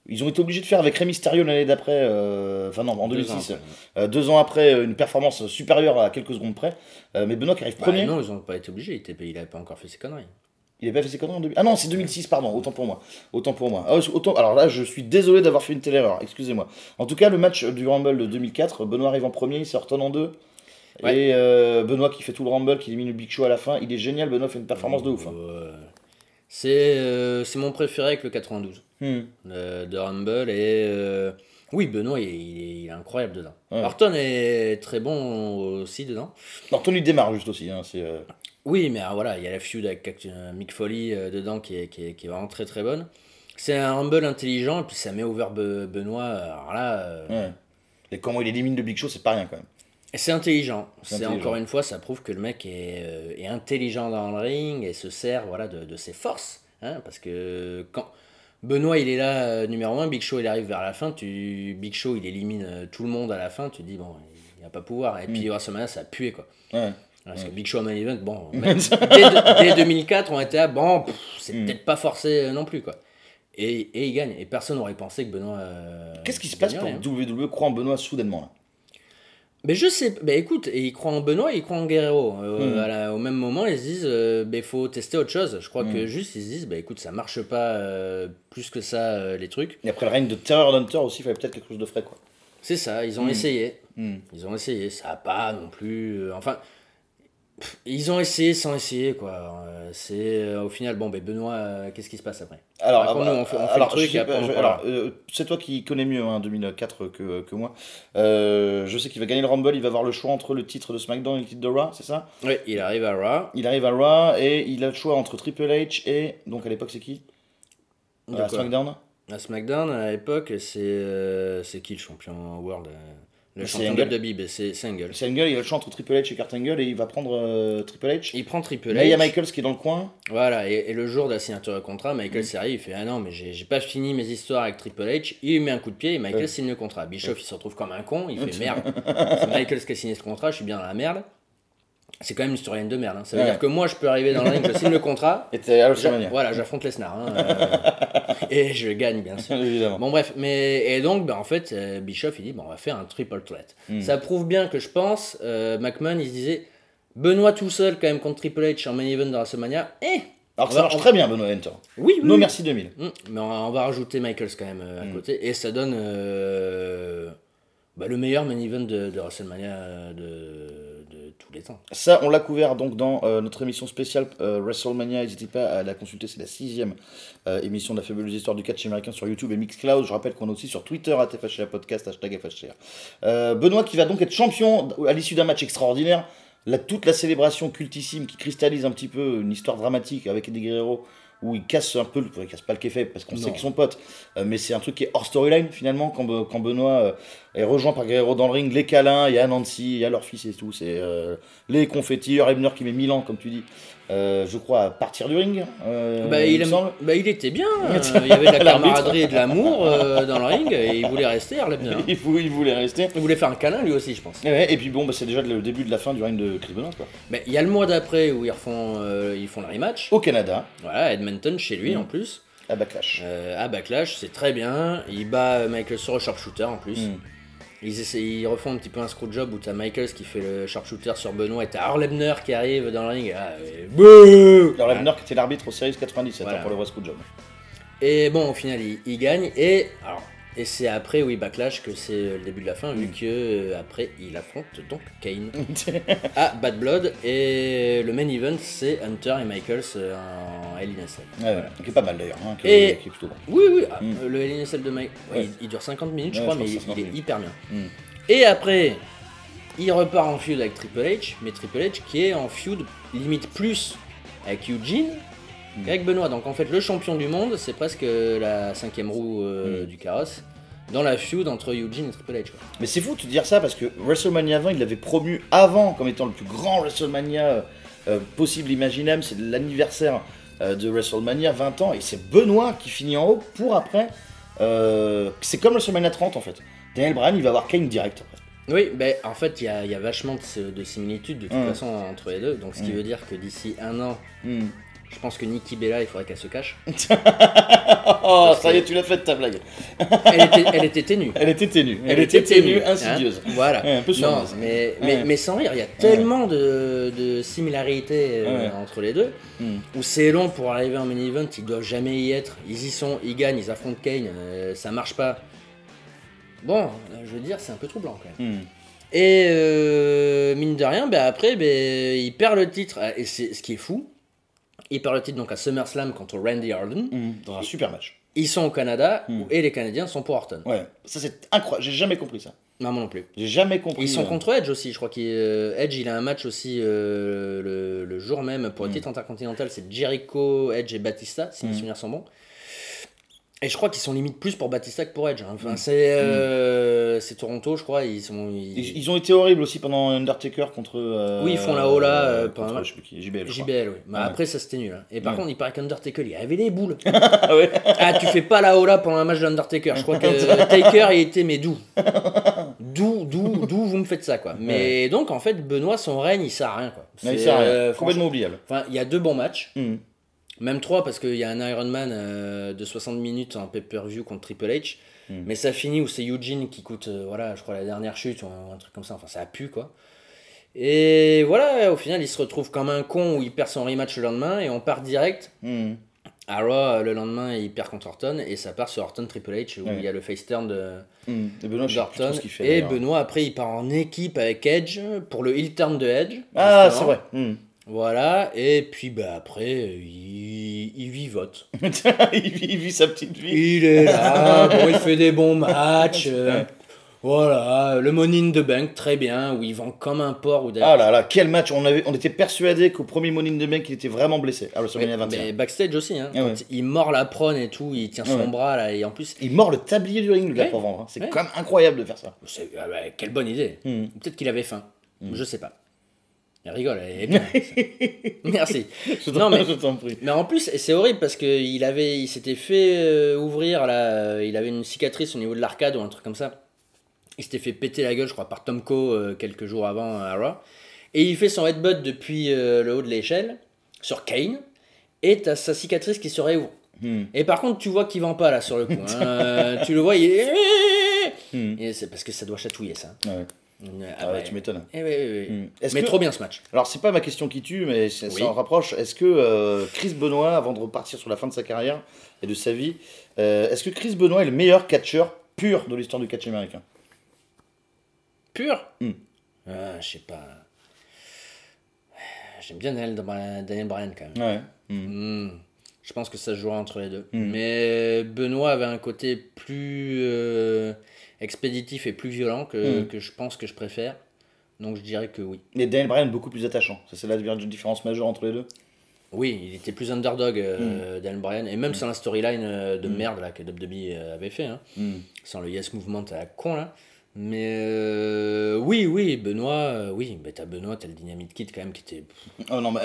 Ils ont été obligés de faire avec Rey Mysterio l'année d'après, en 2006, 2 ans après, une performance supérieure à quelques secondes près. Mais Benoît qui arrive premier. Non, ils n'ont pas été obligés, il n'avait pas encore fait ses conneries. Il n'avait pas fait ses conneries en 2000. Ah non, c'est 2006, pardon, autant pour moi. Alors là, je suis désolé d'avoir fait une telle erreur, excusez-moi. En tout cas, le match du Rumble de 2004, Benoît arrive en premier, il se retourne en deux. Ouais. Et Benoît qui fait tout le Rumble, qui élimine le Big Show à la fin, il est génial, Benoît fait une performance de ouf. C'est mon préféré avec le 92 de Rumble et oui Benoît il est incroyable dedans. Orton est très bon aussi dedans. Orton il démarre juste aussi. Oui mais voilà il y a la feud avec Mick Foley dedans qui est vraiment très très bonne. C'est un Rumble intelligent et puis ça met over Benoît. Alors là. Et comment il élimine le Big Show c'est pas rien quand même. C'est intelligent. Encore une fois, ça prouve que le mec est intelligent dans le ring et se sert de ses forces. Hein, parce que quand Benoît il est là, numéro 1, Big Show il arrive vers la fin, Big Show il élimine tout le monde à la fin, tu te dis bon, il va pas pouvoir. Et puis WrestleMania ça a pué quoi. Parce que Big Show à main event, bon, dès 2004 on était là, bon, c'est peut-être pas forcé non plus quoi. Et il gagne. Et personne n'aurait pensé que Benoît. Qu'est-ce qui se passe pour que WWE croit en Benoît soudainement là? Mais je sais, écoute, ils croient en Benoît et ils croient en Guerrero. Au même moment, ils se disent, il faut tester autre chose. Je crois que juste, ils se disent, écoute, ça marche pas plus que ça, les trucs. Et après le règne de Terror Hunter aussi, il fallait peut-être quelque chose de frais, quoi. C'est ça, ils ont essayé. Ils ont essayé, ça n'a pas non plus... ils ont essayé sans essayer, quoi. Au final, Benoît, qu'est-ce qui se passe après? Alors, on fait le truc. C'est toi qui connais mieux 2004 que moi. Je sais qu'il va gagner le Rumble, il va avoir le choix entre le titre de SmackDown et le titre de Raw, c'est ça? Oui, il arrive à Raw. Il arrive à Raw et il a le choix entre Triple H et... Donc à l'époque, c'est qui? À SmackDown? À SmackDown, à l'époque, c'est qui le champion World? Le champion de WWE, c'est Angle. C'est Angle, il a le choix entre Triple H et Kurt Angle et il va prendre Triple H. Il prend Triple H. Là, il y a Michaels qui est dans le coin. Voilà, et le jour de la signature de contrat, Michaels arrive, il fait ah non, mais j'ai pas fini mes histoires avec Triple H. Il met un coup de pied et Michaels signe le contrat. Bischoff, il se retrouve comme un con, il fait merde. C'est Michaels qui a signé ce contrat, je suis bien dans la merde. C'est quand même une storyline de merde. Hein. Ça veut dire que moi, je peux arriver dans le ring, je signe le contrat. Et t'es à WrestleMania. Voilà, j'affronte Lesnar. Et je gagne, bien sûr. Évidemment. Bon, bref. Et donc, en fait, Bischoff, il dit on va faire un triple threat. Ça prouve bien que je pense, McMahon, il se disait Benoît tout seul, quand même, contre Triple H en main event de WrestleMania. Alors que ça marche très bien, Benoît Hunter. Oui, No merci 2000. Mais on va rajouter Michaels quand même à côté. Et ça donne le meilleur main event de WrestleMania de tous les temps. Ça, on l'a couvert donc dans notre émission spéciale WrestleMania. N'hésitez pas à la consulter, c'est la 6e émission de la fabuleuse histoire du catch américain sur YouTube et Mixcloud. Je rappelle qu'on est aussi sur Twitter, @FHCA Podcast, #FHCA. Benoît qui va donc être champion à l'issue d'un match extraordinaire. Toute la célébration cultissime qui cristallise un petit peu une histoire dramatique avec Eddie Guerrero, où il casse un peu, il casse pas le kayfabe parce qu'on sait qu'ils sont potes, mais c'est un truc qui est hors storyline finalement, quand Benoît est rejoint par Guerrero dans le ring, les câlins, il y a Nancy, il y a leur fils et tout, c'est les confettis, Hebner qui met 1000 ans comme tu dis, je crois à partir du ring, il était bien, il y avait de la camaraderie et de l'amour dans le ring, et il voulait rester, Hebner. il voulait rester. Il voulait faire un câlin lui aussi, je pense. Et puis bon, c'est déjà le début de la fin du règne de Chris Benoit, quoi. Il y a le mois d'après où ils font le rematch. Au Canada. Voilà, Edmonton chez lui en plus. À Backlash. À Backlash, c'est très bien. Il bat Michaels sur le sharpshooter en plus. Ils refont un petit peu un screwjob où t'as Michaels qui fait le sharpshooter sur Benoît et t'as Earl Hebner qui arrive dans le ring. Earl Hebner qui était l'arbitre au Series 97 pour le vrai screwjob. Et bon, au final, il gagne. Et c'est après, Backlash, que c'est le début de la fin, vu que après il affronte donc Kane à Bad Blood. Et le main event, c'est Hunter et Michaels en Hell in a Cell. Voilà. Qui est pas mal d'ailleurs, qui est plutôt bon. Oui. Le Hell in a Cell de Mike, il dure 50 minutes, je crois, mais il est hyper bien. Et après, il repart en feud avec Triple H, mais Triple H qui est en feud limite plus avec Eugene qu'avec Benoît. Donc en fait, le champion du monde, c'est presque la 5e roue du carrosse dans la feud entre Eugene et Triple H. Quoi. Mais c'est fou de te dire ça parce que WrestleMania 20, il l'avait promu avant comme étant le plus grand WrestleMania possible, imaginable. C'est l'anniversaire de WrestleMania, 20 ans, et c'est Benoît qui finit en haut pour après. C'est comme WrestleMania 30 en fait. Daniel Bryan, il va avoir Kane direct après. Oui, en fait, il y a vachement de similitudes de toute façon entre les deux. Donc ce qui veut dire que d'ici un an. Je pense que Nikki Bella, il faudrait qu'elle se cache. Ça y est, tu l'as fait ta blague. Elle était ténue. Elle était ténue, insidieuse. Hein, voilà. Un peu sournoise. Mais sans rire, il y a tellement de similarités entre les deux, où c'est long pour arriver en main event, ils doivent jamais y être. Ils y sont, ils gagnent, ils affrontent Kane, ça marche pas. Bon, je veux dire, c'est un peu troublant quand même. Et mine de rien, après, il perd le titre. Et c'est ce qui est fou. Il perd le titre donc à SummerSlam contre Randy Orton. Dans un super match. Ils sont au Canada et les Canadiens sont pour Orton. Ouais, ça c'est incroyable. J'ai jamais compris ça. Non, moi non plus. J'ai jamais compris. Ils sont contre Edge aussi. Je crois qu'Edge il a un match aussi le jour même pour le titre intercontinental. C'est Jericho, Edge et Batista, si mes souvenirs sont bons. Et je crois qu'ils sont limite plus pour Batista que pour Edge. Enfin, c'est Toronto, je crois. Ils ont été horribles aussi pendant Undertaker contre. Oui, ils font la Ola pendant. Je sais plus qui. JBL. JBL, oui. Mais après, ça c'était nul. Hein. Et par contre, il paraît qu'Undertaker, il avait les boules. Ouais. Tu fais pas la Ola pendant un match d'Undertaker. Je crois que Taker, il était, mais d'où vous me faites ça, quoi. Mais donc, en fait, Benoît, son règne, il sert à rien, quoi. Il sert à rien. Complètement oubliable. Enfin, il y a 2 bons matchs. Même 3 parce qu'il y a un Ironman de 60 minutes en pay-per-view contre Triple H. Mais ça finit où c'est Eugene qui coûte, je crois, la dernière chute ou un truc comme ça. Enfin, ça a pu, quoi. Et voilà, au final, il se retrouve comme un con où il perd son rematch le lendemain et on part direct. À Raw, le lendemain, il perd contre Orton et ça part sur Orton Triple H où il y a le face turn d'Orton. Et Benoît, après, il part en équipe avec Edge pour le heel turn de Edge. Ah, c'est vrai. Voilà, et puis après, il vivote. il vit sa petite vie. Il est là, il fait des bons matchs. Voilà, le Money in the Bank, très bien, où il vend comme un porc. Ah là là, quel match. On était persuadé qu'au premier Money in the Bank, il était vraiment blessé. À WrestleMania 21. Mais backstage aussi, hein. Il mord la prône et tout, il tient son bras là, et en plus... Il mord le tablier du ring, le gars, pour vendre. Hein. C'est quand même incroyable de faire ça. Quelle bonne idée. Peut-être qu'il avait faim, je sais pas. Il rigole, elle est bien. Merci. Je t'en prie. Mais en plus, c'est horrible parce qu'il s'était fait ouvrir, là, il avait une cicatrice au niveau de l'arcade ou un truc comme ça. Il s'était fait péter la gueule, je crois, par Tomko quelques jours avant à Raw. Et il fait son headbutt depuis le haut de l'échelle sur Kane. Et t'as sa cicatrice qui se réouvre. Et par contre, tu vois qu'il vend pas là sur le coup. Hein. Tu le vois, il est. Et c'est parce que ça doit chatouiller ça. Ah ouais. Tu m'étonnes. Eh oui. Est-ce Mais que... trop bien ce match. Alors, c'est pas ma question qui tue, mais ça Oui. en rapproche. Est-ce que Chris Benoit, avant de repartir sur la fin de sa carrière et de sa vie, est-ce que Chris Benoit est le meilleur catcheur pur de l'histoire du catch américain? Pur. Je sais pas. J'aime bien Daniel Bryan quand même. Ouais. Je pense que ça se jouera entre les deux. Mais Benoît avait un côté plus expéditif et plus violent que je pense que je préfère. Donc je dirais que oui. Mais Daniel Bryan est beaucoup plus attachant. Ça, c'est la différence majeure entre les deux. Oui, il était plus underdog, Daniel Bryan. Et même sans la storyline de merde là, que WWE avait fait. Hein. Sans le Yes Movement à la con là. Mais oui, Benoît, oui. Mais t'as Benoît, t'as le Dynamite Kid quand même qui était... Oh non, mais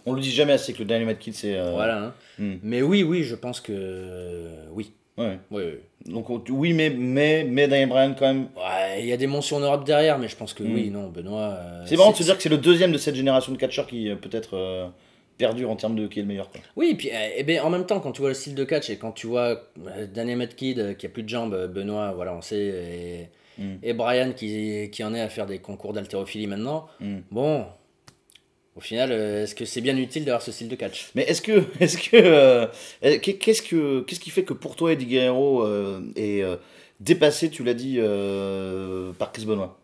on le dit jamais assez que le Dynamite Kid, c'est... Voilà. Hein. Mais oui, je pense que... oui. Ouais. Oui. Donc oui, mais Daniel Bryan quand même... Ouais, il y a des mentions en Europe derrière, mais je pense que oui, non, Benoît... c'est marrant de se dire que c'est le deuxième de cette génération de catcheurs qui peut-être perdure en termes de qui est le meilleur. Quoi. Oui, et puis ben, en même temps, quand tu vois le style de catch et quand tu vois Dynamite Kid qui a plus de jambes, Benoît, voilà, on sait, et Bryan qui en est à faire des concours d'haltérophilie maintenant, bon... Au final, est-ce que c'est bien utile d'avoir ce style de catch? Mais qu'est-ce qui fait que pour toi Eddie Guerrero est dépassé, tu l'as dit, par Chris Benoit?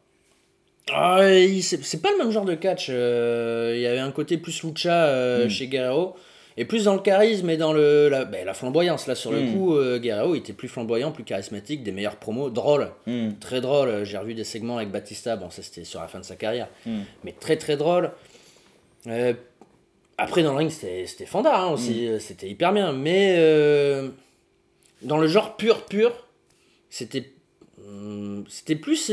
C'est pas le même genre de catch. Il y avait un côté plus lucha chez Guerrero et plus dans le charisme et dans la flamboyance. Là, sur le coup, Guerrero il était plus flamboyant, plus charismatique, des meilleurs promos, drôle, très drôle. J'ai revu des segments avec Batista. Bon, ça c'était sur la fin de sa carrière, mais très très drôle. Après dans le ring c'était fandard hein, aussi, c'était hyper bien, mais dans le genre pur c'était plus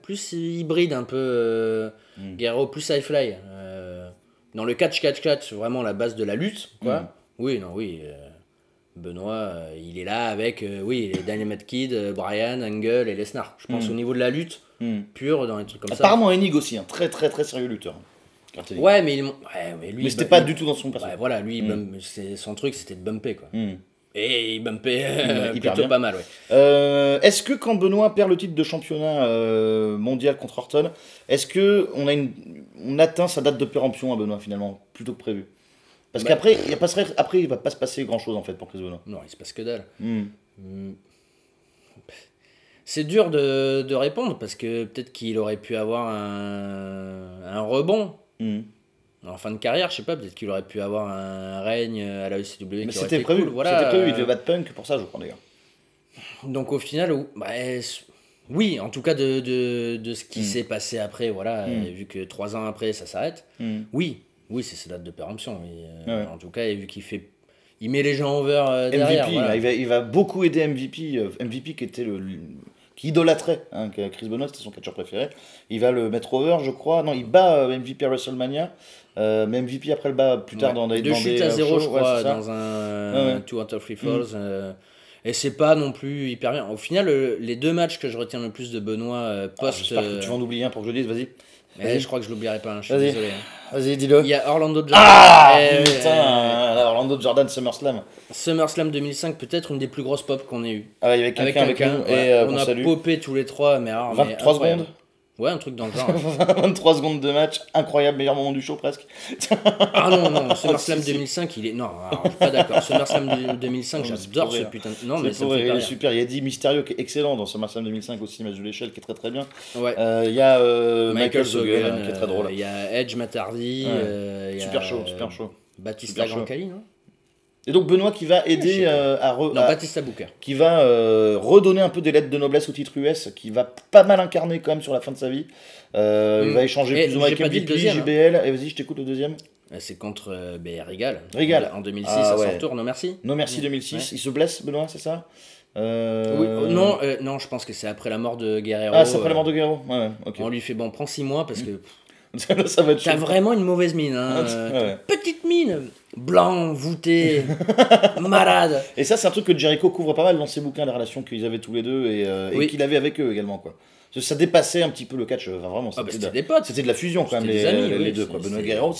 plus hybride un peu, Guerrero plus high fly, dans le catch vraiment la base de la lutte quoi. Oui Benoît il est là avec les Dynamite Kid, Bryan, Angle et Lesnar, je pense au niveau de la lutte pure dans les trucs comme ça. Apparemment Hennig aussi, un très très très sérieux lutteur. Ouais, mais lui. Mais c'était pas du tout dans son personnage. Ouais, voilà, lui, son truc, c'était de bumper, quoi. Et il bumpait hyper plutôt bien. pas mal, ouais. Est-ce que quand Benoît perd le titre de championnat mondial contre Orton, est-ce que on atteint sa date de péremption à Benoît finalement, plutôt que prévu? Parce qu'après, il va pas se passer grand-chose en fait pour Chris Benoît. Non, il se passe que dalle. C'est dur de répondre parce que peut-être qu'il aurait pu avoir un rebond. En fin de carrière, je sais pas, peut-être qu'il aurait pu avoir un règne à la ECW. Mais c'était prévu, cool. Voilà, c'était prévu, il devait battre Punk pour ça, je crois d'ailleurs. Donc au final, oui, en tout cas de ce qui s'est passé après, voilà, vu que 3 ans après ça s'arrête, oui, c'est sa date de péremption. En tout cas, et vu il met les gens over derrière. MVP, voilà. il va beaucoup aider MVP qui était qui idolâtrait Chris Benoit, c'était son catcheur préféré. Il va le mettre over, je crois. Non, il bat MVP à WrestleMania. Mais MVP après le bat plus tard dans des... De chute à 0, je crois, dans un 2 out of 3 falls. Et c'est pas non plus hyper bien. Au final, les 2 matchs que je retiens le plus de Benoît post... J'espère que tu vas en oublier un pour que je le dise, vas-y. Je crois que je l'oublierai pas, je suis désolé. Vas-y, dis-le. Il y a Orlando Jordan. Ah putain, Orlando Jordan SummerSlam. SummerSlam 2005, peut-être une des plus grosses pop qu'on ait eu. Ah, il y avait quelqu'un avec nous et on a popé tous les 3, mais alors... 23 secondes. Ouais, un truc dans le genre. 23 secondes de match, incroyable, meilleur moment du show presque. Ah non, SummerSlam 2005, il est... Non, alors, je suis pas d'accord. SummerSlam 2005, j'adore ce putain de... Non, mais ça me fait pas rire. Super, il y a Eddie Mysterio qui est excellent dans SummerSlam 2005 aussi, match de l'échelle qui est très très bien. Ouais. Il y a Michael Hogan qui est très drôle. Il y a Edge Matardi. Super chaud. Batista Grancali, non? Et donc Benoît qui va aider Batista Booker. Qui va redonner un peu des lettres de noblesse au titre US, qui va pas mal incarner quand même sur la fin de sa vie. Il va échanger plus ou moins avec MVP, JBL. Et vas-y, je t'écoute le deuxième. C'est contre Regal. En 2006, à son retour, non merci. Non merci 2006. Ouais. Il se blesse, Benoît, c'est ça? Oui, non, je pense que c'est après la mort de Guerrero. Ah, c'est après la mort de Guerrero. Ouais, okay. On lui fait prends 6 mois parce que... ça va être T'as vraiment une mauvaise mine, hein. Petite mine, blanc, voûté, malade. Et ça, c'est un truc que Jericho couvre pas mal dans ses bouquins, les relations qu'ils avaient tous les deux et qu'il avait avec eux également, quoi. Ça dépassait un petit peu le catch, vraiment. C'était des potes. C'était de la fusion quand même, les deux, quoi. Benoît Guerrero,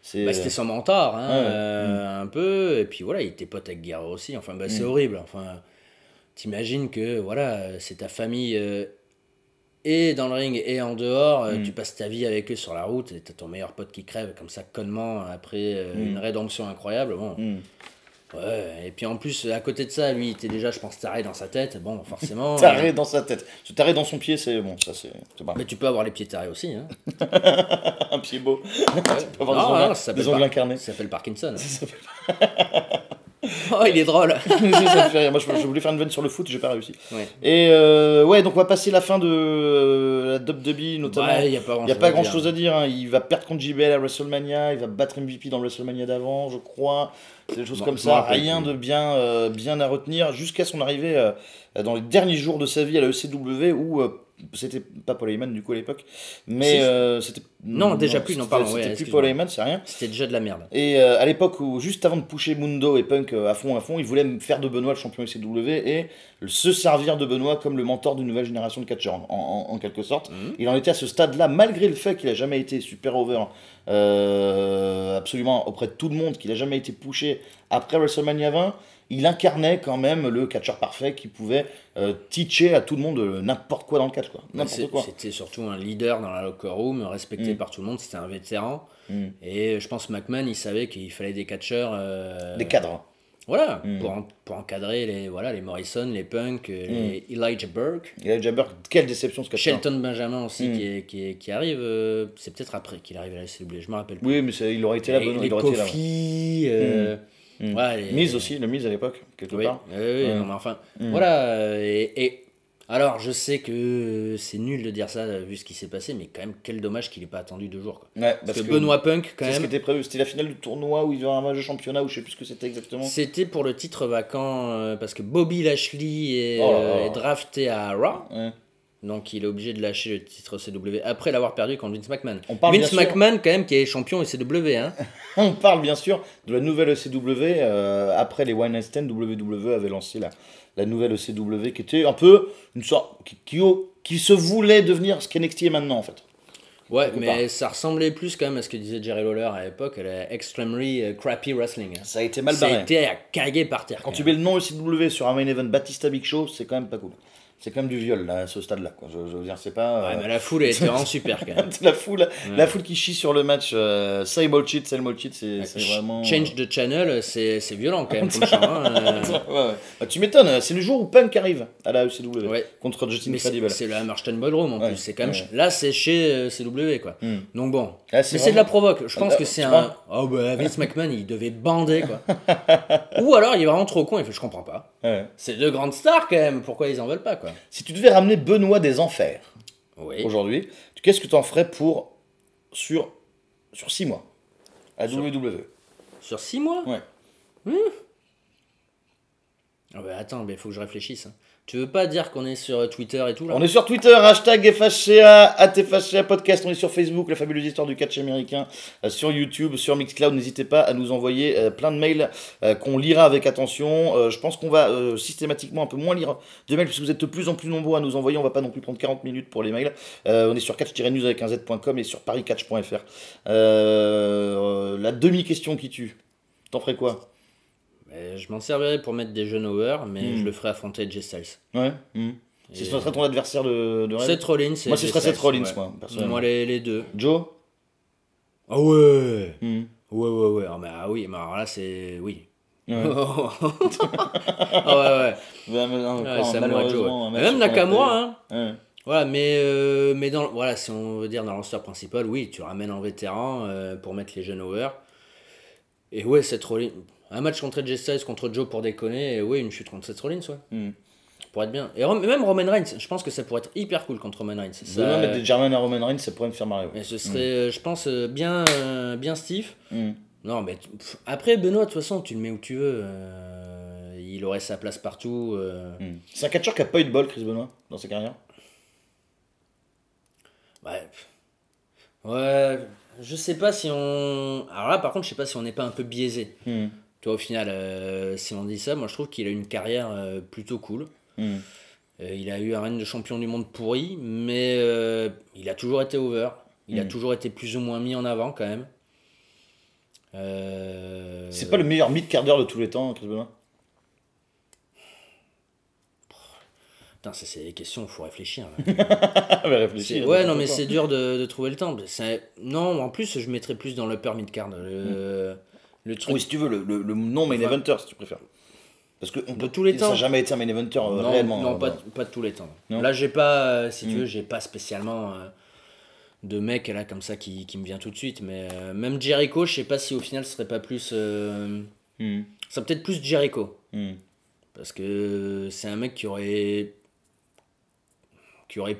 c'était son mentor, hein, un peu. Et puis voilà, il était pote avec Guerrero aussi. Enfin, c'est horrible. Enfin, t'imagines que voilà, c'est ta famille et dans le ring et en dehors, tu passes ta vie avec eux sur la route et t'as ton meilleur pote qui crève comme ça connement après une rédemption incroyable. Bon. Ouais, et puis en plus, à côté de ça, lui, il était déjà, je pense, taré dans sa tête. Bon, forcément. Taré dans sa tête. Se taré dans son pied, c'est bon, ça c'est pas. Mais tu peux avoir les pieds tarés aussi. Hein. Un pied beau. Ouais. Tu peux avoir des ongles incarnés. Ça s'appelle Parkinson. Oh, il est drôle. Ça me fait rire. Moi, je voulais faire une vanne sur le foot, j'ai pas réussi. Ouais. Et ouais, donc on va passer la fin de la WWE notamment. Ouais, il n'y a pas grand chose à dire. Hein. Il va perdre contre JBL à WrestleMania, il va battre MVP dans le WrestleMania d'avant, je crois. C'est des choses comme ça. Rien de bien à retenir jusqu'à son arrivée dans les derniers jours de sa vie à la ECW où c'était pas Paul Heyman du coup à l'époque, mais c'était non déjà plus, non pardon, c'était plus Paul Heyman, c'est rien. C'était déjà de la merde. Et à l'époque où juste avant de pusher Mundo et Punk à fond, il voulait faire de Benoît le champion ECW et se servir de Benoît comme le mentor d'une nouvelle génération de catcheurs en quelque sorte. Il en était à ce stade-là malgré le fait qu'il a jamais été super over absolument auprès de tout le monde, qu'il a jamais été pushé après WrestleMania 20. Il incarnait quand même le catcheur parfait qui pouvait teacher à tout le monde n'importe quoi dans le catch. C'était surtout un leader dans la locker room, respecté par tout le monde, c'était un vétéran. Et je pense McMahon, il savait qu'il fallait des catcheurs... des cadres. Voilà, pour encadrer les Morrison, les Punk, les Elijah Burke. Elijah Burke, quelle déception ce catcheur. Shelton Benjamin aussi qui arrive, c'est peut-être après qu'il arrive à la CW, je me rappelle plus. Oui, mais il aurait été là. Les Kofi... Ouais, Miz aussi, le Miz à l'époque, quelque part. Oui, non, mais enfin, voilà. Et alors, je sais que c'est nul de dire ça vu ce qui s'est passé, mais quand même, quel dommage qu'il n'ait pas attendu 2 jours. Quoi. Ouais, parce que Benoît Punk, quand même. C'est ce qui était prévu, c'était la finale du tournoi où il y avait un match de championnat, ou je sais plus ce que c'était exactement. C'était pour le titre vacant, parce que Bobby Lashley est drafté à Raw. Ouais. Donc il est obligé de lâcher le titre CW après l'avoir perdu contre Vince McMahon. Vince McMahon quand même qui est champion CW. Hein. On parle bien sûr de la nouvelle ECW. Après les One Night Stand, WWE avait lancé la nouvelle ECW qui était un peu une sorte qui se voulait devenir ce qu'NXT est maintenant en fait. Ouais, mais ça ressemblait plus quand même à ce que disait Jerry Lawler à l'époque, à la Extremely Crappy Wrestling. Ça a été mal barré. Ça a été à caguer par terre. Quand tu mets le nom ECW sur un main event Batista Big Show, c'est quand même pas cool. C'est quand même du viol là, à ce stade-là. Quoi. Je veux dire, c'est pas. Ouais, mais la foule était vraiment super quand même. la foule qui chie sur le match. Say bullshit, c'est vraiment. Change the channel, c'est violent quand même comme chant. Hein. Ouais. Bah, tu m'étonnes, c'est le jour où Punk arrive à la ECW contre Justin Credible. C'est le Hammerstein Ballroom en plus. C'est quand même. Là, c'est chez CW quoi. Donc bon. Ah, c'est de la provoque. Je pense que c'est un. Oh bah Vince McMahon, il devait bander quoi. Ou alors il est vraiment trop con. Il fait je comprends pas. Ouais. C'est 2 grandes stars quand même. Pourquoi ils en veulent pas quoi. Si tu devais ramener Benoît des Enfers aujourd'hui, qu'est-ce que tu en ferais sur 6 mois à WWE? Sur 6 mois? Ouais. Ah bah attends, il faut que je réfléchisse. Hein. Tu veux pas dire qu'on est sur Twitter et tout là? On est sur Twitter, hashtag FHCA, @FHCA Podcast. On est sur Facebook, la fabuleuse histoire du catch américain, sur YouTube, sur Mixcloud. N'hésitez pas à nous envoyer plein de mails qu'on lira avec attention. Je pense qu'on va systématiquement un peu moins lire de mails, parce que vous êtes de plus en plus nombreux à nous envoyer. On va pas non plus prendre 40 minutes pour les mails. On est sur catch-news avec un z.com et sur pariscatch.fr. La demi-question qui tue. T'en ferais quoi? Je m'en servirais pour mettre des jeunes over, mais je le ferais affronter Jay Styles. Ouais. Ce serait ton adversaire de rêve? Seth Rollins. Moi, ce serait Seth Rollins, moi, personnellement. Moi, les deux. Joe? Ah ouais. Ouais. Ah oui, mais alors là, c'est... Oui. Ouais. Ah ouais. Malheureusement, même Nakamura, hein. Ouais. Voilà, mais si on veut dire dans le roster principal, oui, tu ramènes un vétéran pour mettre les jeunes over. Et ouais, Seth Rollins... Un match contre Jay Styles, contre Joe pour déconner, et oui, une chute contre Seth Rollins, ouais. Pour être bien. Et même Roman Reigns, je pense que ça pourrait être hyper cool contre Roman Reigns. Ça... mettre des Germains à Roman Reigns, ça pourrait me faire marrer. Ouais. Et ce serait, je pense, bien stiff. Non, mais après, Benoît, de toute façon, tu le mets où tu veux. Il aurait sa place partout. C'est un catcheur qui a pas eu de bol, Chris Benoit, dans sa carrière. Ouais, je sais pas si on... Alors là, par contre, je sais pas si on n'est pas un peu biaisé. Toi, au final, si on dit ça, moi je trouve qu'il a une carrière plutôt cool. Il a eu un règne de champion du monde pourri, mais il a toujours été over. Il a toujours été plus ou moins mis en avant quand même. C'est pas le meilleur mid-carder de tous les temps, Chris Benoit? Putain, c'est des questions, il faut réfléchir. Mais réfléchis, Ouais, non, mais c'est dur de trouver le temps. Non, en plus, je mettrais plus dans l'upper mid-card. Le truc. Oui, si tu veux, le non-main eventer, si tu préfères. Parce que de tous les temps. Ça n'a jamais été un main eventer réellement. Non, pas de tous les temps. Non. Là, j'ai pas, si tu veux, j'ai pas spécialement de mec là comme ça qui me vient tout de suite. Mais même Jericho, je sais pas si au final ce serait pas plus. Ça serait peut-être plus Jericho. Parce que c'est un mec qui aurait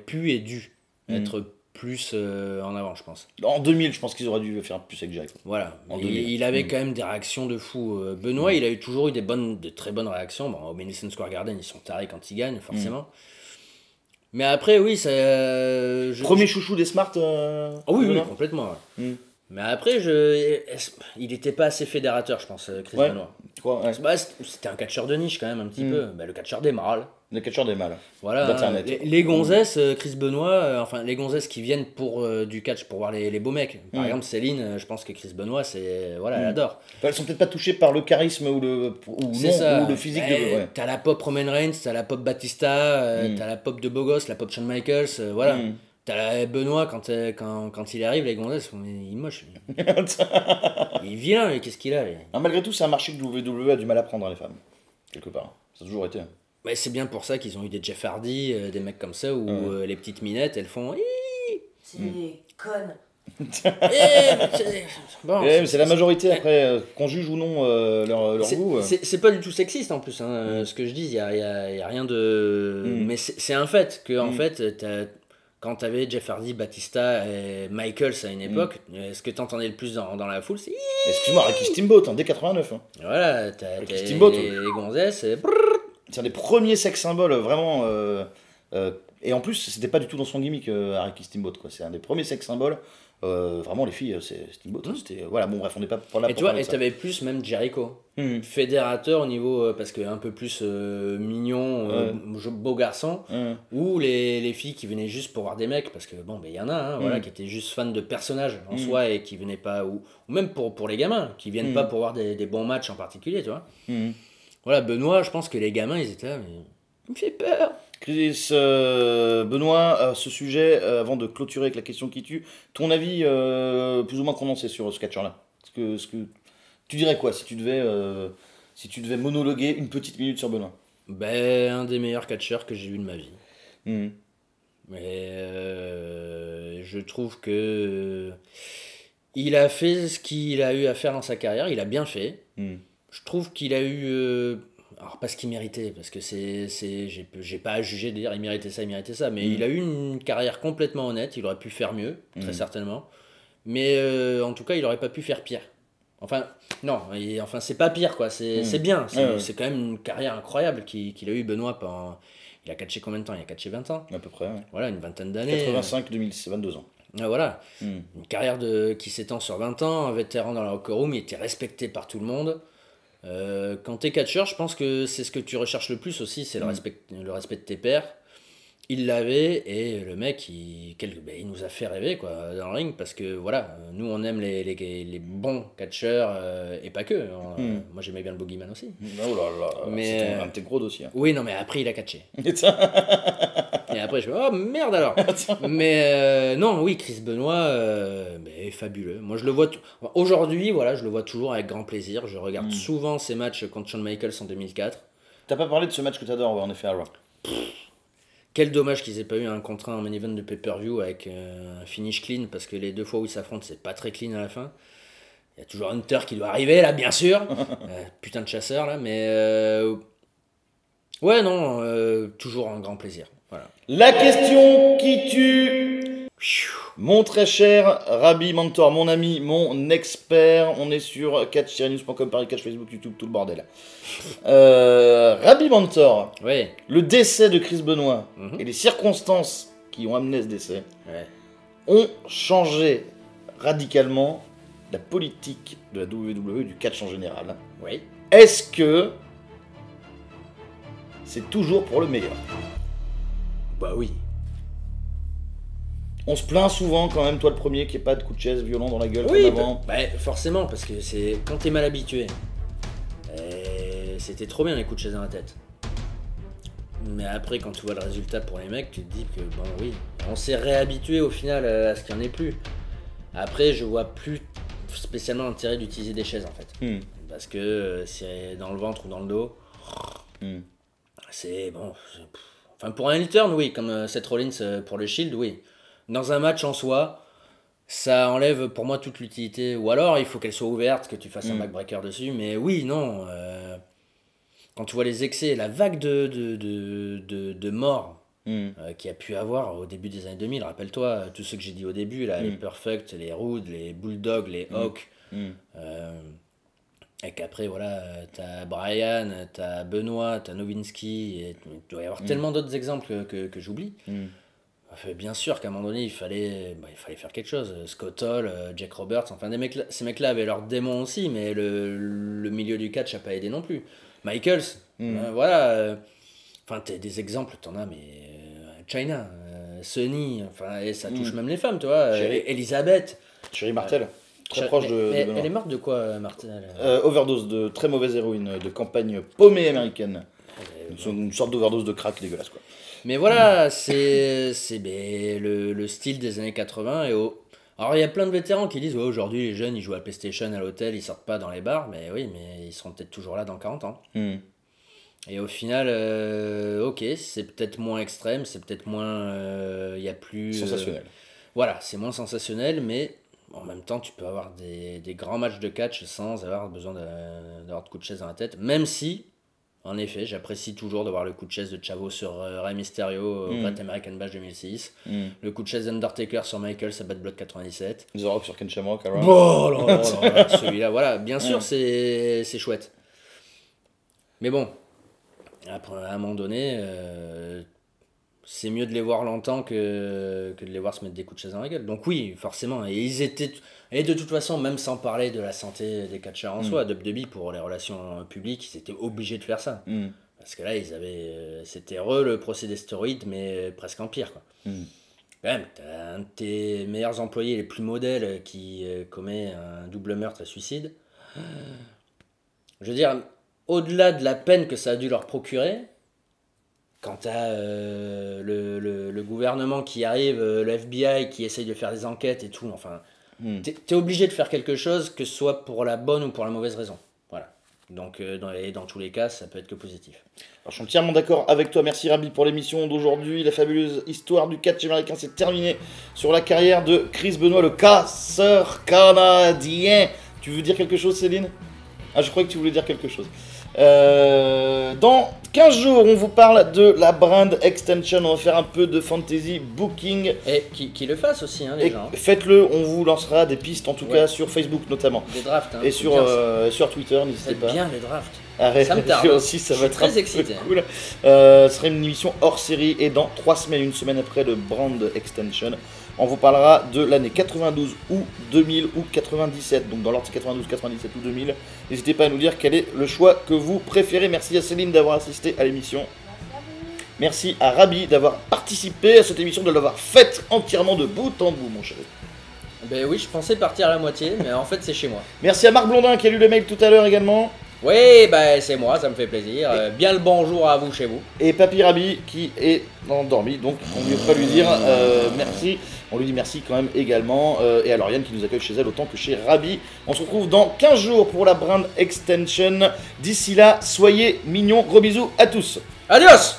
pu et dû être plus en avant, je pense. En 2000, je pense qu'ils auraient dû faire plus avec Jericho. Voilà. Il avait quand même des réactions de fou. Benoît, il a toujours eu de très bonnes réactions. Bon, au Madison Square Garden, ils sont tarés quand ils gagnent, forcément. Mais après, oui, ça. Premier chouchou des Smart oui, complètement. Ouais. Mais après, il n'était pas assez fédérateur, je pense, Chris Benoit. C'était un catcheur de niche quand même, un petit peu. Le catcheur des mâles. Le catcheur des mâles. Voilà. Les gonzesses, Chris Benoit, enfin les gonzesses qui viennent pour du catch pour voir les beaux mecs. Par exemple, Céline, je pense que Chris Benoit, elle adore. Elles sont peut-être pas touchées par le charisme ou le physique de. Ouais. T'as la pop Roman Reigns, t'as la pop Batista, t'as la pop de Bogos, la pop Shawn Michaels, voilà. T'as la Benoît quand il arrive, les gonzesses, il est moche. Il vient, mais qu'est-ce qu'il a Malgré tout, c'est un marché que WWE a du mal à prendre, les femmes, quelque part. Ça a toujours été. Ouais, c'est bien pour ça qu'ils ont eu des Jeff Hardy, des mecs comme ça, où les petites minettes, elles font... C'est des connes. Mais c'est la majorité, après, qu'on juge ou non leur goût. C'est pas du tout sexiste, en plus, ce que je dis, il y a rien de... Mais c'est un fait, que en fait, quand t'avais Jeff Hardy, Batista et Michaels à une époque, ce que t'entendais le plus dans la foule, c'est... Excuse-moi, Ricky Steamboat, dès 89. Voilà, t'as les gonzesses, c'est un des premiers sex symboles vraiment et en plus c'était pas du tout dans son gimmick Ricky Steamboat quoi. C'est un des premiers sex symboles vraiment les filles c'est Steamboat c'était voilà bon bref on n'est pas pour la et tu vois et t'avais plus même Jericho fédérateur au niveau parce que un peu plus mignon beau garçon ou les filles qui venaient juste pour voir des mecs parce que bon il y en a voilà qui étaient juste fans de personnages en soi et qui venaient pas ou même pour les gamins qui viennent pas pour voir des bons matchs en particulier tu vois. Voilà, Benoît, je pense que les gamins, ils étaient là, mais il me fait peur. Chris, Benoît, ce sujet, avant de clôturer avec la question qui tue, ton avis plus ou moins condensé sur ce catcheur-là. Ce que tu dirais quoi si tu devais monologuer une petite minute sur Benoît? Un des meilleurs catcheurs que j'ai eu de ma vie. Mais je trouve que il a fait ce qu'il a eu à faire dans sa carrière, il a bien fait. Je trouve qu'il a eu alors pas ce qu'il méritait parce que j'ai pas à juger de dire il méritait ça mais il a eu une carrière complètement honnête, il aurait pu faire mieux très certainement mais en tout cas il aurait pas pu faire pire c'est pas pire quoi, c'est bien, c'est quand même une carrière incroyable qu'il a eu Benoît pendant, il a catché combien de temps? Il a catché 20 ans à peu près voilà une vingtaine d'années 85 2000 c'est 22 ans. Voilà, une carrière qui s'étend sur 20 ans, un vétéran dans la locker room, il était respecté par tout le monde. Quand t'es catcheur, je pense que c'est ce que tu recherches le plus aussi, c'est le respect de tes pairs. Il l'avait et le mec il nous a fait rêver quoi dans le ring parce que voilà, nous on aime les bons catcheurs et pas que. Moi j'aimais bien le Boogeyman aussi. Oh là là, c'est un de tes gros dossiers. Oui non mais après il a catché. Et après je me oh merde alors. Mais non oui Chris Benoit fabuleux. Moi je le vois aujourd'hui voilà je le vois toujours avec grand plaisir. Je regarde souvent ses matchs contre Shawn Michaels en 2004. T'as pas parlé de ce match que t'adores en effet à Raw. Quel dommage qu'ils aient pas eu un contre un main event de pay-per-view avec un finish clean parce que les deux fois où ils s'affrontent c'est pas très clean à la fin. Il y a toujours Hunter qui doit arriver là bien sûr. Putain de chasseur là mais ouais non toujours un grand plaisir. Voilà. La question qui tue. Mon très cher Rabbi Mentor, mon ami, mon expert, on est sur catch-news.com, Paris Catch, Facebook, YouTube, tout le bordel. Rabbi Mentor, le décès de Chris Benoit et les circonstances qui ont amené ce décès ont changé radicalement la politique de la WWE, du catch en général. Est-ce que c'est toujours pour le meilleur? Bah oui. On se plaint souvent quand même, toi le premier, qu'il n'y ait pas de coup de chaise violent dans la gueule comme avant. Forcément, parce que c'est quand t'es mal habitué. C'était trop bien les coups de chaise dans la tête. Mais après, quand tu vois le résultat pour les mecs, tu te dis que bon, oui, on s'est réhabitué au final à ce qu'il n'y en ait plus. Après, je vois plus spécialement l'intérêt d'utiliser des chaises en fait. Parce que c'est dans le ventre ou dans le dos. C'est bon. Enfin, pour un heel turn, oui, comme Seth Rollins pour le Shield, oui. Dans un match en soi, ça enlève pour moi toute l'utilité. Ou alors, il faut qu'elle soit ouverte, que tu fasses un backbreaker dessus. Mais oui, non. Quand tu vois les excès, la vague de morts qu'il y a pu avoir au début des années 2000, rappelle-toi, tous ceux que j'ai dit au début, là, les Perfect, les Rude, les Bulldog, les Hawk. Et qu'après, voilà, t'as Brian, t'as Benoît, t'as Nowinski, et il doit y avoir tellement d'autres exemples que j'oublie. Bien sûr qu'à un moment donné, il fallait faire quelque chose. Scott Hall, Jack Roberts, enfin, ces mecs-là avaient leurs démons aussi, mais le milieu du catch n'a pas aidé non plus. Michaels, voilà. Enfin, t'as des exemples, t'en as, mais China, Sunny, enfin, et ça touche même les femmes, tu vois. Elisabeth. Sherry Martel. Très proche de elle est morte de quoi, Martel overdose de très mauvaise héroïne, de campagne paumée américaine. Une sorte d'overdose de crack dégueulasse, quoi. Mais voilà, c'est le style des années 80. Alors il y a plein de vétérans qui disent ouais, aujourd'hui les jeunes ils jouent à PlayStation à l'hôtel, ils sortent pas dans les bars. Mais oui, mais ils seront peut-être toujours là dans 40 ans. Et au final, ok, c'est peut-être moins extrême, c'est peut-être moins. Il y a plus. Sensationnel. Voilà, c'est moins sensationnel, mais. En même temps, tu peux avoir des grands matchs de catch sans avoir besoin d'avoir de coups de chaise dans la tête. Même si, en effet, j'apprécie toujours de voir le coup de chaise de Chavo sur Rey Mysterio au Great American Bash 2006. Le coup de chaise d'Undertaker sur Michael à Bad Blood 97. The Rock sur Ken Shamrock. Oh là là, celui-là, voilà. Bien sûr, c'est chouette. Mais bon, après, à un moment donné... c'est mieux de les voir longtemps que de les voir se mettre des coups de chaise dans la gueule. Donc oui, forcément. Et de toute façon, même sans parler de la santé des catcheurs en soi, WWE, pour les relations publiques, ils étaient obligés de faire ça. Parce que là, c'était le procédé stéroïde, mais presque en pire, quoi. Quand même, t'as un de tes meilleurs employés, les plus modèles, qui commet un double meurtre à suicide. Je veux dire, au-delà de la peine que ça a dû leur procurer... Quand t'as le gouvernement qui arrive, le FBI qui essaye de faire des enquêtes et tout, enfin, t'es obligé de faire quelque chose, que ce soit pour la bonne ou pour la mauvaise raison. Voilà. Donc, dans tous les cas, ça peut être que positif. Alors, je suis entièrement d'accord avec toi. Merci Rabi pour l'émission d'aujourd'hui. La fabuleuse histoire du catch américain s'est terminée sur la carrière de Chris Benoit, le casseur canadien. Tu veux dire quelque chose, Céline ? Ah, je croyais que tu voulais dire quelque chose. Dans 15 jours, on vous parle de la brand extension. On va faire un peu de fantasy booking. Et qui le fasse aussi, hein, les gens. Faites-le, on vous lancera des pistes, en tout cas sur Facebook notamment. Des drafts. Hein, et sur Twitter, n'hésitez pas. Faites bien les drafts. Arrête, ça me tarde. Aussi, ça va être très excité. Cool. Ce sera une émission hors série et dans 3 semaines, une semaine après le brand extension, on vous parlera de l'année 92 ou 2000 ou 97. Donc dans l'ordre 92, 97 ou 2000. N'hésitez pas à nous dire quel est le choix que vous préférez. Merci à Céline d'avoir assisté à l'émission. Merci à Rabi d'avoir participé à cette émission, de l'avoir faite entièrement de bout en bout, mon chéri. Ben oui, je pensais partir à la moitié, mais en fait c'est chez moi. Merci à Marc Blondin qui a lu le mail tout à l'heure également. Oui, ben c'est moi, ça me fait plaisir. Bien le bonjour à vous chez vous. Et Papy Rabi qui est endormi, donc on ne peut pas lui dire merci. On lui dit merci quand même également. Et à Lauriane qui nous accueille chez elle autant que chez Rabi. On se retrouve dans 15 jours pour la brand extension. D'ici là, soyez mignons. Gros bisous à tous. Adios.